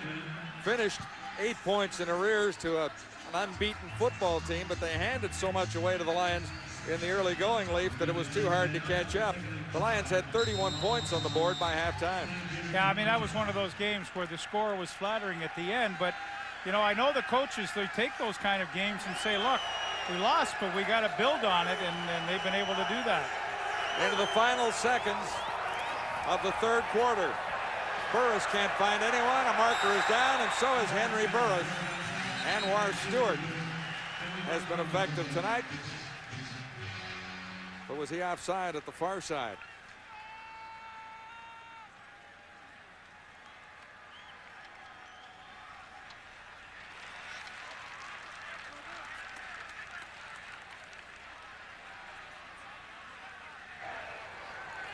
S7: finished 8 points in arrears to an unbeaten football team, but they handed so much away to the Lions in the early going, Leaf, that it was too hard to catch up. The Lions had 31 points on the board by halftime.
S3: Yeah, I mean, that was one of those games where the score was flattering at the end, but you know, I know the coaches, they take those kind of games and say, look, we lost, but we got to build on it, and they've been able to do that.
S7: Into the final seconds of the third quarter. Burris can't find anyone. A marker is down, and so is Henry Burris. Anwar Stewart has been effective tonight. But was he offside at the far side?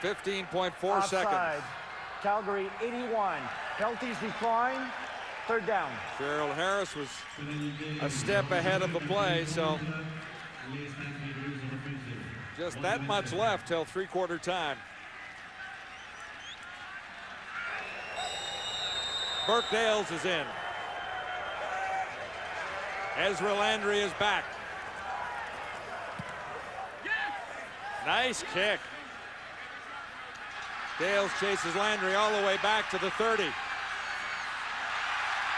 S7: .4 seconds.
S10: Calgary 81. Penalties decline. Third down.
S7: Gerald Harris was a step ahead of the play, so just that much left till three-quarter time. Burke Dales is in. Ezra Landry is back. Nice kick. Dales chases Landry all the way back to the 30.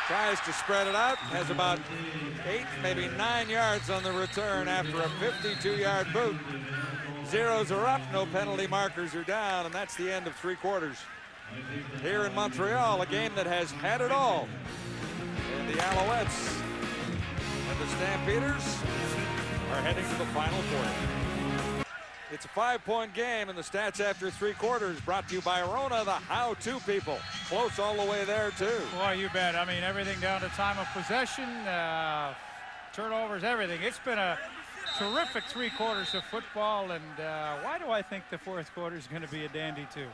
S7: Tries to spread it out. Has about 8, maybe 9 yards on the return after a 52-yard boot. Zeros are up, no penalty markers are down, and that's the end of three quarters. Here in Montreal, a game that has had it all. And the Alouettes and the Stampeders are heading to the final quarter. It's a 5-point game, and the stats after three quarters brought to you by Rona, the how-to people. Close all the way there, too.
S3: Boy, you bet. I mean, everything down to time of possession, turnovers, everything. It's been a terrific three quarters of football, and why do I think the fourth quarter is going to be a dandy, too?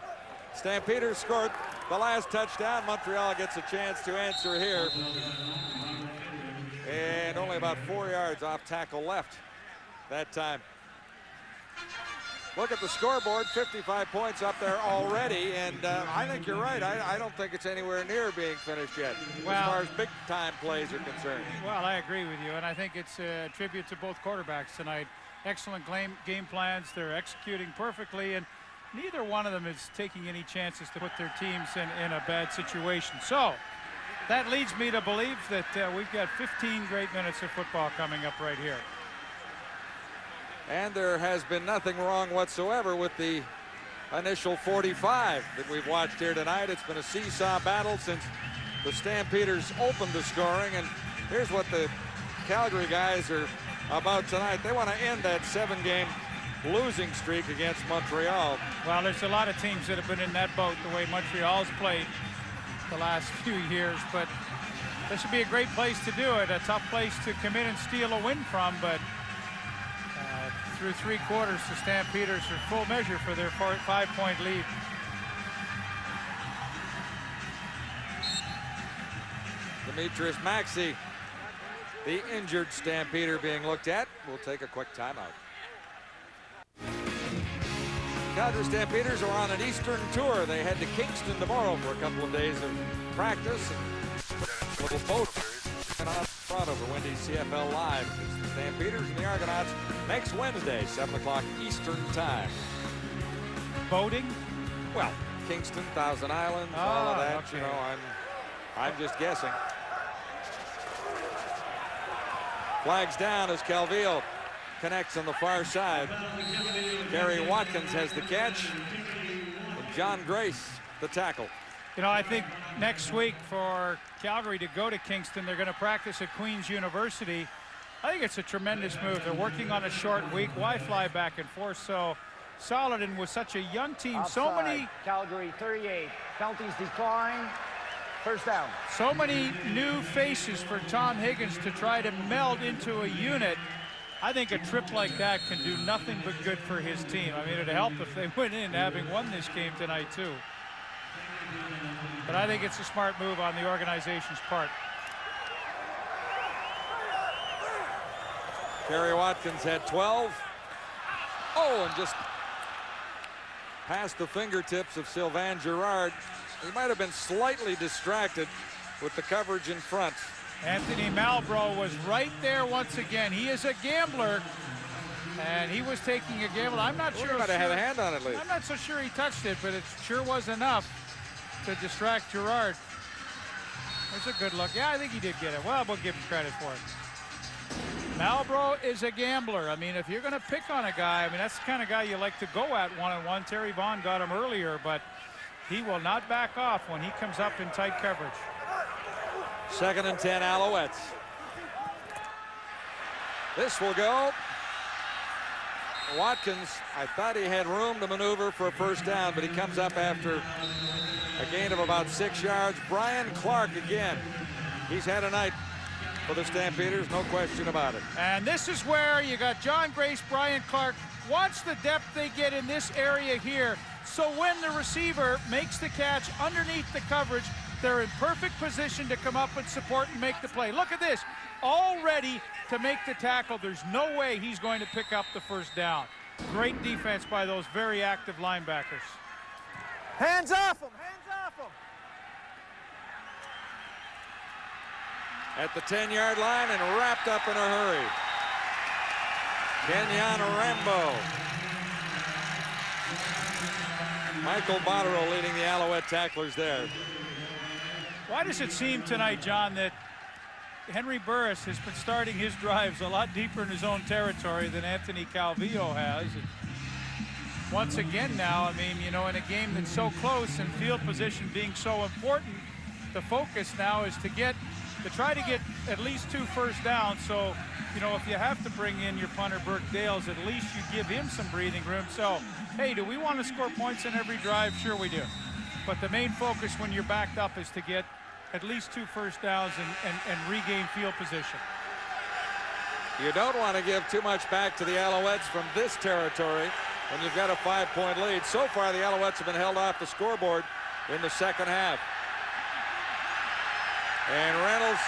S7: Stampeders scored the last touchdown. Montreal gets a chance to answer here. And only about 4 yards off tackle left that time. Look at the scoreboard, 55 points up there already, and I think you're right. I don't think it's anywhere near being finished yet, well, as far as big-time plays are concerned.
S3: Well, I agree with you, and I think it's a tribute to both quarterbacks tonight. Excellent game plans. They're executing perfectly, and neither one of them is taking any chances to put their teams in a bad situation. So that leads me to believe that we've got 15 great minutes of football coming up right here.
S7: And there has been nothing wrong whatsoever with the initial 45 that we've watched here tonight. It's been a seesaw battle since the Stampeders opened the scoring. And here's what the Calgary guys are about tonight. They want to end that 7-game losing streak against Montreal.
S3: Well, there's a lot of teams that have been in that boat the way Montreal's played the last few years. But this would be a great place to do it. A tough place to come in and steal a win from. But through three quarters, the Stampeders are full measure for their 5-point lead.
S7: Demetrius Maxey, the injured Stampeder, being looked at. We'll take a quick timeout. Calgary Stampeders are on an Eastern tour. They head to Kingston tomorrow for a couple of days of practice. And a little boat on front over Wendy's CFL Live. It's the Stampeders and the Argonauts next Wednesday, 7 o'clock Eastern time.
S3: Boating?
S7: Well, Kingston, Thousand Islands, all of that.
S3: Okay.
S7: You know, I'm just guessing. Flags down as Calvillo connects on the far side. Gary Watkins has the catch. And John Grace, the tackle.
S3: You know, I think next week for Calgary to go to Kingston, they're going to practice at Queen's University. I think it's a tremendous move. They're working on a short week. Why fly back and forth? So solid, and with such a young team,
S10: Offside.
S3: so many.
S10: Calgary 38. Penalties decline. First down.
S3: So many new faces for Tom Higgins to try to meld into a unit. I think a trip like that can do nothing but good for his team. I mean, it'd help if they went in having won this game tonight too. But I think it's a smart move on the organization's part.
S7: Gary Watkins had 12. Oh, and just past the fingertips of Sylvain Girard. He might have been slightly distracted with the coverage in front.
S3: Anthony Malbrough was right there once again. He is a gambler, and he was taking a gamble. I'm not sure.
S7: He might have had a hand on it, Lee.
S3: I'm not so sure he touched it, but it sure was enough to distract Girard. There's a good look. Yeah, I think he did get it. Well, we'll give him credit for it. Malbrough is a gambler. I mean, if you're going to pick on a guy, I mean, that's the kind of guy you like to go at one-on-one. Terry Vaughn got him earlier, but he will not back off when he comes up in tight coverage.
S7: 2nd and 10, Alouettes. This will go. Watkins, I thought he had room to maneuver for a first down, but he comes up after a gain of about 6 yards. Brian Clark again. He's had a night for the Stampeders, no question about it.
S3: And this is where you got John Grace, Brian Clark. Watch the depth they get in this area here. So when the receiver makes the catch underneath the coverage, they're in perfect position to come up and support and make the play. Look at this, all ready to make the tackle. There's no way he's going to pick up the first down. Great defense by those very active linebackers.
S10: Hands off him! Hands off him!
S7: At the 10-yard line and wrapped up in a hurry. Kenyon Rambo. Michael Botterill leading the Alouette tacklers there.
S3: Why does it seem tonight, John, that Henry Burris has been starting his drives a lot deeper in his own territory than Anthony Calvillo has? And once again now, I mean, you know, in a game that's so close and field position being so important, the focus now is to try to get at least 2 first downs. So, you know, if you have to bring in your punter, Burke Dales, at least you give him some breathing room. So, hey, do we want to score points in every drive? Sure we do. But the main focus when you're backed up is to get at least 2 first downs and regain field position.
S7: You don't want to give too much back to the Alouettes from this territory when you've got a 5-point lead. So far, the Alouettes have been held off the scoreboard in the second half. And Reynolds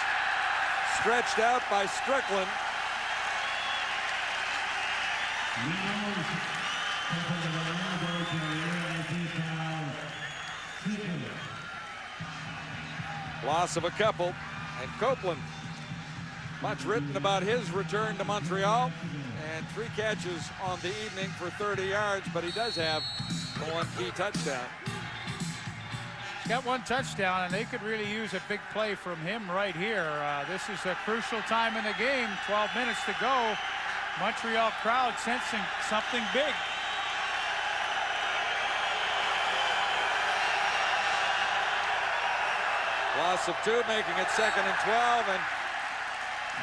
S7: stretched out by Strickland. Loss of a couple, and Copeland, much written about his return to Montreal, and 3 catches on the evening for 30 yards, but he does have one key touchdown.
S3: He's got 1 touchdown, and they could really use a big play from him right here. This is a crucial time in the game, 12 minutes to go. Montreal crowd sensing something big.
S7: Loss of 2, making it 2nd and 12, and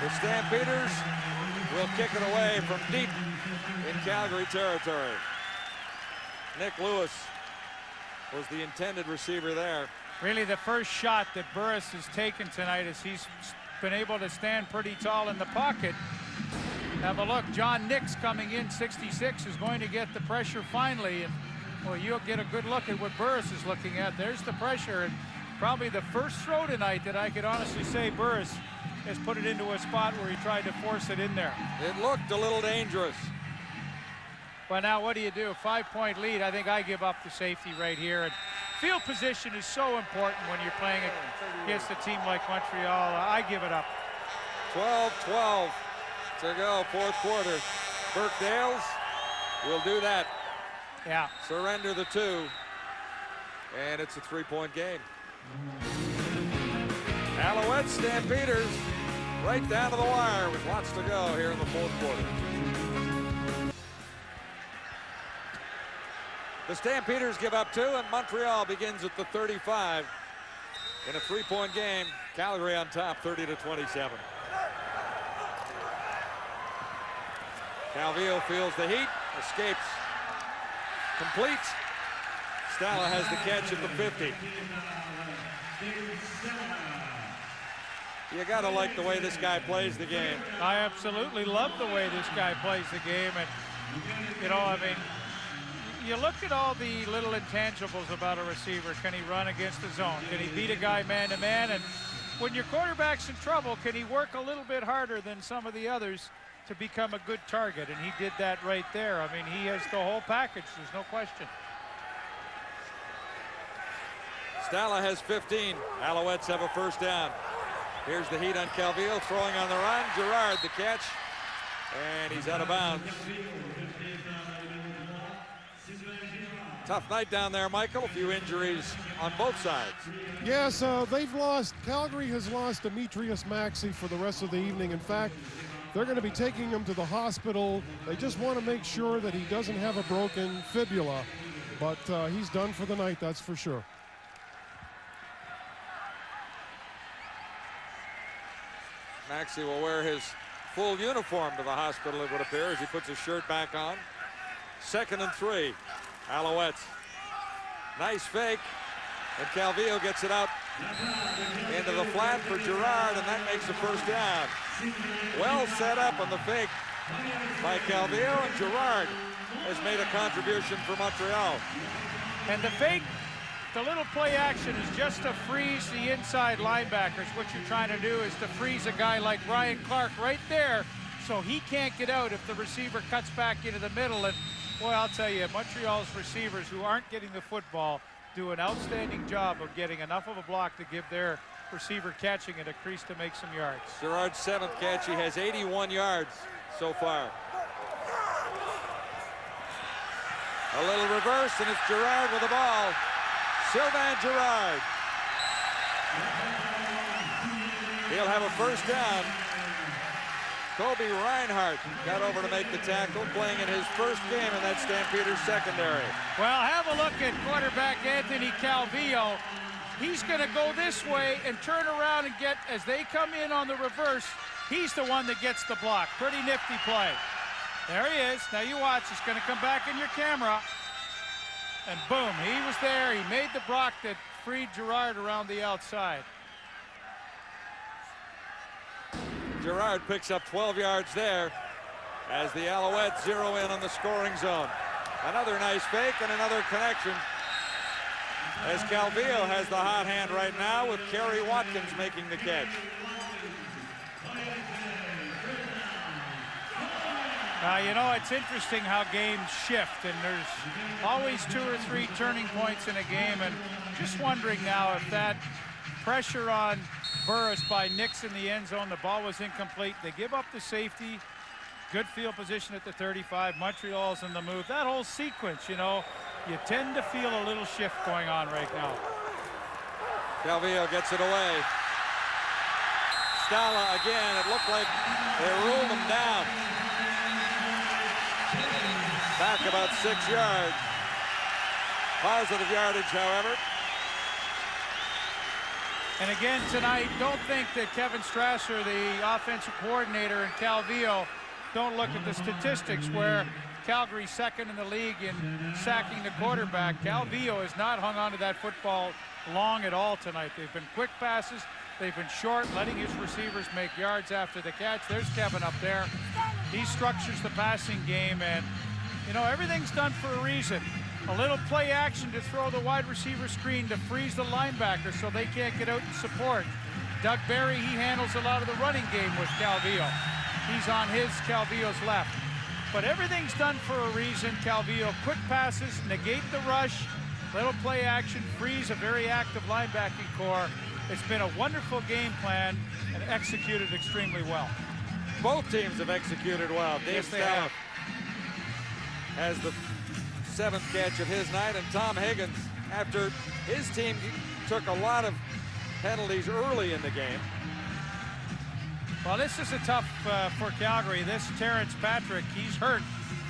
S7: the Stampeders will kick it away from deep in Calgary territory. Nick Lewis was the intended receiver there.
S3: Really the first shot that Burris has taken tonight as he's been able to stand pretty tall in the pocket. Have a look, John Nix coming in, 66, is going to get the pressure finally. And well, you'll get a good look at what Burris is looking at. There's the pressure. And probably the first throw tonight that I could honestly say Burris has put it into a spot where he tried to force it in there.
S7: It looked a little dangerous.
S3: Well, now what do you do? 5-point lead. I think I give up the safety right here. And field position is so important when you're playing against a team like Montreal. I give it up.
S7: 12-12 to go, 4th quarter. Burke Dales will do that.
S3: Yeah.
S7: Surrender the 2. And it's a 3-point game. Alouettes, Stampeders. right down to the wire with lots to go here in the fourth quarter. The Stampeders give up 2, and Montreal begins at the 35. In a 3-point game, Calgary on top 30-27. Calvillo feels the heat, escapes, completes. Stala has the catch at the 50. You gotta like the way this guy plays the game.
S3: I absolutely love the way this guy plays the game, and you know, I mean, you look at all the little intangibles about a receiver. Can he run against the zone? Can he beat a guy man-to-man? And when your quarterback's in trouble, can he work a little bit harder than some of the others to become a good target? And he did that right there. I mean, he has the whole package. There's no question.
S7: Stala has 15. Alouettes have a first down. Here's the heat on Calvillo, throwing on the run. Gerard the catch, and he's out of bounds. Tough night down there, Michael. A few injuries on both sides.
S9: Yes, they've lost. Calgary has lost Demetrius Maxey for the rest of the evening. In fact, they're going to be taking him to the hospital. They just want to make sure that he doesn't have a broken fibula, but he's done for the night, that's for sure.
S7: Maxey will wear his full uniform to the hospital, it would appear, as he puts his shirt back on. 2nd and 3. Alouettes. Nice fake, and Calvillo gets it out into the flat for Gerard, and that makes the first down. Well set up on the fake by Calvillo, and Gerard has made a contribution for Montreal.
S3: And the fake, the little play action is just to freeze the inside linebackers. What you're trying to do is to freeze a guy like Ryan Clark right there so he can't get out if the receiver cuts back into the middle. And boy, I'll tell you, Montreal's receivers who aren't getting the football do an outstanding job of getting enough of a block to give their receiver catching it a crease to make some yards.
S7: Gerard's 7th catch. He has 81 yards so far. A little reverse, and it's Gerard with the ball. Sylvain Gerard. He'll have a first down. Kobe Reinhardt got over to make the tackle, playing in his first game in that Stampeders secondary.
S3: Well, have a look at quarterback Anthony Calvillo. He's going to go this way and turn around and get, as they come in on the reverse, he's the one that gets the block. Pretty nifty play. There he is. Now you watch. He's going to come back in your camera. And boom, he was there. He made the block that freed Gerard around the outside.
S7: Gerard picks up 12 yards there as the Alouettes zero in on the scoring zone. Another nice fake and another connection as Calvillo has the hot hand right now with Kerry Watkins making the catch.
S3: You know, it's interesting how games shift, and there's always 2 or 3 turning points in a game, and just wondering now if that pressure on Burris by Nix in the end zone, the ball was incomplete. They give up the safety, good field position at the 35. Montreal's in the move. That whole sequence, you know, you tend to feel a little shift going on right now.
S7: Calvillo gets it away. Stala again. It looked like they ruled him down. Back about 6 yards. Positive yardage, however.
S3: And again tonight, don't think that Kevin Strasser, the offensive coordinator, and Calvillo don't look at the statistics where Calgary's 2nd in the league in sacking the quarterback. Calvillo has not hung on to that football long at all tonight. They've been quick passes. They've been short, letting his receivers make yards after the catch. There's Kevin up there. He structures the passing game, and, you know, everything's done for a reason. A little play action to throw the wide receiver screen to freeze the linebacker so they can't get out and support. Doug Barry, he handles a lot of the running game with Calvillo. He's on his, Calvillo's left. But everything's done for a reason. Calvillo, quick passes, negate the rush, little play action, freeze a very active linebacking core. It's been a wonderful game plan and executed extremely well.
S7: Both teams have executed well. Dave Stala has the 7th catch of his night, and Tom Higgins, after his team took a lot of penalties early in the game.
S3: Well, this is a tough for Calgary. This Terrence Patrick, he's hurt,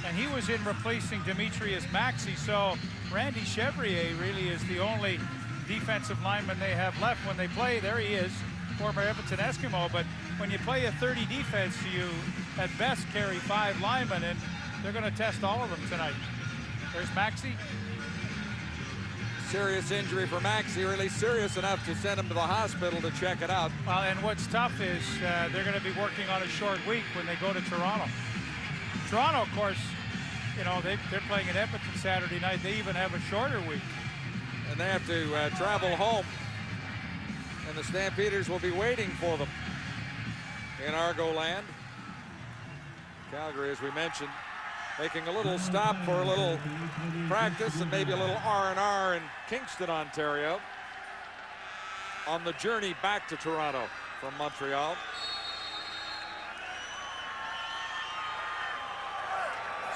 S3: and he was in replacing Demetrius Maxey. So Randy Chevrier really is the only defensive lineman they have left when they play. There he is, former Edmonton Eskimo. But when you play a 30 defense, you at best carry 5 linemen, and they're going to test all of them tonight. There's Maxey.
S7: Serious injury for Maxey, really serious enough to send him to the hospital to check it out.
S3: Well, and what's tough is they're going to be working on a short week when they go to Toronto. Toronto, of course, you know, they're playing in Edmonton Saturday night. They even have a shorter week.
S7: And they have to travel home. And the Stampeders will be waiting for them in Argo land. Calgary, as we mentioned, making a little stop for a little practice and maybe a little R&R in Kingston, Ontario, on the journey back to Toronto from Montreal.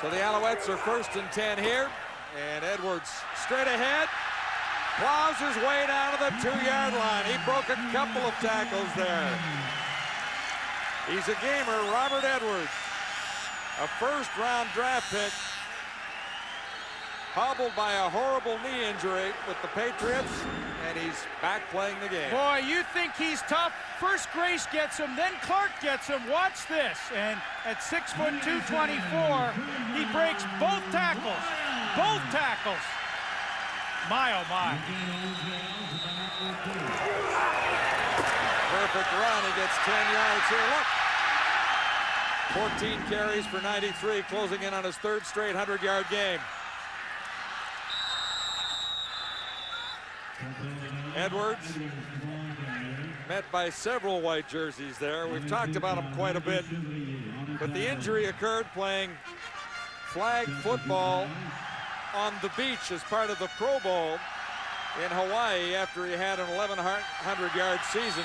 S7: So the Alouettes are 1st and 10 here, and Edwards straight ahead, plows his way down to the 2-yard line. He broke a couple of tackles there. He's a gamer, Robert Edwards. A 1st-round draft pick, hobbled by a horrible knee injury with the Patriots, and he's back playing the game.
S3: Boy, you think he's tough. First Grace gets him, then Clark gets him. Watch this. And at 6'2", 224, he breaks both tackles. Both tackles. My, oh, my.
S7: Perfect run. He gets 10 yards here. Look. 14 carries for 93, closing in on his 3rd straight 100-yard game. Edwards met by several white jerseys there. We've talked about him quite a bit, but the injury occurred playing flag football on the beach as part of the Pro Bowl in Hawaii after he had an 1,100-yard season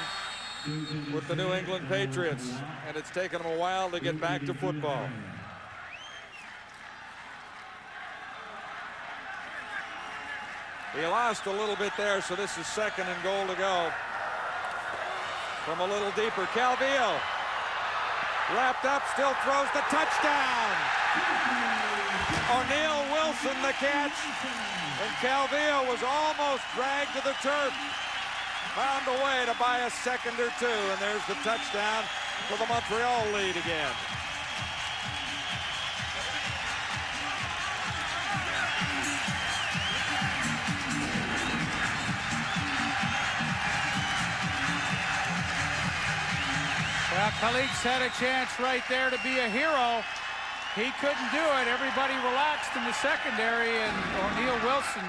S7: with the New England Patriots, and it's taken him a while to get back to football. He lost a little bit there, so this is 2nd and goal to go. From a little deeper, Calvillo wrapped up, still throws the touchdown. O'Neal Wilson the catch, and Calvillo was almost dragged to the turf. Found a way to buy a 2nd or 2, and there's the touchdown for the Montreal lead again.
S3: Well, Khalid's had a chance right there to be a hero. He couldn't do it. Everybody relaxed in the secondary, and O'Neal Wilson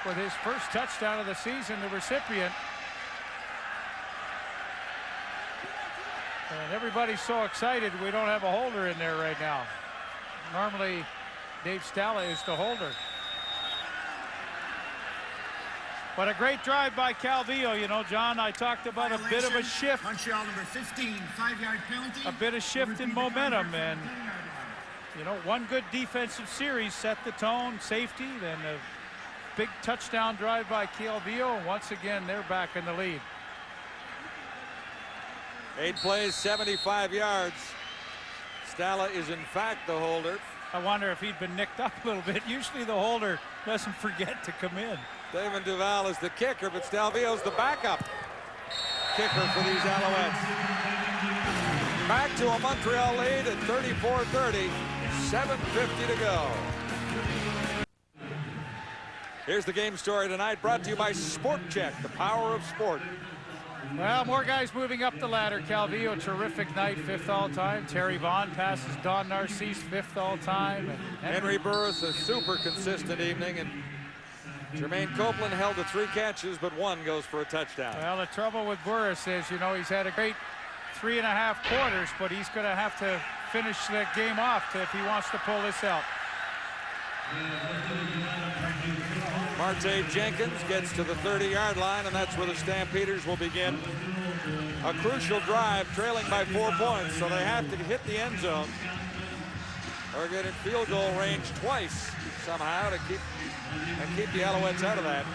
S3: with his 1st touchdown of the season, the recipient. And everybody's so excited we don't have a holder in there right now. Normally, Dave Stala is the holder. But a great drive by Calvillo. You know, John, I talked about a bit of a shift.
S17: Montreal number 15, 5-yard penalty.
S3: A bit of shift in momentum. And, you know, one good defensive series set the tone. Safety, then a big touchdown drive by Calvillo. And once again, they're back in the lead.
S7: 8 plays, 75 yards. Stala is in fact the holder.
S3: I wonder if he'd been nicked up a little bit. Usually the holder doesn't forget to come in.
S7: David Duval is the kicker, but Stalvio's the backup kicker for these Alouettes. Back to a Montreal lead at 34-30, 7:50 to go. Here's the game story tonight, brought to you by Sport Check, the power of sport.
S3: Well, more guys moving up the ladder. Calvillo, terrific night, 5th all-time. Terry Vaughn passes Don Narcisse, 5th all-time. And
S7: Henry Burris, a super consistent evening, and Jermaine Copeland held to 3 catches, but 1 goes for a touchdown.
S3: Well, the trouble with Burris is, you know, he's had a great 3.5 quarters, but he's going to have to finish that game off if he wants to pull this out.
S7: Marte Jenkins gets to the 30-yard line, and that's where the Stampeders will begin a crucial drive, trailing by 4 points, so they have to hit the end zone or get in field goal range twice somehow to keep the Alouettes out of that.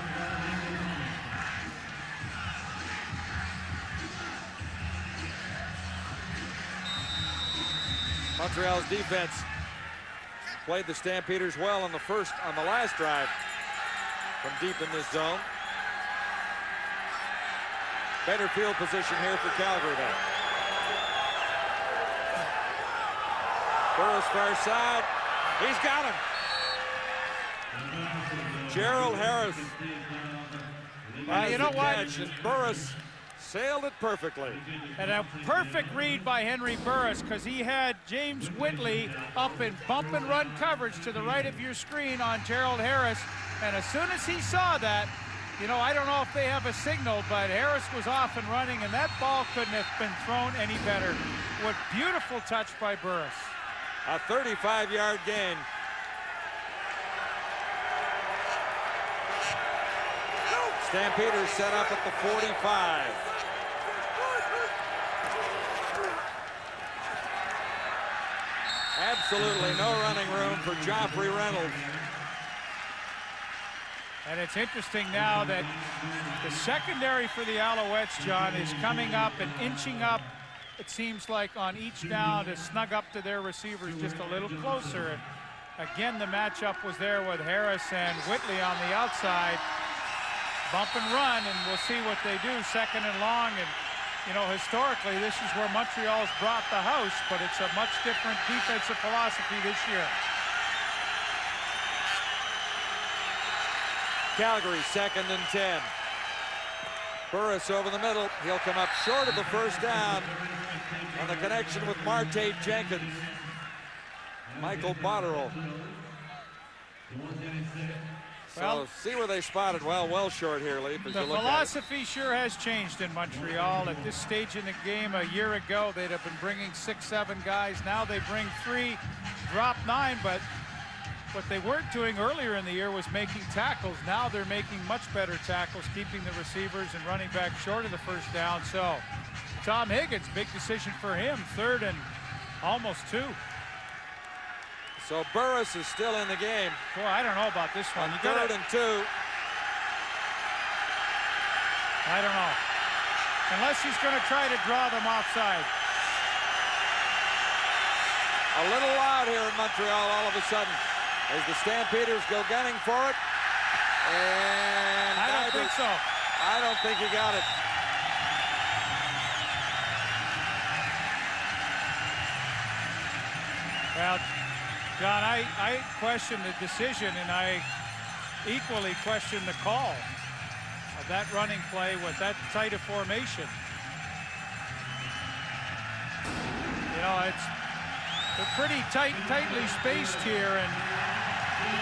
S7: Montreal's defense played the Stampeders well on the last drive from deep in this zone. Better field position here for Calgary then. Burris far side. He's got him. Gerald Harris.
S3: You know what?
S7: And Burris sailed it perfectly.
S3: And a perfect read by Henry Burris, because he had James Whitley up in bump and run coverage to the right of your screen on Gerald Harris. And as soon as he saw that, you know, I don't know if they have a signal, but Harris was off and running, and that ball couldn't have been thrown any better. What beautiful touch by Burris.
S7: A 35-yard gain. Stampeders set up at the 45. Absolutely no running room for Joffrey Reynolds.
S3: And it's interesting now that the secondary for the Alouettes, John, is coming up and inching up, it seems like, on each down to snug up to their receivers just a little closer. And again, the matchup was there with Harris and Whitley on the outside. Bump and run, and we'll see what they do, second and long. And, you know, historically, this is where Montreal's brought the house, but it's a much different defensive philosophy this year.
S7: Calgary, 2nd and 10. Burris over the middle. He'll come up short of the first down on the connection with Marte Jenkins. Michael Botterill.
S3: Well,
S7: so see where they spotted. Well short here, Leaf.
S3: The philosophy sure has changed in Montreal. At this stage in the game a year ago, they'd have been bringing 6, 7 guys. Now they bring 3, drop 9, but what they weren't doing earlier in the year was making tackles. Now they're making much better tackles, keeping the receivers and running back short of the first down. So Tom Higgins, big decision for him, 3rd and almost 2.
S7: So Burris is still in the game.
S3: Boy, I don't know about this one. You
S7: 3rd and 2.
S3: I don't know. Unless he's going to try to draw them offside.
S7: A little loud here in Montreal all of a sudden as the Stampeders go gunning for it. And
S3: I don't think so.
S7: I don't think he got it.
S3: Well, John, I question the decision, and I equally question the call of that running play with that tight a formation. You know, they're pretty tightly spaced here, and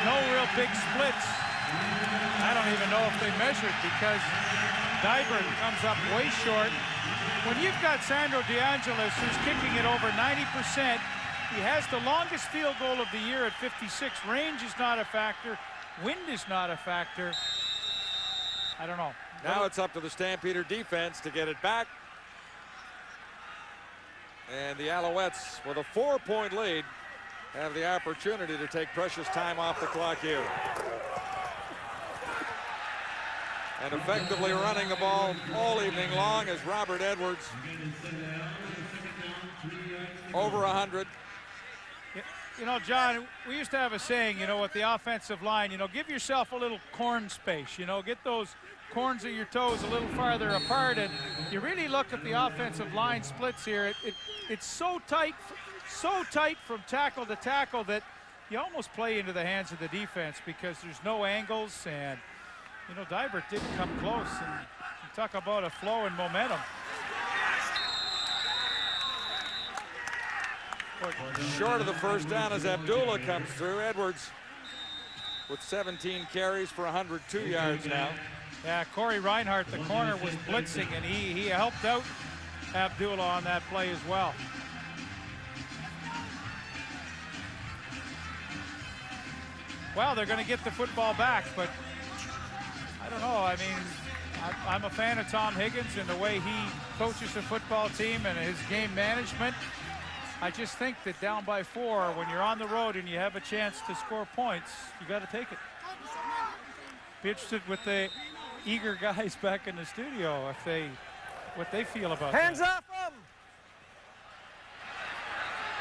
S3: no real big splits. I don't even know if they measured, because Dybert comes up way short. When you've got Sandro DeAngelis, who's kicking it over 90%, he has the longest field goal of the year at 56. Range is not a factor. Wind is not a factor. I don't know.
S7: Now it's up to the Stampeder defense to get it back. And the Alouettes, with a 4-point lead, have the opportunity to take precious time off the clock here. And effectively running the ball all evening long is Robert Edwards. Over 100.
S3: You know, John, we used to have a saying, you know, with the offensive line, you know, give yourself a little corn space, you know, get those corns of your toes a little farther apart. And you really look at the offensive line splits here. It's so tight from tackle to tackle that you almost play into the hands of the defense, because there's no angles. And, you know, Dybert didn't come close. And you talk about a flow and momentum.
S7: Short of the first down as Abdullah comes through. Edwards with 17 carries for 102 yards now.
S3: Yeah, Corey Reinhardt, the corner, was blitzing, and he helped out Abdullah on that play as well. Well, they're going to get the football back, but I don't know. I mean, I'm a fan of Tom Higgins and the way he coaches the football team and his game management. I just think that down by 4, when you're on the road and you have a chance to score points, you got to take it. Be interested with the eager guys back in the studio what they feel about
S10: Hands
S3: that.
S10: up 'em!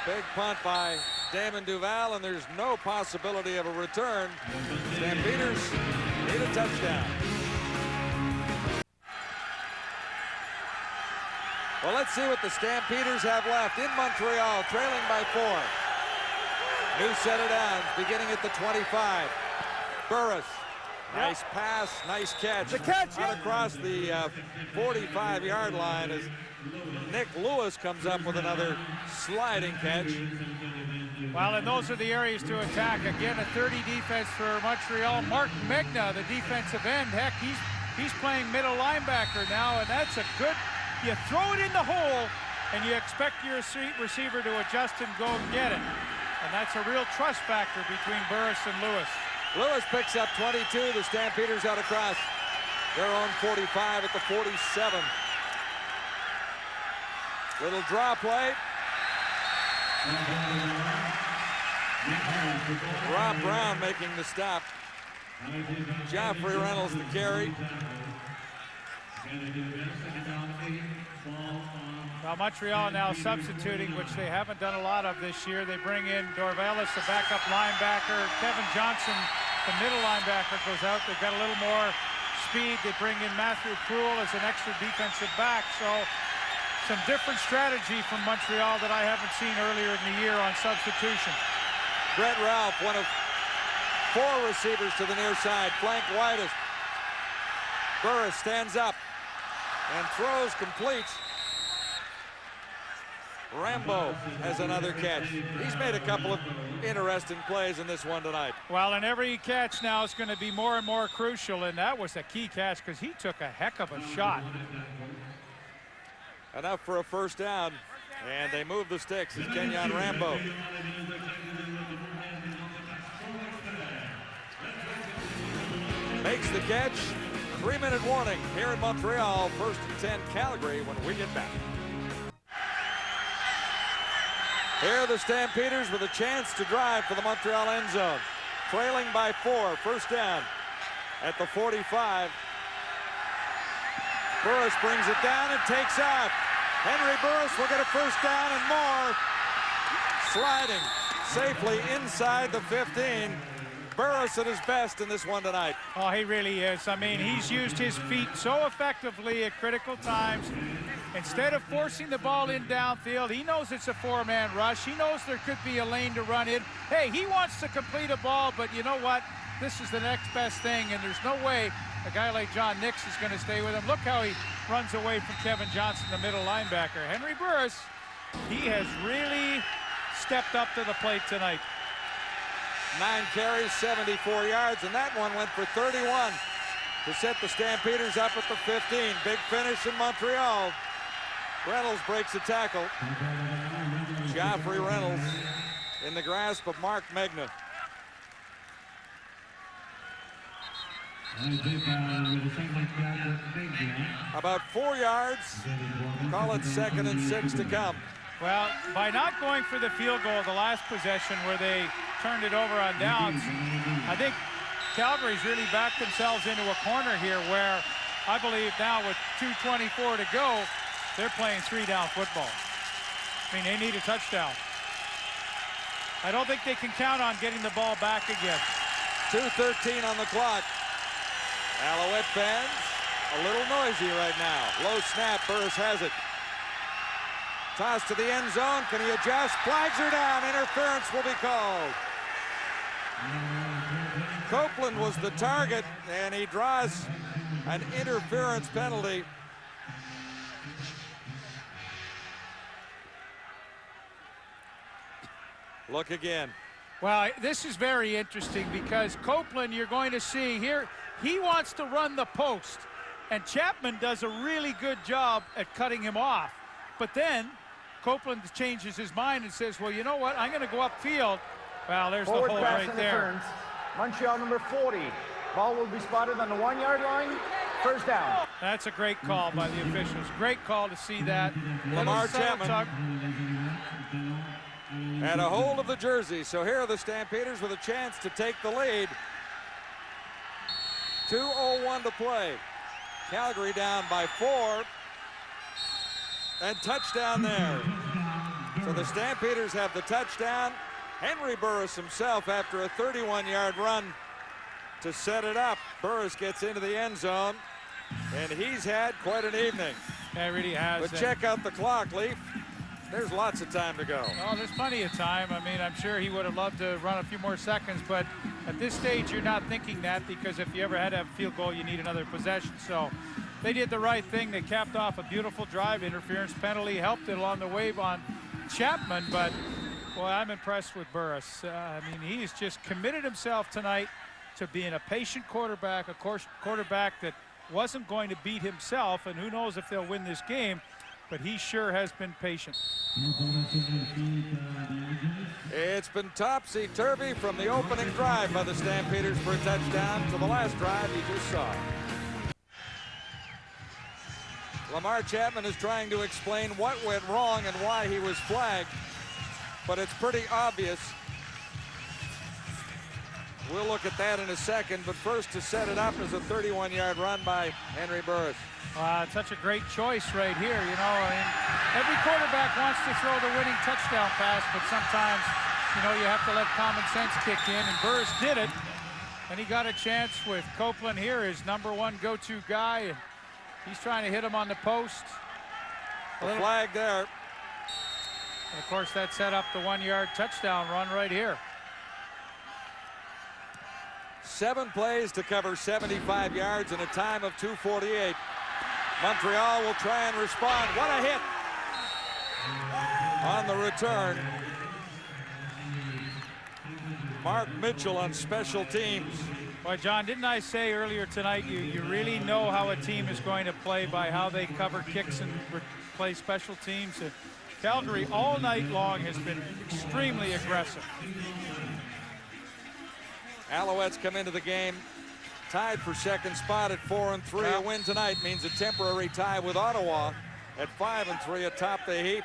S7: Big punt by Damon Duval, and there's no possibility of a return. Stampeders need a touchdown. Well, let's see what the Stampeders have left in Montreal, trailing by 4. New set of downs, beginning at the 25. Burris, nice pass, nice catch.
S5: The catch,
S7: out across the 45-yard line as Nick Lewis comes up with another sliding catch.
S3: Well, and those are the areas to attack. Again, a 30 defense for Montreal. Mark Megna, the defensive end. Heck, he's playing middle linebacker now, and that's a good. You throw it in the hole, and you expect your receiver to adjust and go and get it. And that's a real trust factor between Burris and Lewis.
S7: Lewis picks up 22. The Stampeders out across their own 45 at the 47. Little draw play. Rob Brown making the stop. Joffrey Reynolds the carry.
S3: Well, Montreal now substituting, which they haven't done a lot of this year. They bring in Dorvalis, the backup linebacker. Kevin Johnson, the middle linebacker, goes out. They've got a little more speed. They bring in Matthew Krul as an extra defensive back. So some different strategy from Montreal that I haven't seen earlier in the year on substitution.
S7: Brett Ralph, one of 4 receivers to the near side, flank widest. Burris stands up and throws, completes. Rambo has another catch. He's made a couple of interesting plays in this one tonight.
S3: Well, and every catch now is going to be more and more crucial, and that was a key catch because he took a heck of a shot.
S7: Enough for a first down, and they move the sticks. It's Kenyon Rambo. Makes the catch. 3-minute warning here in Montreal. 1st and 10 Calgary when we get back. Here are the Stampeders with a chance to drive for the Montreal end zone. Trailing by 4, first down at the 45. Burris brings it down and takes off. Henry Burris will get a first down and more. Sliding safely inside the 15. Burris at his best in this one tonight.
S3: Oh, he really is. I mean, he's used his feet so effectively at critical times. Instead of forcing the ball in downfield, he knows it's a 4-man rush. He knows there could be a lane to run in. Hey, he wants to complete a ball, but you know what? This is the next best thing, and there's no way a guy like John Nix is going to stay with him. Look how he runs away from Kevin Johnson, the middle linebacker. Henry Burris, he has really stepped up to the plate tonight.
S7: 9 carries, 74 yards, and that one went for 31 to set the Stampeders up at the 15. Big finish in Montreal. Reynolds breaks a tackle. Joffrey Reynolds in the grasp of Mark Megna. About 4 yards. Call it 2nd and 6 to come.
S3: Well, by not going for the field goal the last possession where they turned it over on downs, I think Calgary's really backed themselves into a corner here where I believe now with 2:24 to go, they're playing 3-down football. I mean, they need a touchdown. I don't think they can count on getting the ball back again.
S7: 2:13 on the clock. Alouette fans a little noisy right now. Low snap, Burris has it. Toss to the end zone. Can he adjust? Flags are down. Interference will be called. Copeland was the target, and he draws an interference penalty. Look again.
S3: Well, this is very interesting because Copeland, you're going to see here, he wants to run the post, and Chapman does a really good job at cutting him off. But then Copeland changes his mind and says, well, you know what? I'm going to go upfield. Well, there's
S10: Forward
S3: the hole
S10: pass
S3: right there.
S10: interference. Montreal number 40. Ball will be spotted on the 1-yard line. First down.
S3: That's a great call by the officials. Great call to see that.
S7: Lamar Chapman had a hold of the jersey. So here are the Stampeders with a chance to take the lead. 2:01 to play. Calgary down by 4. And touchdown there. So the Stampeders have the touchdown. Henry Burris himself, after a 31-yard run to set it up. Burris gets into the end zone, and he's had quite an evening.
S3: Yeah, he really has.
S7: But check out the clock, Leaf. There's lots of time to go.
S3: Oh, there's plenty of time. I mean, I'm sure he would have loved to run a few more seconds, but at this stage, you're not thinking that, because if you ever had to have a field goal, you need another possession. So they did the right thing. They capped off a beautiful drive. Interference penalty helped it along the way on Chapman, but boy, I'm impressed with Burris. I mean, he's just committed himself tonight to being a patient quarterback, a quarterback that wasn't going to beat himself, and who knows if they'll win this game, but he sure has been patient.
S7: It's been topsy-turvy from the opening drive by the Stampeders for a touchdown to the last drive you just saw. Lamar Chapman is trying to explain what went wrong and why he was flagged, but it's pretty obvious. We'll look at that in a second, but first to set it up is a 31-yard run by Henry Burris.
S3: It's such a great choice right here, you know. I mean, every quarterback wants to throw the winning touchdown pass, but sometimes, you know, you have to let common sense kick in, and Burris did it. And he got a chance with Copeland here, his #1 go-to guy, and he's trying to hit him on the post.
S7: A flag there.
S3: And of course, that set up the 1-yard touchdown run right here.
S7: 7 plays to cover 75 yards in a time of 2:48. Montreal will try and respond. What a hit on the return. Mark Mitchell on special teams.
S3: Boy, John, didn't I say earlier tonight, you really know how a team is going to play by how they cover kicks and play special teams. Calgary all night long has been extremely aggressive.
S7: Alouettes come into the game tied for second spot at 4-3. A win tonight means a temporary tie with Ottawa at 5-3 atop the heap.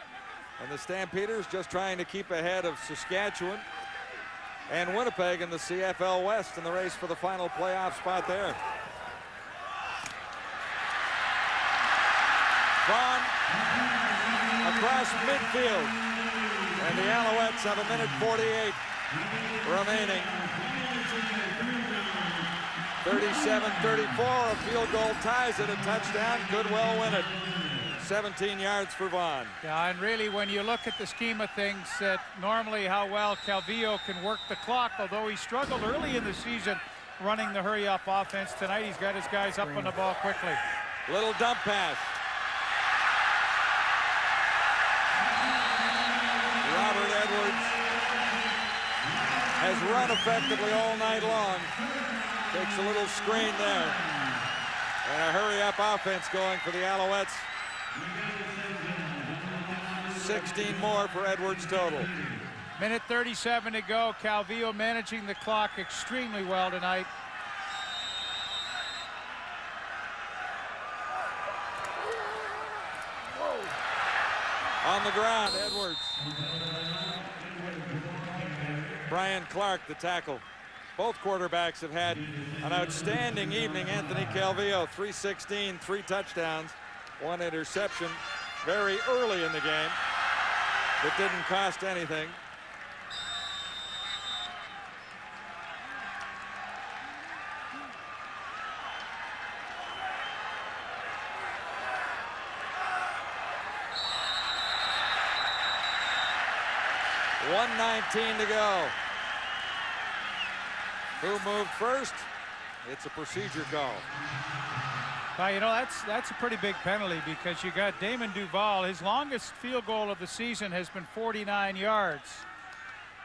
S7: And the Stampeders just trying to keep ahead of Saskatchewan and Winnipeg in the CFL West in the race for the final playoff spot there. Vaughn across midfield. And the Alouettes have 1:48 remaining. 37-34, a field goal ties it, a touchdown, could well win it. 17 yards for Vaughn.
S3: Yeah, and really when you look at the scheme of things, normally how well Calvillo can work the clock, although he struggled early in the season running the hurry-up offense. Tonight he's got his guys up on the ball quickly.
S7: Little dump pass. Robert Edwards has run effectively all night long. Takes a little screen there. And a hurry-up offense going for the Alouettes. 16 more for Edwards total.
S3: Minute 37 to go. Calvillo managing the clock extremely well tonight.
S7: On the ground, Edwards. Brian Clark, the tackle. Both quarterbacks have had an outstanding evening. Anthony Calvillo, 316, 3 touchdowns, 1 interception very early in the game. It didn't cost anything. .119 to go. Who moved first? It's a procedure call.
S3: Well, you know, that's a pretty big penalty because you got Damon Duval. His longest field goal of the season has been 49 yards.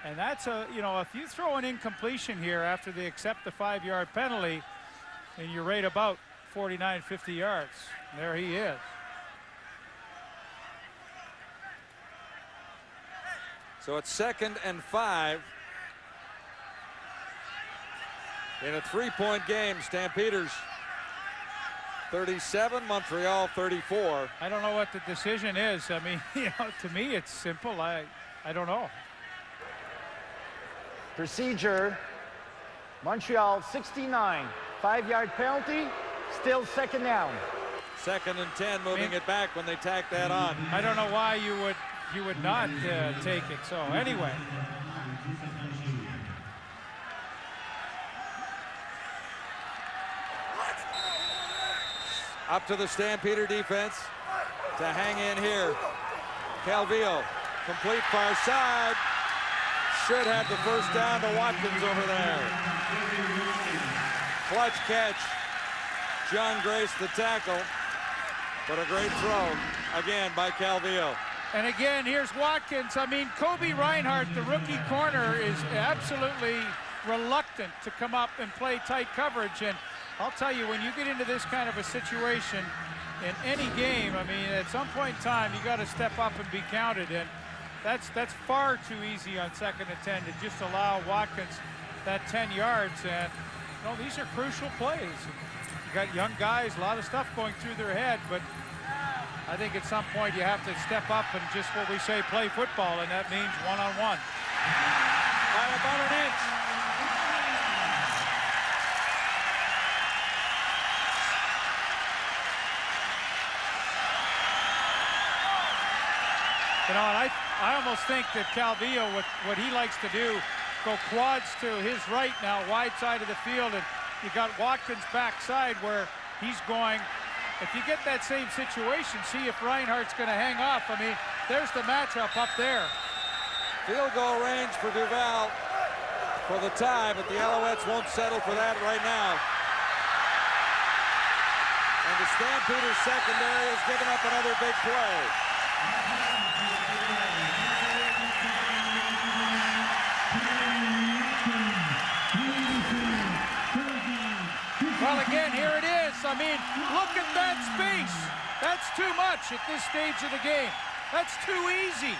S3: And that's you know, if you throw an incompletion here after they accept the 5-yard penalty, and you're right about 49, 50 yards. There he is.
S7: So it's 2nd and 5. In a 3-point game, Stampeders 37, Montreal 34.
S3: I don't know what the decision is. I mean, you know, to me it's simple. I don't know.
S10: Procedure. Montreal 69. 5-yard penalty. Still 2nd down.
S7: 2nd and 10, moving it back when they tack that on.
S3: I don't know why you would you would not take it. So anyway.
S7: Up to the Stampeder defense to hang in here. Calvillo, complete far side. Should have the first down to Watkins over there. Clutch catch. John Grace the tackle, but a great throw again by Calvillo.
S3: And again, here's Watkins. I mean, Kobe Reinhardt, the rookie corner, is absolutely reluctant to come up and play tight coverage. And I'll tell you, when you get into this kind of a situation in any game, I mean, at some point in time, you got to step up and be counted. And that's far too easy on 2nd and 10 to just allow Watkins that 10 yards. And you know, these are crucial plays. You got young guys, a lot of stuff going through their head, but I think at some point you have to step up and just what we say, play football, and that means one-on-one.
S7: By about an inch.
S3: You know, and I almost think that Calvillo, what he likes to do, go quads to his right now, wide side of the field, and you got Watkins backside where he's going. If you get that same situation, see if Reinhardt's going to hang off. I mean, there's the matchup up there.
S7: Field goal range for Duval for the tie, but the Alouettes won't settle for that right now. And the Stampeders secondary has given up another big play.
S3: Well, again, here it is. I mean, look at that space. That's too much at this stage of the game. That's too easy.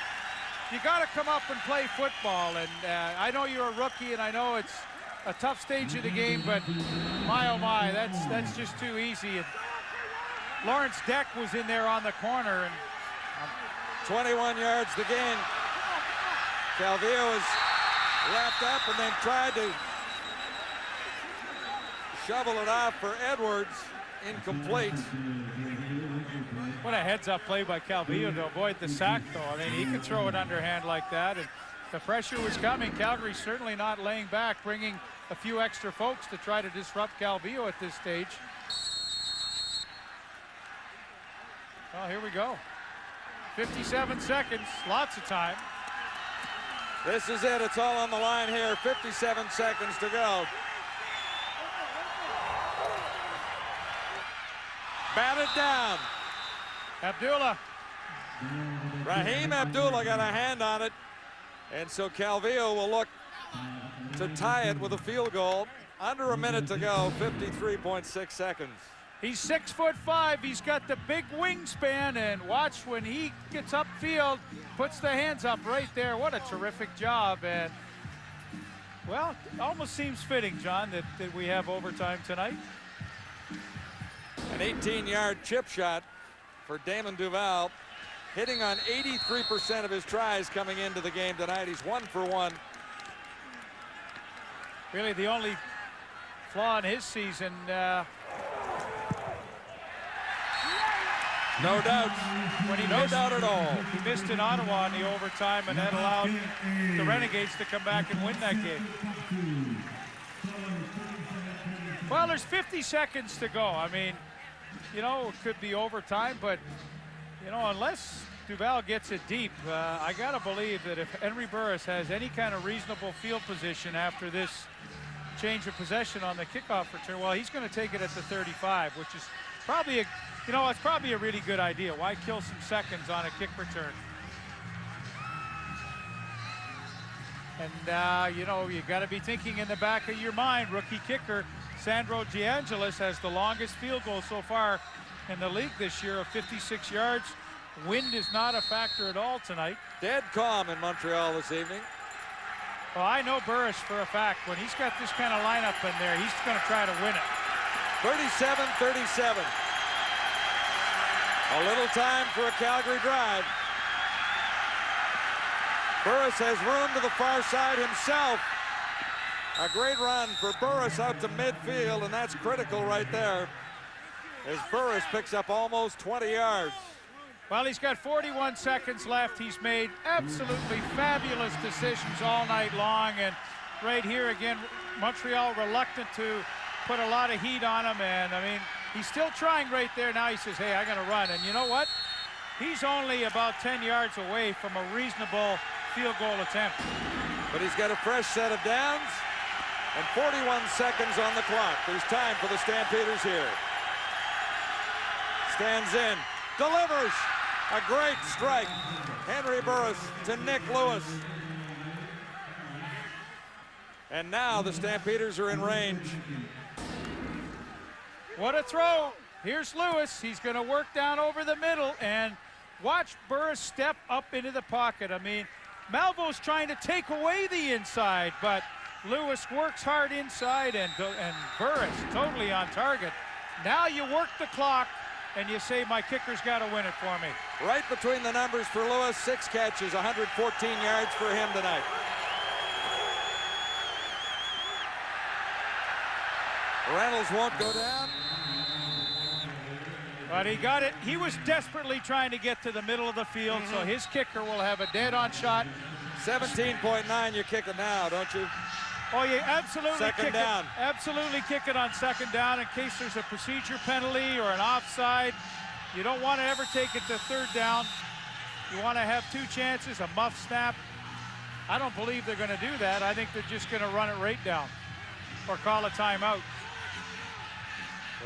S3: You got to come up and play football. And I know you're a rookie, and I know it's a tough stage of the game, but my, oh my, that's just too easy. And Lawrence Deck was in there on the corner. And
S7: 21 yards to gain. Calvillo is wrapped up and then tried to shovel it off for Edwards. Incomplete.
S3: What a heads-up play by Calvillo to avoid the sack, though. I mean, he can throw it underhand like that, and the pressure was coming. Calgary certainly not laying back, bringing a few extra folks to try to disrupt Calvillo at this stage. Well, here we go. 57 seconds, lots of time.
S7: This is it. It's all on the line here. 57 seconds to go. Batted down.
S3: Abdullah.
S7: Raheem Abdullah got a hand on it. And so Calvillo will look to tie it with a field goal. Under a minute to go, 53.6 seconds.
S3: He's 6'5". He's got the big wingspan, and watch when he gets upfield, puts the hands up right there. What a terrific job. And well, it almost seems fitting, John, that we have overtime tonight.
S7: An 18-yard chip shot for Damon Duval, hitting on 83% of his tries coming into the game tonight. He's 1 for 1.
S3: Really the only flaw in his season.
S7: No doubt. No doubt at all.
S3: He missed in Ottawa in the overtime, and that allowed the Renegades to come back and win that game. Well, there's 50 seconds to go. I mean, you know, it could be overtime, but, you know, unless Duval gets it deep, I got to believe that if Henry Burris has any kind of reasonable field position after this change of possession on the kickoff return, well, he's going to take it at the 35, which is probably a, you know, it's probably a really good idea. Why kill some seconds on a kick return? And, you know, you got to be thinking in the back of your mind, rookie kicker Sandro DeAngelis has the longest field goal so far in the league this year of 56 yards. Wind is not a factor at all tonight.
S7: Dead calm in Montreal this evening.
S3: Well, I know Burris for a fact. When he's got this kind of lineup in there, he's going to try to win it.
S7: 37-37. A little time for a Calgary drive. Burris has room to the far side himself. A great run for Burris out to midfield, and that's critical right there, as Burris picks up almost 20 yards.
S3: Well, he's got 41 seconds left. He's made absolutely fabulous decisions all night long. And right here again, Montreal reluctant to put a lot of heat on him. And, I mean, he's still trying right there. Now he says, hey, I'm going to run. And you know what? He's only about 10 yards away from a reasonable field goal attempt.
S7: But he's got a fresh set of downs and 41 seconds on the clock. There's time for the Stampeders here. Stands in, delivers. A great strike. Henry Burris to Nick Lewis. And now the Stampeders are in range.
S3: What a throw. Here's Lewis. He's going to work down over the middle, and watch Burris step up into the pocket. I mean, Malvo's trying to take away the inside, but Lewis works hard inside, and Burris totally on target. Now you work the clock, and you say, my kicker's got to win it for me.
S7: Right between the numbers for Lewis, 6 catches, 114 yards for him tonight. Reynolds won't go down.
S3: But he got it. He was desperately trying to get to the middle of the field, so his kicker will have a dead-on shot.
S7: 17.9, you kick it now, don't you?
S3: Oh, you absolutely
S7: second down.
S3: Absolutely kick it on second down in case there's a procedure penalty or an offside. You don't want to ever take it to third down. You want to have 2 chances, a muff snap. I don't believe they're going to do that. I think they're just going to run it right down or call a timeout.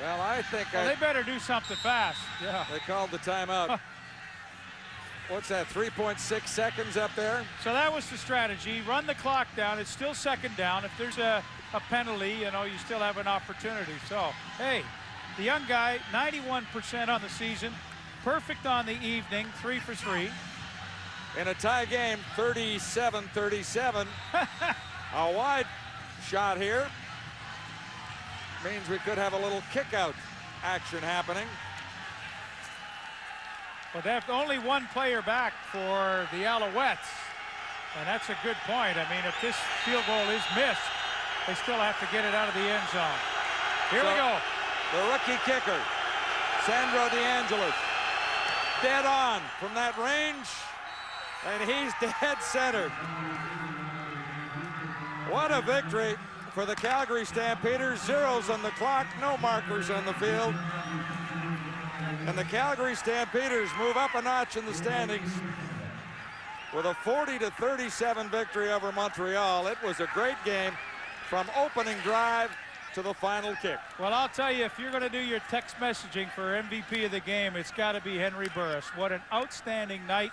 S7: Well, I think
S3: they better do something fast. Yeah.
S7: They called the timeout. What's that, 3.6 seconds up there?
S3: So that was the strategy. Run the clock down. It's still second down. If there's a penalty, you know, you still have an opportunity. So, hey, the young guy, 91% on the season, perfect on the evening, 3 for 3.
S7: In a tie game, 37-37. A wide shot here. Means we could have a little kick-out action happening.
S3: But they have only 1 player back for the Alouettes. And that's a good point. I mean, if this field goal is missed, they still have to get it out of the end zone. Here we go.
S7: The rookie kicker, Sandro DeAngelis, dead on from that range, and he's dead center. What a victory for the Calgary Stampeders. 0s on the clock, no markers on the field. And the Calgary Stampeders move up a notch in the standings with a 40-37 victory over Montreal. It was a great game from opening drive to the final kick.
S3: Well, I'll tell you, if you're going to do your text messaging for MVP of the game, it's got to be Henry Burris. What an outstanding night.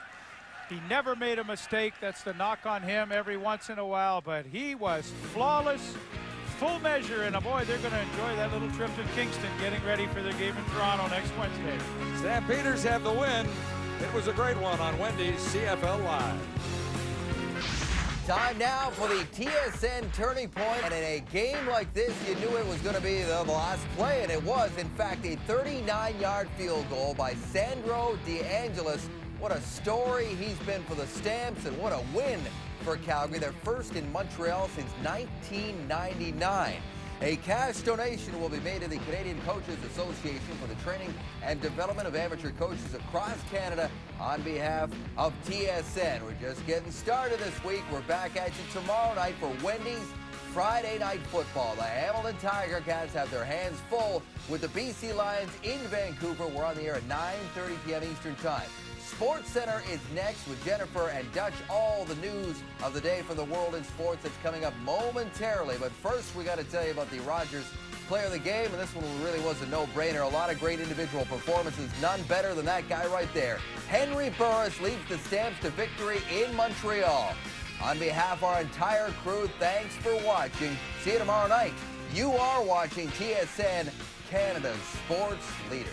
S3: He never made a mistake. That's the knock on him every once in a while, but he was flawless, full measure, and boy, they're going to enjoy that little trip to Kingston, getting ready for their game in Toronto next Wednesday.
S7: Stampeders have the win. It was a great one on Wendy's CFL Live.
S1: Time now for the TSN turning point. And in a game like this, you knew it was going to be the last play, and it was, in fact, a 39-yard field goal by Sandro DeAngelis. What a story he's been for the Stamps, and what a win for Calgary. They're first in Montreal since 1999. A cash donation will be made to the Canadian Coaches Association for the training and development of amateur coaches across Canada on behalf of TSN. We're just getting started this week. We're back at you tomorrow night for Wendy's Friday Night Football. The Hamilton Tiger Cats have their hands full with the BC Lions in Vancouver. We're on the air at 9:30 p.m. Eastern Time. Sports Center is next with Jennifer and Dutch. All the news of the day for the world in sports that's coming up momentarily. But first, we got to tell you about the Rogers Player of the Game, and this one really was a no-brainer. A lot of great individual performances, none better than that guy right there. Henry Burris leads the Stamps to victory in Montreal. On behalf of our entire crew, thanks for watching. See you tomorrow night. You are watching TSN, Canada's sports leader.